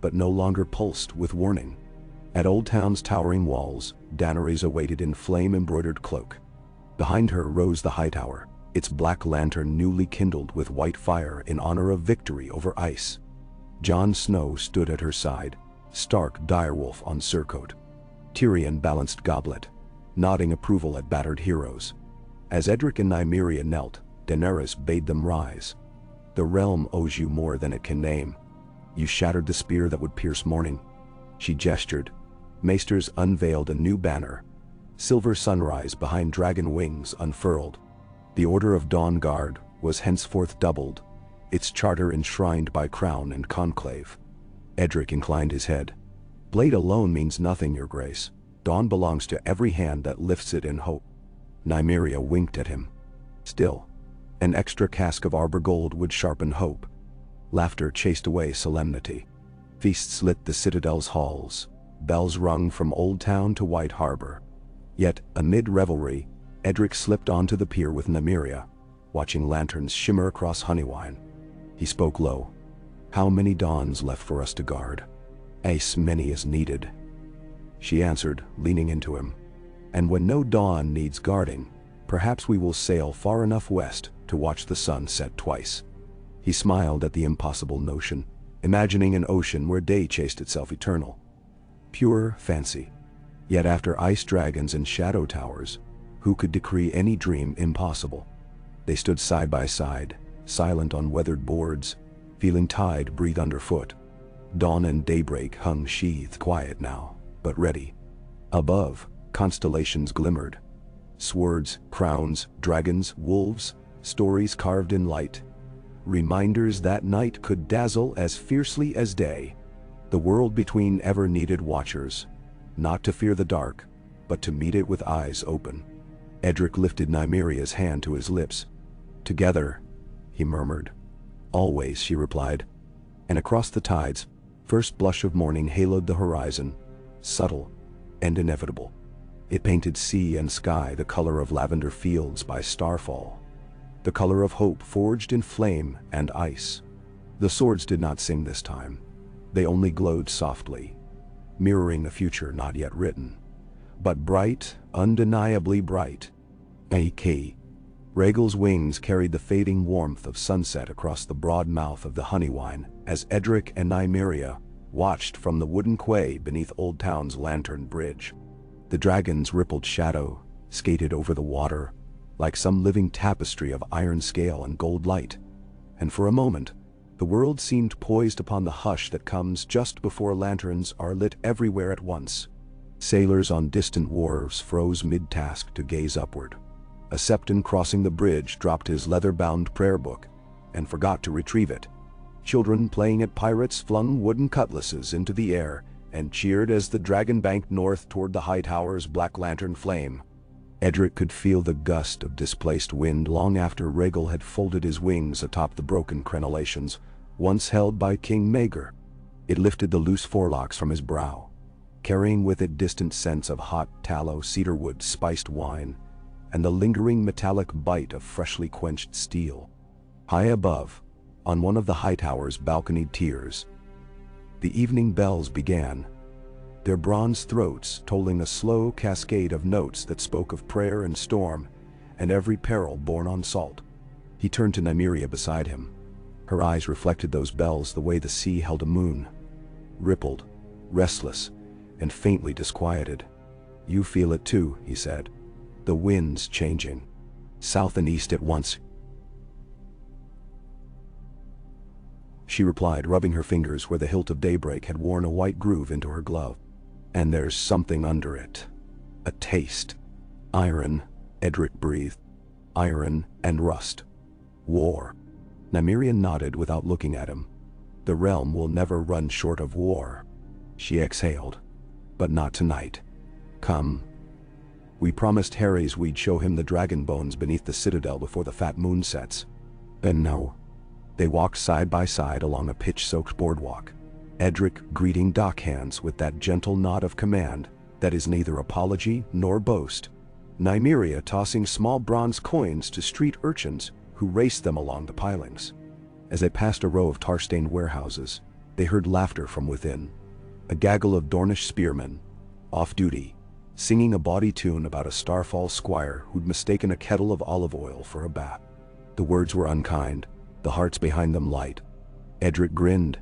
but no longer pulsed with warning. At Old Town's towering walls, Daenerys awaited in flame-embroidered cloak. Behind her rose the high tower, its black lantern newly kindled with white fire in honor of victory over ice. Jon Snow stood at her side, stark direwolf on surcoat. Tyrion balanced goblet, nodding approval at battered heroes. As Edric and Nymeria knelt, Daenerys bade them rise. The realm owes you more than it can name. You shattered the spear that would pierce morning. She gestured. Maesters unveiled a new banner. Silver sunrise behind dragon wings unfurled. The Order of Dawn Guard was henceforth doubled, its charter enshrined by crown and conclave. Edric inclined his head. Blade alone means nothing, Your Grace. Dawn belongs to every hand that lifts it in hope. Nymeria winked at him. Still, an extra cask of arbor gold would sharpen hope. Laughter chased away solemnity. Feasts lit the citadel's halls. Bells rung from Old Town to White Harbor. Yet, amid revelry, Edric slipped onto the pier with Nymeria, watching lanterns shimmer across Honeywine. He spoke low. How many dawns left for us to guard? As many as needed. She answered, leaning into him. And when no dawn needs guarding, perhaps we will sail far enough west to watch the sun set twice. He smiled at the impossible notion, imagining an ocean where day chased itself eternal. Pure fancy. Yet after ice dragons and shadow towers, who could decree any dream impossible? They stood side by side, silent on weathered boards, feeling tide breathe underfoot. Dawn and daybreak hung sheathed, quiet now, but ready. Above, constellations glimmered. Swords, crowns, dragons, wolves, stories carved in light. Reminders that night could dazzle as fiercely as day. The world between ever needed watchers, not to fear the dark, but to meet it with eyes open. Edric lifted Nymeria's hand to his lips. Together, he murmured. Always, she replied. And across the tides, first blush of morning haloed the horizon, subtle and inevitable. It painted sea and sky the color of lavender fields by starfall, the color of hope forged in flame and ice. The swords did not sing this time. They only glowed softly, mirroring a future not yet written, but bright, undeniably bright. A.K. Rhaegal's wings carried the fading warmth of sunset across the broad mouth of the Honeywine as Edric and Nymeria watched from the wooden quay beneath Old Town's lantern bridge. The dragon's rippled shadow skated over the water like some living tapestry of iron scale and gold light, and for a moment, the world seemed poised upon the hush that comes just before lanterns are lit everywhere at once. Sailors on distant wharves froze mid-task to gaze upward. A Septon crossing the bridge dropped his leather-bound prayer book and forgot to retrieve it. Children playing at pirates flung wooden cutlasses into the air and cheered as the dragon banked north toward the high tower's black lantern flame. Edric could feel the gust of displaced wind long after Rhaegal had folded his wings atop the broken crenellations, once held by King Maegor. It lifted the loose forelocks from his brow. carrying with it distant scents of hot tallow, cedarwood, spiced wine, and the lingering metallic bite of freshly quenched steel. High above, on one of the high towers' balconied tiers, the evening bells began, their bronze throats tolling a slow cascade of notes that spoke of prayer and storm and every peril borne on salt. He turned to Nymeria beside him. Her eyes reflected those bells the way the sea held a moon, rippled, restless, and faintly disquieted. "You feel it too," he said. "The wind's changing. South and east at once." She replied, rubbing her fingers where the hilt of daybreak had worn a white groove into her glove. "And there's something under it. A taste. Iron," Edric breathed. "Iron and rust. War." Nymeria nodded without looking at him. "The realm will never run short of war." She exhaled. "But not tonight. Come. We promised Harry's we'd show him the dragon bones beneath the citadel before the fat moon sets. And no." They walked side by side along a pitch-soaked boardwalk, Edric greeting dockhands with that gentle nod of command that is neither apology nor boast, Nymeria tossing small bronze coins to street urchins who raced them along the pilings. As they passed a row of tar-stained warehouses, they heard laughter from within, a gaggle of Dornish spearmen, off-duty, singing a bawdy tune about a Starfall squire who'd mistaken a kettle of olive oil for a bath. The words were unkind, the hearts behind them light. Edric grinned.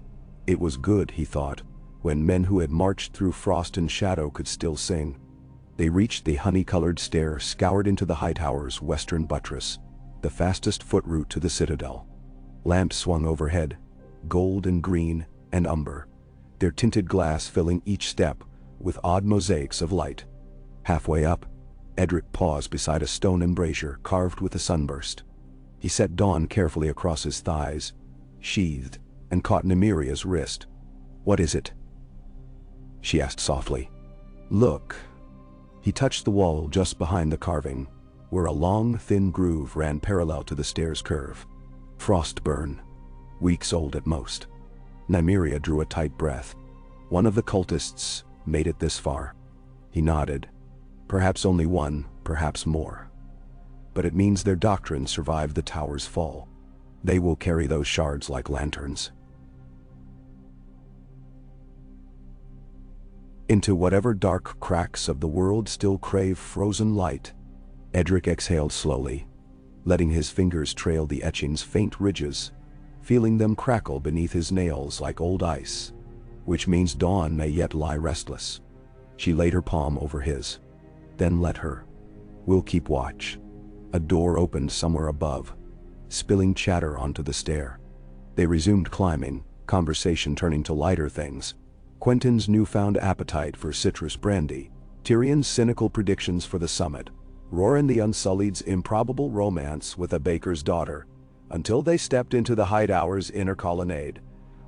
It was good, he thought, when men who had marched through frost and shadow could still sing. They reached the honey-colored stair scoured into the high tower's western buttress, the fastest foot route to the citadel. Lamps swung overhead, gold and green and umber, their tinted glass filling each step with odd mosaics of light. Halfway up, Edric paused beside a stone embrasure carved with a sunburst. He set Dawn carefully across his thighs, sheathed, and caught Nymeria's wrist. "What is it?" she asked softly. "Look." He touched the wall just behind the carving, where a long, thin groove ran parallel to the stair's curve. "Frostburn. Weeks old at most." Nymeria drew a tight breath. "One of the cultists made it this far." He nodded. "Perhaps only one, perhaps more. But it means their doctrine survived the tower's fall. They will carry those shards like lanterns into whatever dark cracks of the world still crave frozen light." Edric exhaled slowly, letting his fingers trail the etching's faint ridges, feeling them crackle beneath his nails like old ice. "Which means Dawn may yet lie restless." She laid her palm over his. "Then let her. We'll keep watch." A door opened somewhere above, spilling chatter onto the stair. They resumed climbing, conversation turning to lighter things. Quentin's newfound appetite for citrus brandy, Tyrion's cynical predictions for the summit, Roran the Unsullied's improbable romance with a baker's daughter, until they stepped into the High Tower's inner colonnade,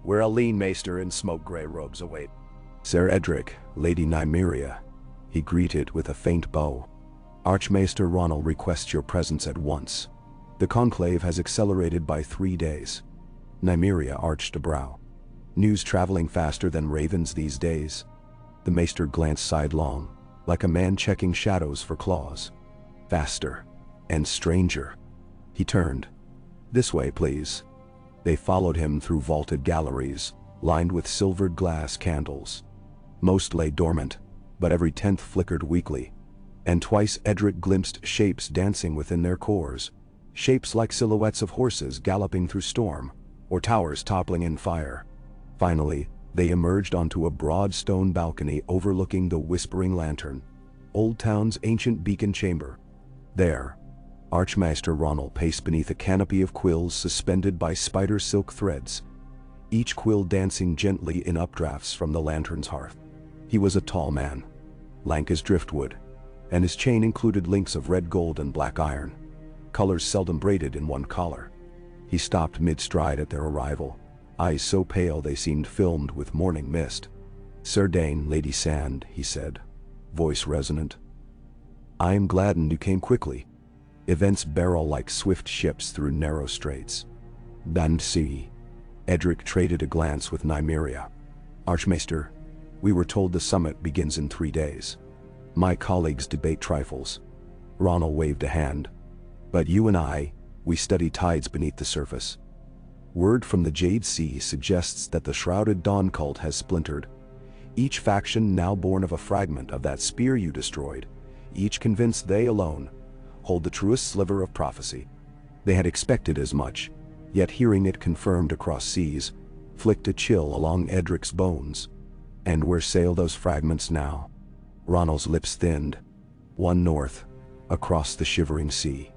where a lean maester in smoke-gray robes await. "Sir Edric, Lady Nymeria," he greeted with a faint bow. "Archmaester Ronald requests your presence at once. The conclave has accelerated by 3 days." Nymeria arched a brow. "News traveling faster than ravens these days?" The maester glanced sidelong, like a man checking shadows for claws. "Faster. And stranger." He turned. "This way, please." They followed him through vaulted galleries, lined with silvered glass candles. Most lay dormant, but every 10th flickered weakly. And twice Edric glimpsed shapes dancing within their cores, shapes like silhouettes of horses galloping through storm, or towers toppling in fire. Finally, they emerged onto a broad stone balcony overlooking the Whispering Lantern, Old Town's ancient beacon chamber. There, Archmaester Ronald paced beneath a canopy of quills suspended by spider silk threads, each quill dancing gently in updrafts from the lantern's hearth. He was a tall man, lank as driftwood, and his chain included links of red gold and black iron, colors seldom braided in one collar. He stopped mid-stride at their arrival, eyes so pale they seemed filmed with morning mist. "Sir Dayne, Lady Sand," he said, voice resonant. "I am gladdened you came quickly. Events barrel like swift ships through narrow straits." "Dan see." Edric traded a glance with Nymeria. "Archmaester, We were told the summit begins in 3 days. My colleagues debate trifles. Ronald waved a hand. But you and I, we study tides beneath the surface. Word from the Jade Sea suggests that the Shrouded Dawn cult has splintered. Each faction now born of a fragment of that spear you destroyed, each convinced they alone hold the truest sliver of prophecy. They had expected as much, yet hearing it confirmed across seas flicked a chill along Edric's bones. And where sail those fragments now? Ronald's lips thinned. One north, across the shivering sea.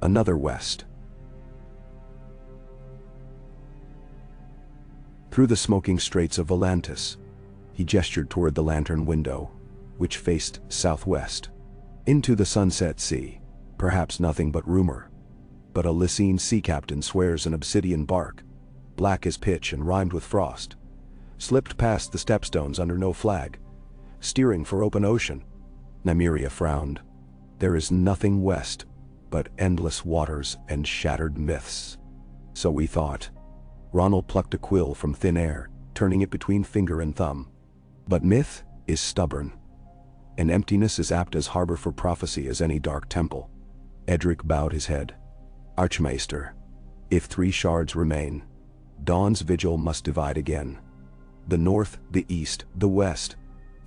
Another west. Through the smoking straits of Volantis. He gestured toward the lantern window, which faced southwest. Into the sunset sea. Perhaps nothing but rumor. But a Lycian sea captain swears an obsidian bark, black as pitch and rimed with frost, slipped past the stepstones under no flag, steering for open ocean. Nymeria frowned. There is nothing west but endless waters and shattered myths. So we thought. Ronald plucked a quill from thin air, turning it between finger and thumb. But myth is stubborn. And emptiness is apt as harbor for prophecy as any dark temple. Edric bowed his head. Archmaester, if 3 shards remain, Dawn's vigil must divide again. The north, the east, the west,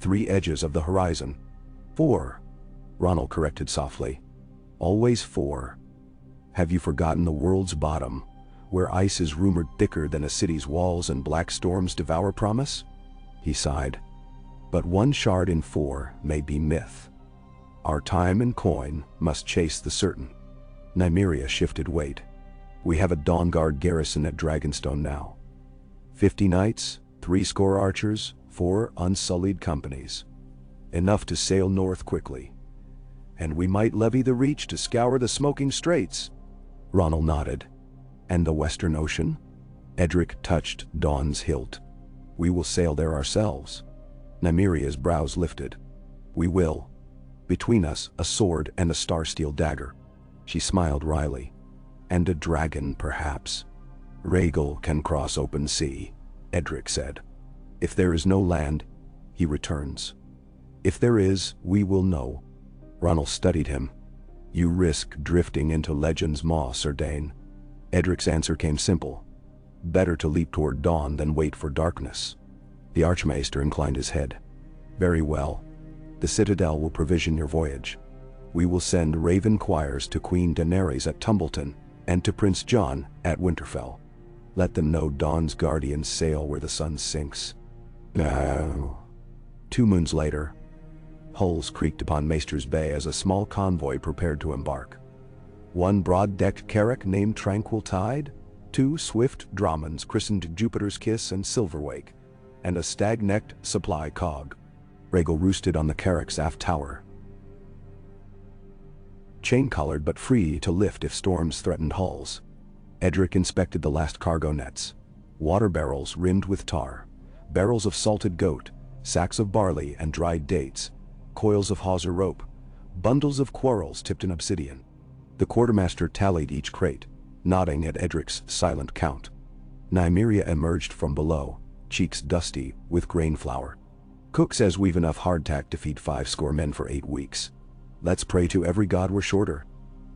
3 edges of the horizon. 4, Ronald corrected softly. Always 4. Have you forgotten the world's bottom, where ice is rumored thicker than a city's walls and black storms devour promise? He sighed. But 1 shard in 4 may be myth. Our time and coin must chase the certain. Nymeria shifted weight. We have a Dawnguard garrison at Dragonstone now. 50 knights, 80 archers, 4 unsullied companies. Enough to sail north quickly. And we might levy the Reach to scour the smoking straits. Ronald nodded. And the Western Ocean? Edric touched Dawn's hilt. We will sail there ourselves. Nymeria's brows lifted. We will. Between us, a sword and a starsteel dagger. She smiled wryly. And a dragon, perhaps. Rhaegal can cross open sea, Edric said. If there is no land, he returns. If there is, we will know. Ronald studied him. You risk drifting into Legend's maw, Sir Dayne. Edric's answer came simple. Better to leap toward dawn than wait for darkness. The Archmaester inclined his head. Very well. The Citadel will provision your voyage. We will send raven choirs to Queen Daenerys at Tumbleton and to Prince Jon at Winterfell. Let them know Dawn's guardians sail where the sun sinks. No. 2 moons later, hulls creaked upon Maester's Bay as a small convoy prepared to embark. 1 broad-decked carrack named Tranquil Tide, 2 swift Dramans christened Jupiter's Kiss and Silverwake, and a stag-necked supply cog. Rhaegal roosted on the carrack's aft tower, chain-collared but free to lift if storms threatened hulls. Edric inspected the last cargo nets. Water barrels rimmed with tar, barrels of salted goat, sacks of barley and dried dates, coils of hawser rope, bundles of quarrels tipped in obsidian. The quartermaster tallied each crate, nodding at Edric's silent count. Nymeria emerged from below, cheeks dusty with grain flour. Cook says we've enough hardtack to feed 50 men for 8 weeks. Let's pray to every god we're shorter.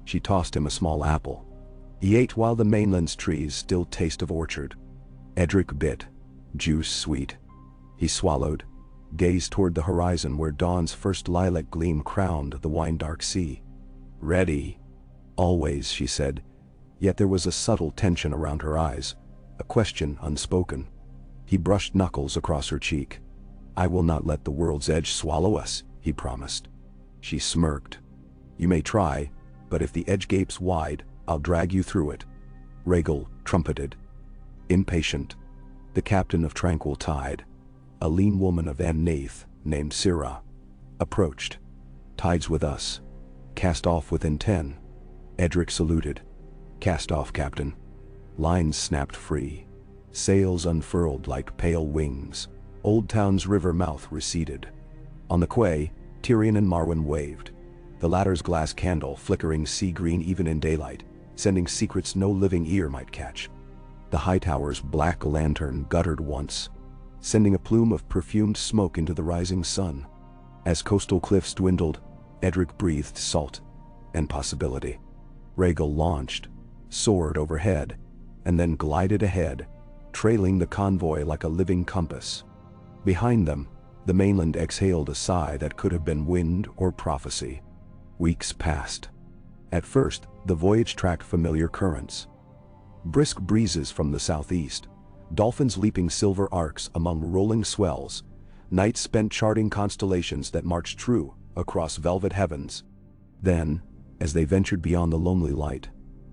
She tossed him a small apple. He ate while the mainland's trees still taste of orchard. Edric bit, juice sweet. He swallowed, gazed toward the horizon where dawn's first lilac gleam crowned the wine-dark sea. Ready. Always, she said, yet there was a subtle tension around her eyes, a question unspoken. He brushed knuckles across her cheek. I will not let the world's edge swallow us, he promised. She smirked. You may try, but if the edge gapes wide, I'll drag you through it. Rhaegal trumpeted. Impatient, the captain of Tranquil Tide, a lean woman of Nath named Syrah, approached. Tide's with us. Cast off within 10. Edric saluted. Cast off, Captain. Lines snapped free. Sails unfurled like pale wings. Old Town's river mouth receded. On the quay, Tyrion and Marwyn waved, the latter's glass candle flickering sea green even in daylight, sending secrets no living ear might catch. The Hightower's black lantern guttered once, sending a plume of perfumed smoke into the rising sun. As coastal cliffs dwindled, Edric breathed salt and possibility. Rhaegal launched, soared overhead, and then glided ahead, trailing the convoy like a living compass. Behind them, the mainland exhaled a sigh that could have been wind or prophecy. Weeks passed. At first, the voyage tracked familiar currents. Brisk breezes from the southeast, dolphins leaping silver arcs among rolling swells, nights spent charting constellations that marched true across velvet heavens. Then, as they ventured beyond the lonely light,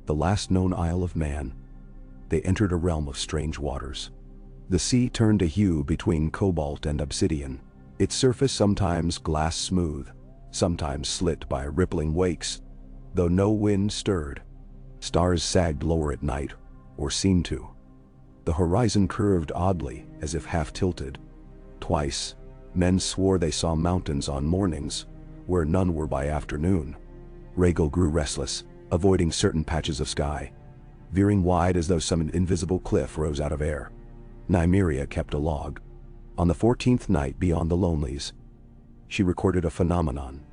the last known Isle of Man, they entered a realm of strange waters. The sea turned a hue between cobalt and obsidian, its surface sometimes glass smooth, sometimes slit by rippling wakes, though no wind stirred. Stars sagged lower at night, or seemed to. The horizon curved oddly, as if half-tilted. Twice, men swore they saw mountains on mornings, where none were by afternoon. Rhaegal grew restless, avoiding certain patches of sky, veering wide as though some invisible cliff rose out of air. Nymeria kept a log. On the 14th night beyond the Lonelies, she recorded a phenomenon.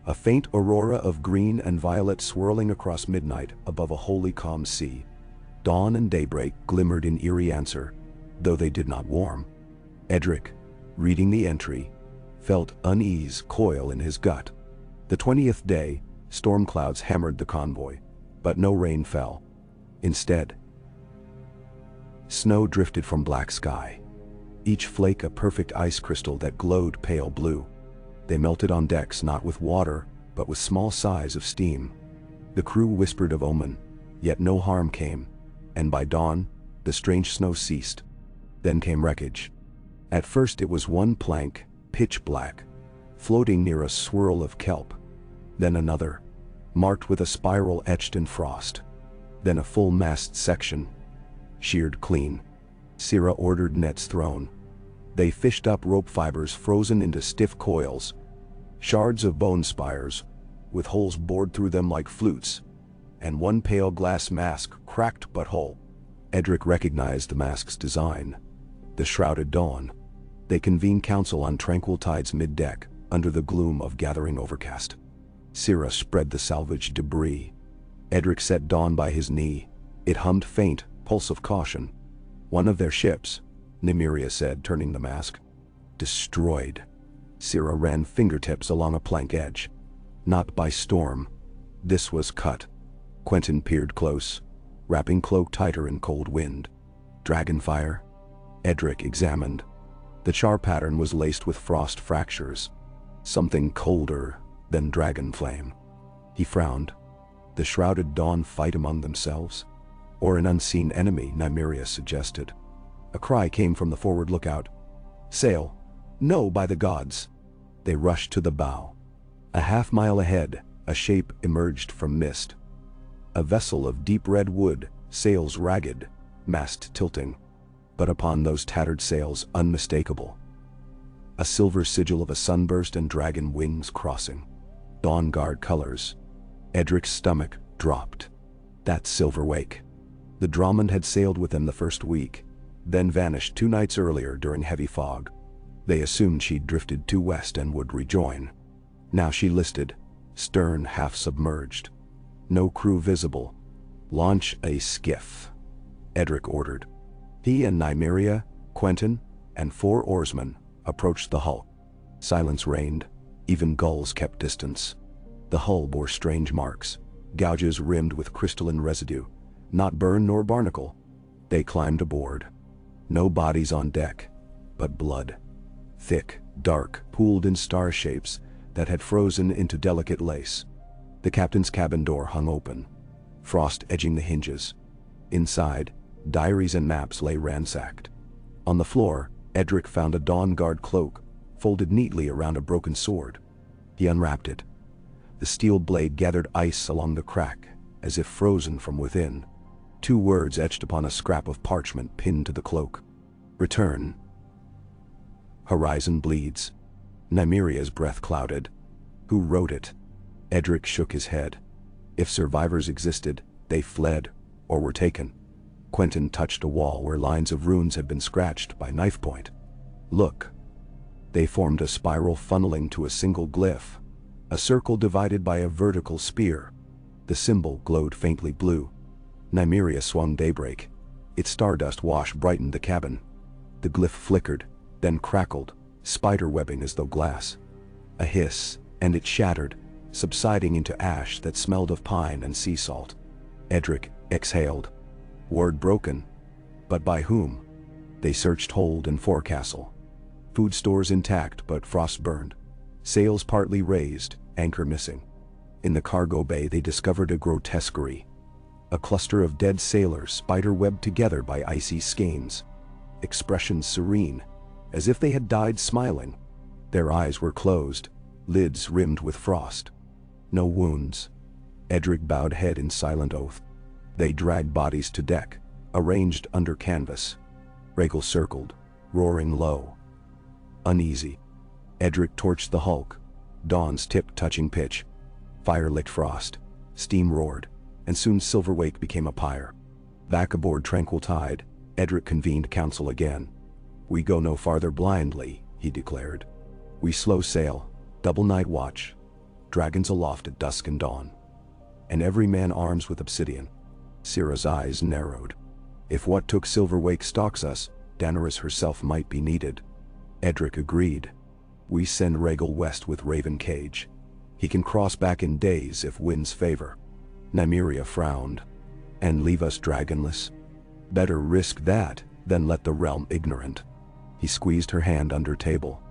A faint aurora of green and violet swirling across midnight above a wholly calm sea. Dawn and daybreak glimmered in eerie answer, though they did not warm. Edric, reading the entry, felt unease coil in his gut. The 20th day, storm clouds hammered the convoy, but no rain fell. Instead, snow drifted from black sky, each flake a perfect ice crystal that glowed pale blue. They melted on decks not with water, but with small sighs of steam. The crew whispered of omen, yet no harm came, and by dawn, the strange snow ceased. Then came wreckage. At first it was one plank, pitch black, floating near a swirl of kelp. Then another, marked with a spiral etched in frost. Then a full mast section, sheared clean. Sira ordered nets thrown. They fished up rope fibers frozen into stiff coils, shards of bone spires, with holes bored through them like flutes, and one pale glass mask cracked but whole. Edric recognized the mask's design. The shrouded dawn. They convened council on tranquil tides mid-deck, under the gloom of gathering overcast. Sira spread the salvaged debris. Edric set Dawn by his knee. It hummed faint, pulse of caution. One of their ships, Nymeria said, turning the mask. Destroyed. Sira ran fingertips along a plank edge. Not by storm. This was cut. Quentyn peered close, wrapping cloak tighter in cold wind. Dragonfire? Edric examined. The char pattern was laced with frost fractures. Something colder than dragon flame. He frowned. The shrouded dawn fight among themselves? Or an unseen enemy, Nymeria suggested. A cry came from the forward lookout. Sail. No, by the gods. They rushed to the bow. A half-mile ahead, a shape emerged from mist. A vessel of deep red wood, sails ragged, mast tilting. But upon those tattered sails unmistakable. A silver sigil of a sunburst and dragon wings crossing. Dawn Guard colors. Edric's stomach dropped. That silver wake. The Drummond had sailed with them the first week, then vanished 2 nights earlier during heavy fog. They assumed she'd drifted due west and would rejoin. Now she listed, stern half-submerged. No crew visible. Launch a skiff, Edric ordered. He and Nymeria, Quentyn, and 4 oarsmen approached the hull. Silence reigned, even gulls kept distance. The hull bore strange marks, gouges rimmed with crystalline residue, not burn nor barnacle. They climbed aboard. No bodies on deck, but blood. Thick, dark, pooled in star shapes that had frozen into delicate lace. The captain's cabin door hung open, frost edging the hinges. Inside, diaries and maps lay ransacked. On the floor, Edric found a Dawn Guard cloak, folded neatly around a broken sword. He unwrapped it. The steel blade gathered ice along the crack, as if frozen from within. 2 words etched upon a scrap of parchment pinned to the cloak. Return. Horizon bleeds. Nymeria's breath clouded. Who wrote it? Edric shook his head. If survivors existed, they fled, or were taken. Quentyn touched a wall where lines of runes had been scratched by knife point. Look. They formed a spiral funneling to a single glyph. A circle divided by a vertical spear. The symbol glowed faintly blue. Nymeria swung daybreak. Its stardust wash brightened the cabin. The glyph flickered, then crackled, spider-webbing as though glass. A hiss, and it shattered, subsiding into ash that smelled of pine and sea salt. Edric exhaled. Word broken. But by whom? They searched hold and forecastle. Food stores intact but frost-burned. Sails partly raised, anchor missing. In the cargo bay they discovered a grotesquerie. A cluster of dead sailors spider-webbed together by icy skeins. Expressions serene, as if they had died smiling. Their eyes were closed, lids rimmed with frost. No wounds. Edric bowed head in silent oath. They dragged bodies to deck, arranged under canvas. Rhaegal circled, roaring low. Uneasy. Edric torched the hulk, Dawn's tip touching pitch. Fire licked frost, steam roared, and soon Silverwake became a pyre. Back aboard Tranquil Tide, Edric convened council again. We go no farther blindly, he declared. We slow sail, double night watch, dragons aloft at dusk and dawn. And every man arms with obsidian. Syrah's eyes narrowed. If what took Silverwake stalks us, Daenerys herself might be needed. Edric agreed. We send Rhaegal west with Raven Cage. He can cross back in days if winds favor. Nymeria frowned. And leave us dragonless? Better risk that than let the realm ignorant. He squeezed her hand under table.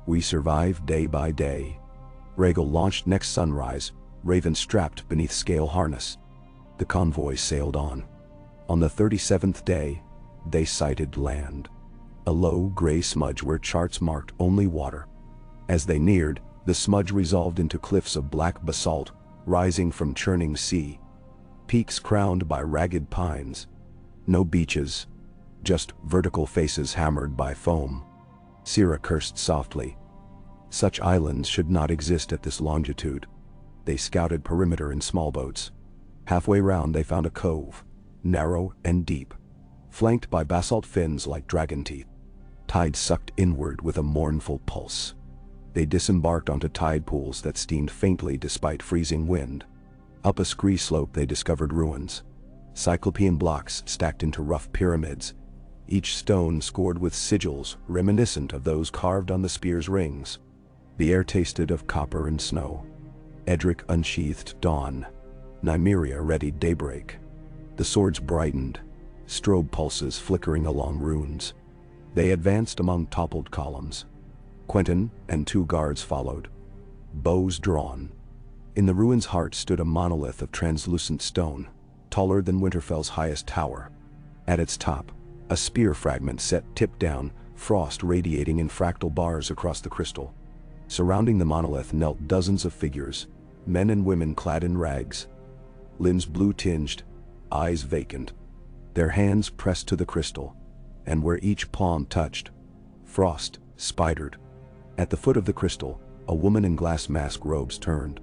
We survive day by day. Rhaegal launched next sunrise, Raven strapped beneath scale harness. The convoy sailed on. On the 37th day, they sighted land. A low gray smudge where charts marked only water. As they neared, the smudge resolved into cliffs of black basalt, rising from churning sea. Peaks crowned by ragged pines. No beaches, just vertical faces hammered by foam. Syrah cursed softly. Such islands should not exist at this longitude. They scouted perimeter in small boats. Halfway round they found a cove, narrow and deep, flanked by basalt fins like dragon teeth. Tide sucked inward with a mournful pulse. They disembarked onto tide pools that steamed faintly despite freezing wind. Up a scree slope they discovered ruins. Cyclopean blocks stacked into rough pyramids, each stone scored with sigils reminiscent of those carved on the spear's rings. The air tasted of copper and snow. Edric unsheathed dawn. Nymeria readied daybreak. The swords brightened, strobe pulses flickering along runes. They advanced among toppled columns. Quentyn and 2 guards followed, bows drawn. In the ruin's heart stood a monolith of translucent stone, taller than Winterfell's highest tower. At its top, a spear fragment set tip down, frost radiating in fractal bars across the crystal. Surrounding the monolith knelt dozens of figures, men and women clad in rags. Limbs blue-tinged, eyes vacant. Their hands pressed to the crystal, and where each palm touched, frost spidered. At the foot of the crystal, a woman in glass mask robes turned.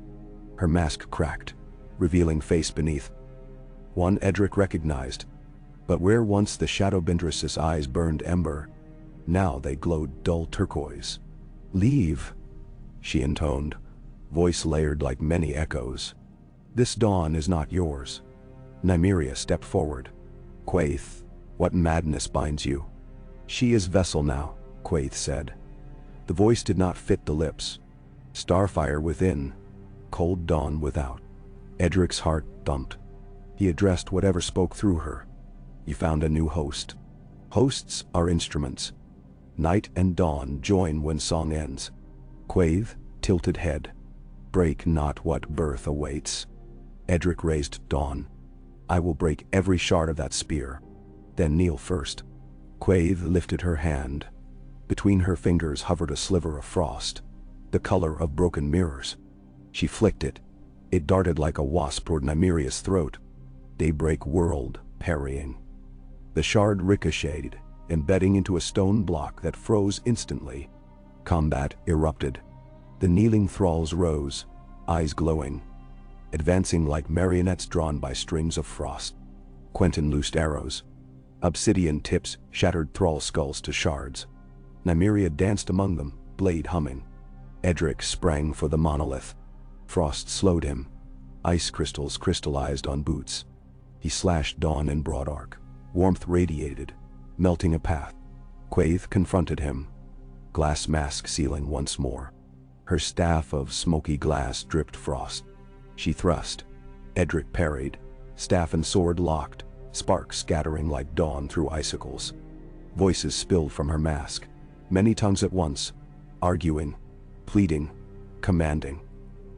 Her mask cracked, revealing face beneath. One Edric recognized, but where once the Shadowbindress's eyes burned ember, now they glowed dull turquoise. "Leave," she intoned, voice layered like many echoes. "This dawn is not yours." Nymeria stepped forward. "Quaithe, what madness binds you?" "She is vessel now," Quaithe said. The voice did not fit the lips. Starfire within, cold dawn without. Edric's heart thumped. He addressed whatever spoke through her. "You found a new host. Hosts are instruments. Night and dawn join when song ends." Quaithe tilted head. "Break not what birth awaits." Edric raised dawn. "I will break every shard of that spear. Then kneel first." Quaithe lifted her hand. Between her fingers hovered a sliver of frost, the color of broken mirrors. She flicked it. It darted like a wasp toward Nymeria's throat. Daybreak whirled, parrying. The shard ricocheted, embedding into a stone block that froze instantly. Combat erupted. The kneeling thralls rose, eyes glowing, advancing like marionettes drawn by strings of frost. Quentyn loosed arrows. Obsidian tips shattered thrall skulls to shards. Nymeria danced among them, blade humming. Edric sprang for the monolith. Frost slowed him. Ice crystals crystallized on boots. He slashed Dawn in broad arc. Warmth radiated, melting a path. Quaithe confronted him. Glass mask sealing once more. Her staff of smoky glass dripped frost. She thrust. Edric parried. Staff and sword locked, sparks scattering like dawn through icicles. Voices spilled from her mask. Many tongues at once, arguing, pleading, commanding.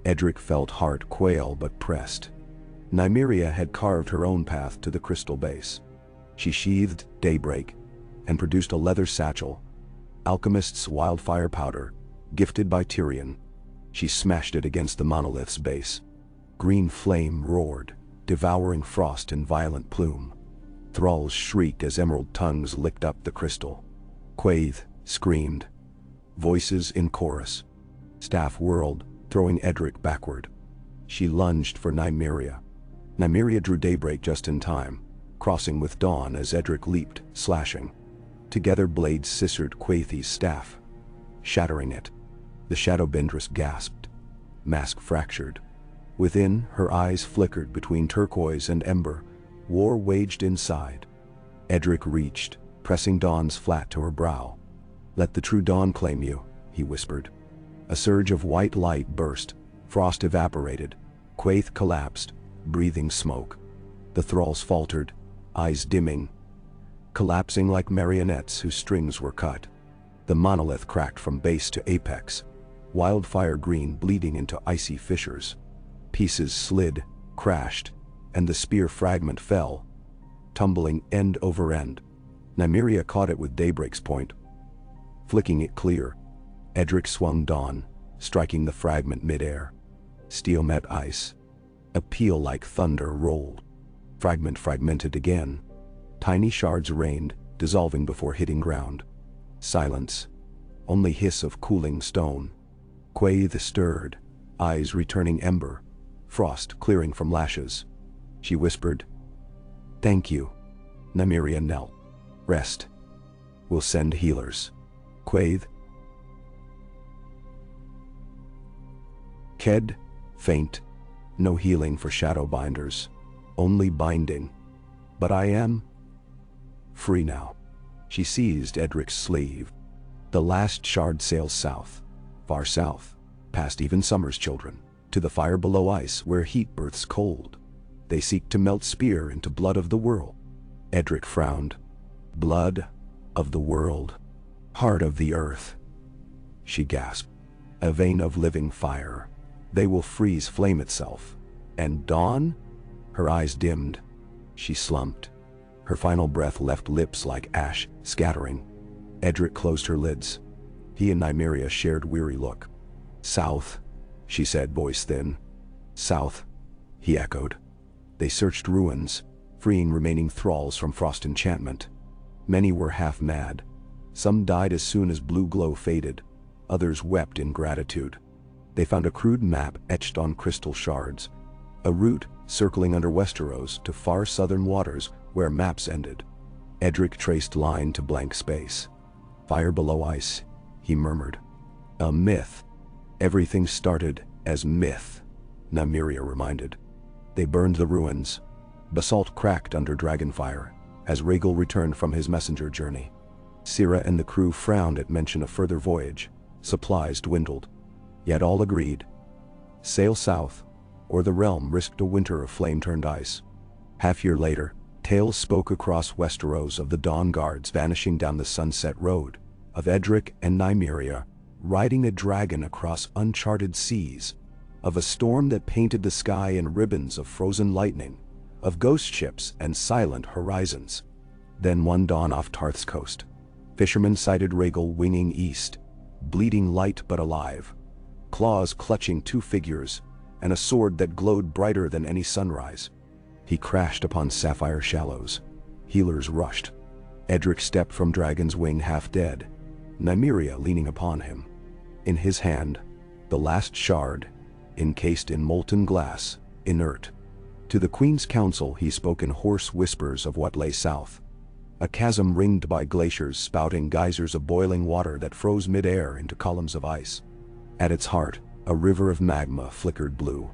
Edric felt heart quail but pressed. Nymeria had carved her own path to the crystal base. She sheathed daybreak and produced a leather satchel, alchemist's wildfire powder, gifted by Tyrion. She smashed it against the monolith's base. Green flame roared, devouring frost in violent plume. Thralls shrieked as emerald tongues licked up the crystal. Quaithe screamed. Voices in chorus. Staff whirled, throwing Edric backward. She lunged for Nymeria. Nymeria drew daybreak just in time, crossing with dawn as Edric leaped, slashing. Together blades scissored Quaithe's staff, shattering it. The Shadowbendress gasped. Mask fractured. Within, her eyes flickered between turquoise and ember. War waged inside. Edric reached, pressing Dawn's flat to her brow. "Let the true dawn claim you," he whispered. A surge of white light burst. Frost evaporated. Quaithe collapsed, breathing smoke. The thralls faltered, eyes dimming, collapsing like marionettes whose strings were cut. The monolith cracked from base to apex, wildfire green bleeding into icy fissures. Pieces slid, crashed, and the spear fragment fell, tumbling end over end. Nymeria caught it with daybreak's point, flicking it clear. Edric swung Dawn, striking the fragment midair. Steel met ice. A peal like thunder rolled. Fragment fragmented again. Tiny shards rained, dissolving before hitting ground. Silence. Only hiss of cooling stone. Quaithe stirred, eyes returning ember, frost clearing from lashes. She whispered, "Thank you." Nymeria knelt. "Rest. We'll send healers." Quaithe. Ked, faint. No healing for Shadowbinders. Only binding. But I am free now. She seized Edric's sleeve. The last shard sails south, far south, past even summer's children, to the fire below ice where heat births cold. They seek to melt spear into blood of the world. Edric frowned. Blood of the world. Heart of the earth. She gasped. A vein of living fire. They will freeze flame itself. And dawn? Her eyes dimmed. She slumped. Her final breath left lips like ash, scattering. Edric closed her lids. He and Nymeria shared weary look. "South," she said, voice thin. "South," he echoed. They searched ruins, freeing remaining thralls from frost enchantment. Many were half mad. Some died as soon as blue glow faded. Others wept in gratitude. They found a crude map etched on crystal shards. A route circling under Westeros to far southern waters where maps ended. Edric traced line to blank space. "Fire below ice," he murmured. "A myth." "Everything started as myth," Nymeria reminded. They burned the ruins. Basalt cracked under dragonfire as Rhaegal returned from his messenger journey. Syrah and the crew frowned at mention of further voyage. Supplies dwindled. Yet all agreed. Sail south, or the realm risked a winter of flame-turned ice. Half-year later, tales spoke across Westeros of the Dawn Guards vanishing down the Sunset Road, of Edric and Nymeria riding a dragon across uncharted seas, of a storm that painted the sky in ribbons of frozen lightning, of ghost ships and silent horizons. Then one dawn off Tarth's coast, fishermen sighted Rhaegal winging east, bleeding light but alive, claws clutching two figures, and a sword that glowed brighter than any sunrise. He crashed upon sapphire shallows. Healers rushed. Edric stepped from dragon's wing half dead, Nymeria leaning upon him. In his hand, the last shard, encased in molten glass, inert. To the Queen's Council he spoke in hoarse whispers of what lay south. a chasm ringed by glaciers spouting geysers of boiling water that froze mid-air into columns of ice. At its heart, a river of magma flickered blue.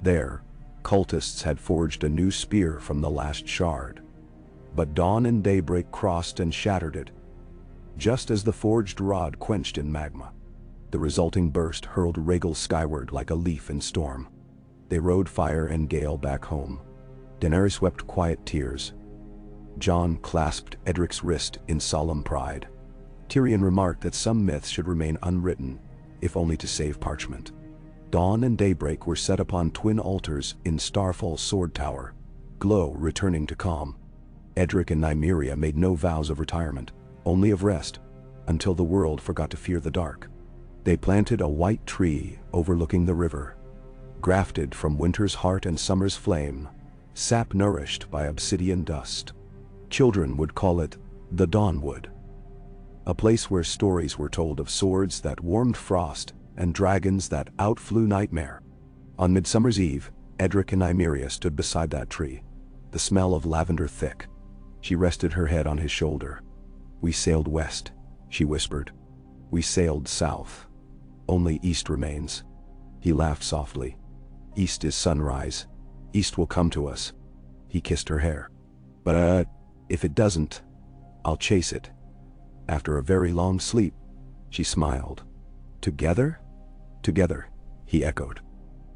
There, cultists had forged a new spear from the last shard. But dawn and daybreak crossed and shattered it, just as the forged rod quenched in magma. The resulting burst hurled Rhaegal skyward like a leaf in storm. They rode fire and gale back home. Daenerys wept quiet tears. Jon clasped Edric's wrist in solemn pride. Tyrion remarked that some myths should remain unwritten, if only to save parchment. Dawn and daybreak were set upon twin altars in Starfall's sword tower, glow returning to calm. Edric and Nymeria made no vows of retirement, only of rest, until the world forgot to fear the dark. They planted a white tree overlooking the river, grafted from winter's heart and summer's flame, sap nourished by obsidian dust. Children would call it the Dawnwood, a place where stories were told of swords that warmed frost and dragons that outflew nightmare. On Midsummer's Eve, Edric and Nymeria stood beside that tree, the smell of lavender thick. She rested her head on his shoulder. "We sailed west," she whispered. "We sailed south. Only east remains." He laughed softly. "East is sunrise. East will come to us." He kissed her hair. "But, if it doesn't, I'll chase it." After a very long sleep, she smiled. "Together?" "Together," he echoed.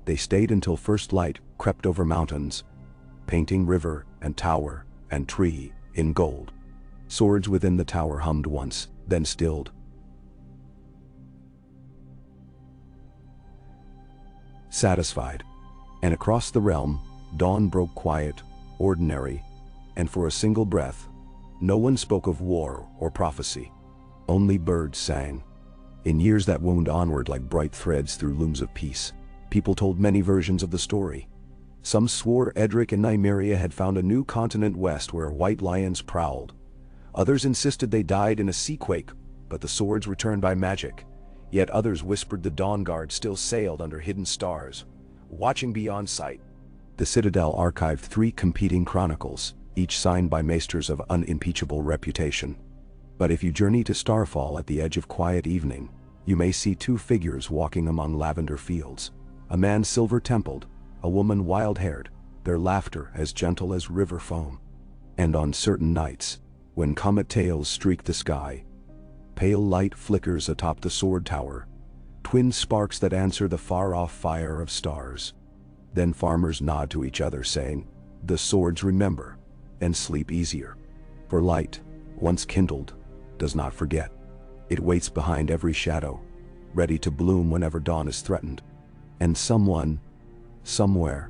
They stayed until first light crept over mountains, painting river and tower and tree in gold. Swords within the tower hummed once, then stilled. Satisfied. And across the realm, dawn broke quiet, ordinary, and for a single breath, no one spoke of war or prophecy. Only birds sang. In years that wound onward like bright threads through looms of peace, people told many versions of the story. Some swore Edric and Nymeria had found a new continent west where white lions prowled. Others insisted they died in a seaquake, but the swords returned by magic. Yet others whispered the Dawn Guard still sailed under hidden stars, watching beyond sight. The Citadel archived 3 competing chronicles, each signed by maesters of unimpeachable reputation. But if you journey to Starfall at the edge of quiet evening, you may see 2 figures walking among lavender fields. A man silver-templed, a woman wild-haired, their laughter as gentle as river foam. And on certain nights, when comet tails streak the sky, pale light flickers atop the sword tower, twin sparks that answer the far-off fire of stars. Then farmers nod to each other saying, "The swords remember," and sleep easier. For light, once kindled, does not forget. It waits behind every shadow, ready to bloom whenever dawn is threatened. And someone, somewhere,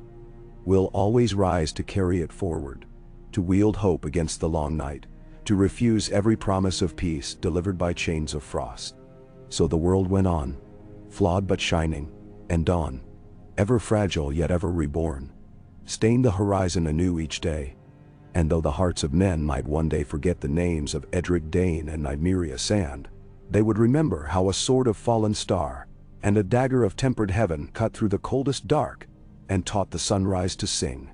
will always rise to carry it forward, to wield hope against the long night, to refuse every promise of peace delivered by chains of frost. So the world went on, flawed but shining, and dawn, ever fragile yet ever reborn, stained the horizon anew each day. And though the hearts of men might one day forget the names of Edric Dayne and Nymeria Sand, they would remember how a sword of fallen star and a dagger of tempered heaven cut through the coldest dark and taught the sunrise to sing.